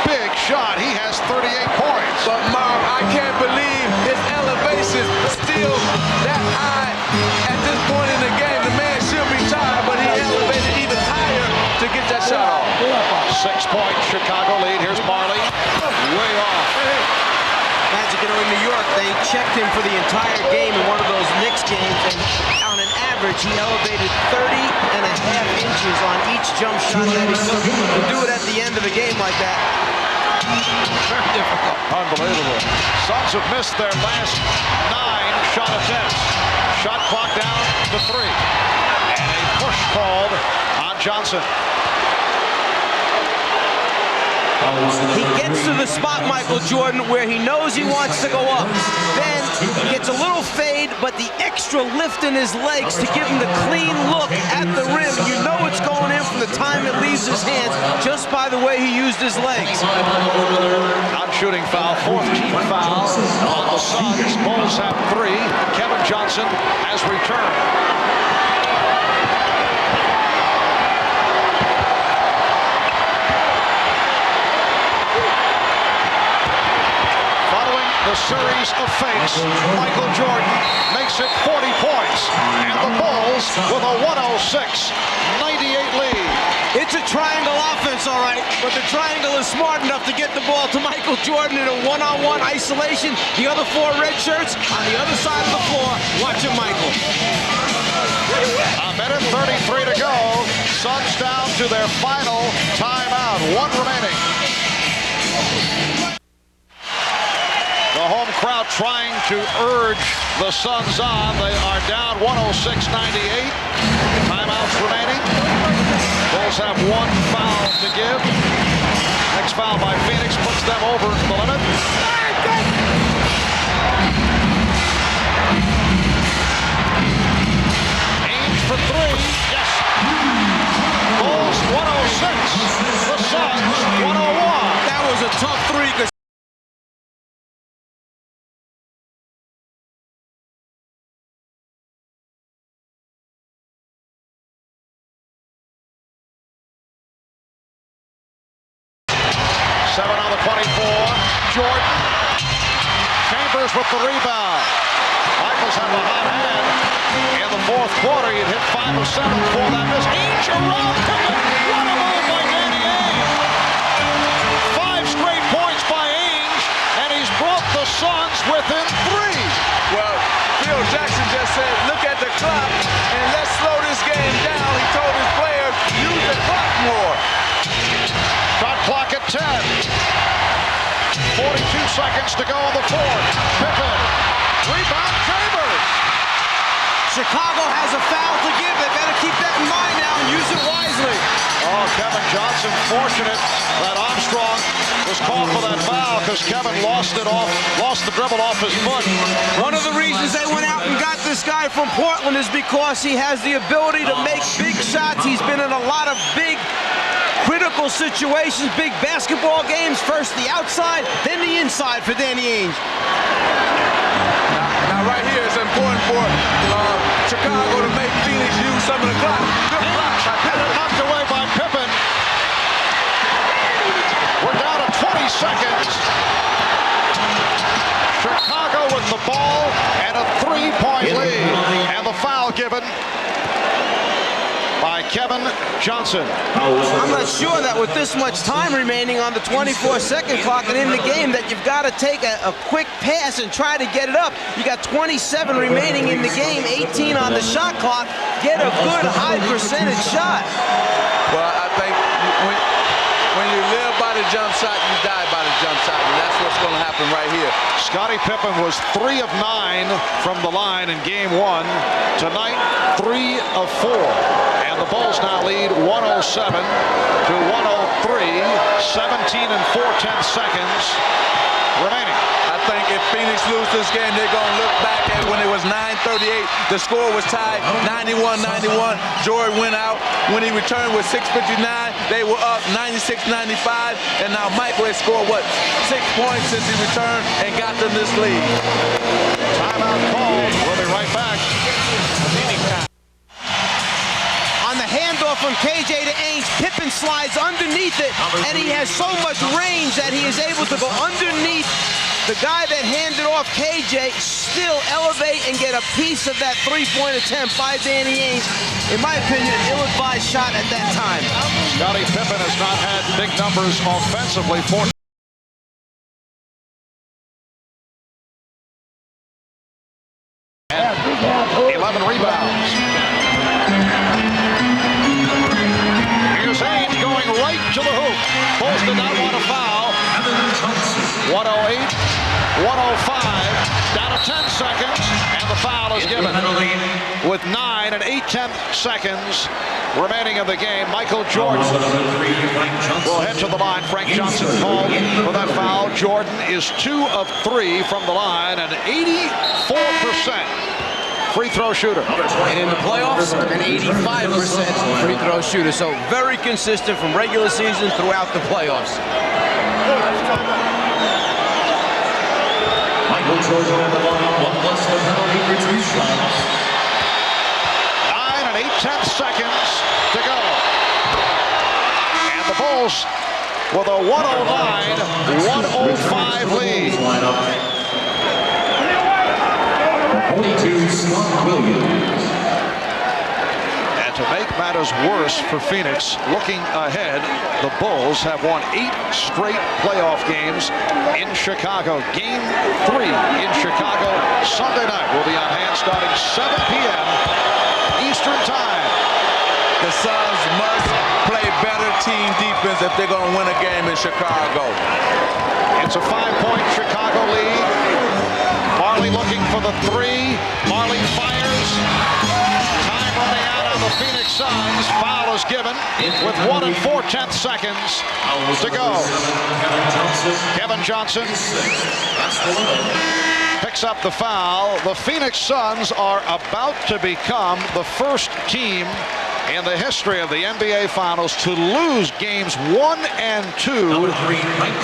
[SPEAKER 17] big shot. He has 38 points.
[SPEAKER 5] But Marv, I can't believe his elevation is still that high at this point in the game. The man should be tired, but he elevated even higher to get that shot off.
[SPEAKER 17] 6-point Chicago lead. Here's Barkley. Way off.
[SPEAKER 6] Magic, in New York, they checked him for the entire game in one of those Knicks games, and on an average, he elevated 30.5 inches on each jump shot that he took. To do it at the end of a game like that, very difficult.
[SPEAKER 17] Unbelievable. Suns have missed their last 9 shot attempts. Shot clock down to 3. And a push called on Johnson.
[SPEAKER 6] He gets to the spot, Michael Jordan, where he knows he wants to go up. Then he gets a little fade, but the extra lift in his legs to give him the clean look at the rim. You know it's going in from the time it leaves his hands just by the way he used his legs.
[SPEAKER 17] Non-shooting foul, 4th team foul on the Suns. Bulls have 3. Kevin Johnson has returned. The series of fakes, Michael Jordan makes it 40 points, and the Bulls with a 106-98 lead.
[SPEAKER 6] It's a triangle offense, all right, but the triangle is smart enough to get the ball to Michael Jordan in a one-on-one isolation. The other 4 red shirts on the other side of the floor. Watch it, Michael.
[SPEAKER 17] A minute 33 to go. Suns down to their final timeout. 1 remaining. The home crowd trying to urge the Suns on. They are down 106-98. Timeouts remaining. Bulls have 1 foul to give. Next foul by Phoenix puts them over the limit. Ainge for 3. Yes. Bulls 106. The Suns 101.
[SPEAKER 6] That was a tough 3 because
[SPEAKER 17] 7 on the 24. Jordan. Chambers with the rebound. Michaels have a hot hand. In the fourth quarter, he'd hit 5 of 7 for that miss. Ainge around. What a move by Danny Ainge. 5 straight points by Ainge, and he's brought the Suns within 3.
[SPEAKER 5] Well, Phil Jackson just said, look at the clock, and let's slow this game down. He told his players, use the clock more.
[SPEAKER 17] Shot clock at 10. 42 seconds to go in the fourth. Pippen. Rebound Chambers.
[SPEAKER 6] Chicago has a foul to give. They better keep that in mind now and use it wisely.
[SPEAKER 17] Oh, Kevin Johnson fortunate that Armstrong was called for that foul because Kevin lost the dribble off his foot.
[SPEAKER 6] One of the reasons they went out and got this guy from Portland is because he has the ability to make big shots. He's been in a lot of big critical situations, big basketball games. First the outside, then the inside for Danny Ainge.
[SPEAKER 5] Now right here, it's important for Chicago to make Phoenix use some of the clock. Good block by Pippen.
[SPEAKER 17] Knocked away by Pippen. We're down to 20 seconds. Chicago with the ball and a 3-point lead. And the foul given by Kevin Johnson.
[SPEAKER 6] I'm not sure that with this much time remaining on the 24-second clock and in the game that you've got to take a quick pass and try to get it up. You got 27 remaining in the game, 18 on the shot clock. Get a good high percentage shot.
[SPEAKER 5] Well, I think when you live by by the jump shot, you die by the jump shot, and that's what's going to happen right here.
[SPEAKER 17] Scottie Pippen was 3 of 9 from the line in game 1. Tonight, 3 of 4. And the Bulls now lead 107 to 103. 17 and 4/10 seconds remaining.
[SPEAKER 5] I think if Phoenix loses this game, they're going to look back at when it was 9:38. The score was tied 91-91. Jordan went out. When he returned with 6:59, they were up 96-95. And now Michael has scored, 6 points since he returned and got them this lead.
[SPEAKER 17] Timeout called. We'll be right back.
[SPEAKER 6] On the handoff from KJ to Ainge, Pippen slides underneath it, and he has so much range that he is able to go underneath the guy that handed off KJ, still elevate and get a piece of that three-point attempt by Danny Ainge. In my opinion, an ill-advised shot at that time.
[SPEAKER 17] Scottie Pippen has not had big numbers offensively for 11 rebounds. Here's Ainge going right to the hoop. Bulls did not want to foul. 108, 105, down to 10 seconds, and the foul is given. With 9 and 8/10 seconds remaining in the game, Michael Jordan will head to the line. Frank Johnson called for that foul. Jordan is 2 of 3 from the line, and 84% free throw shooter.
[SPEAKER 6] And in the playoffs, an 85% free throw shooter. So very consistent from regular season throughout the playoffs.
[SPEAKER 7] Michael Jordan at the line, 1 plus the penalty for 2 shots.
[SPEAKER 17] 9 and 8/10 seconds to go. And the Bulls with a 109-105 lead.
[SPEAKER 7] 42, Scott Williams.
[SPEAKER 17] And to make matters worse for Phoenix, looking ahead, the Bulls have won 8 straight playoff games in Chicago. Game 3 in Chicago Sunday night will be on hand starting 7 p.m. Eastern Time.
[SPEAKER 5] The Suns must play better team defense if they're going to win a game in Chicago.
[SPEAKER 17] It's a 5-point Chicago lead. Barkley looking for the 3. Barkley fires. Time running out on the Phoenix Suns. Foul is given with 1 and 4/10 seconds to go. Kevin Johnson picks up the foul. The Phoenix Suns are about to become the first team in the history of the NBA Finals to lose games 1 and 2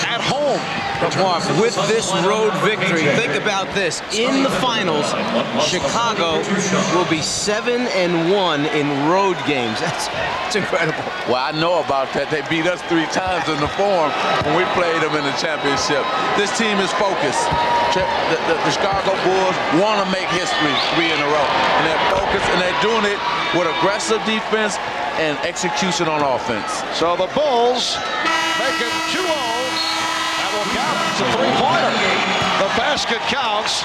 [SPEAKER 17] at home.
[SPEAKER 6] But Mark, with this road victory, think about this. In the finals, Chicago will be 7-1 in road games. That's incredible.
[SPEAKER 5] Well, I know about that. They beat us 3 times in the Forum when we played them in the championship. This team is focused. The Chicago Bulls want to make history 3 in a row. And they're focused, and they're doing it with aggressive defense and execution on offense.
[SPEAKER 17] So the Bulls make it 2-0. That will count. It's a 3-pointer. The basket counts.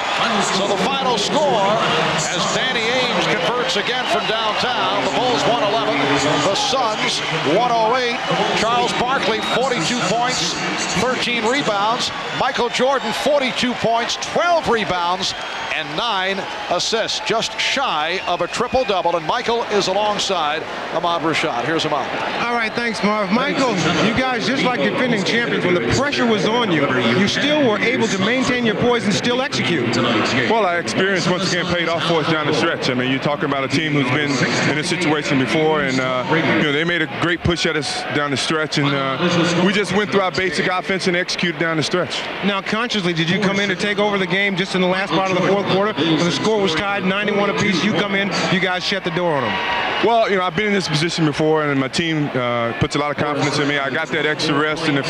[SPEAKER 17] So the final score, as Danny Ainge converts again from downtown, the Bulls 111, the Suns 108. Charles Barkley 42 points, 13 rebounds. Michael Jordan 42 points, 12 rebounds, and 9 assists, just shy of a triple-double. And Michael is alongside Ahmad Rashad. Here's Ahmad.
[SPEAKER 13] All right, thanks, Marv. Michael, you guys, just like defending champions, when the pressure was on you, you still were able to maintain your poise and still execute.
[SPEAKER 2] Well, our experience once again paid off for us down the stretch. I mean, you're talking about a team who's been in this situation before, and they made a great push at us down the stretch, and we just went through our basic offense and executed down the stretch.
[SPEAKER 13] Now, consciously, did you come in to take over the game just in the last part of the fourth quarter? When the score was tied 91 apiece, you come in, you guys shut the door on them.
[SPEAKER 2] Well, I've been in this position before, and my team puts a lot of confidence in me. I got that extra rest in the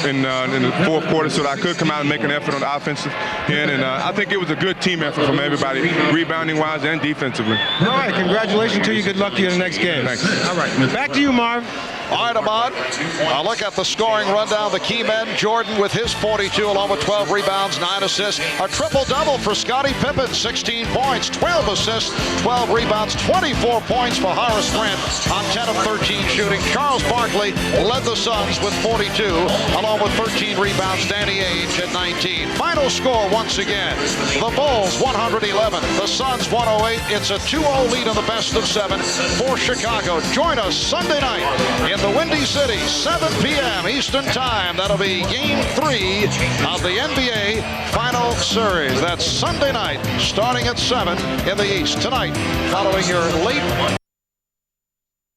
[SPEAKER 2] fourth quarter so that I could come out and make an effort on the offensive end, and I think it was a good team effort from everybody, rebounding-wise and defensively.
[SPEAKER 13] All right, congratulations to you. Good luck to you in the next game.
[SPEAKER 2] Thanks.
[SPEAKER 13] All right, back to you, Marv.
[SPEAKER 17] All right, Ahmad, look at the scoring rundown. The key men, Jordan with his 42 along with 12 rebounds, 9 assists. A triple-double for Scottie Pippen, 16 points, 12 assists, 12 rebounds, 24 points for Horace Grant on 10 of 13 shooting. Charles Barkley led the Suns with 42 along with 13 rebounds. Danny Ainge at 19. Final score once again, the Bulls 111, the Suns 108. It's a 2-0 lead in the best of 7 for Chicago. Join us Sunday night in the Windy City, 7 p.m. Eastern Time. That'll be Game 3 of the NBA Final Series. That's Sunday night, starting at 7 in the East. Tonight, following your late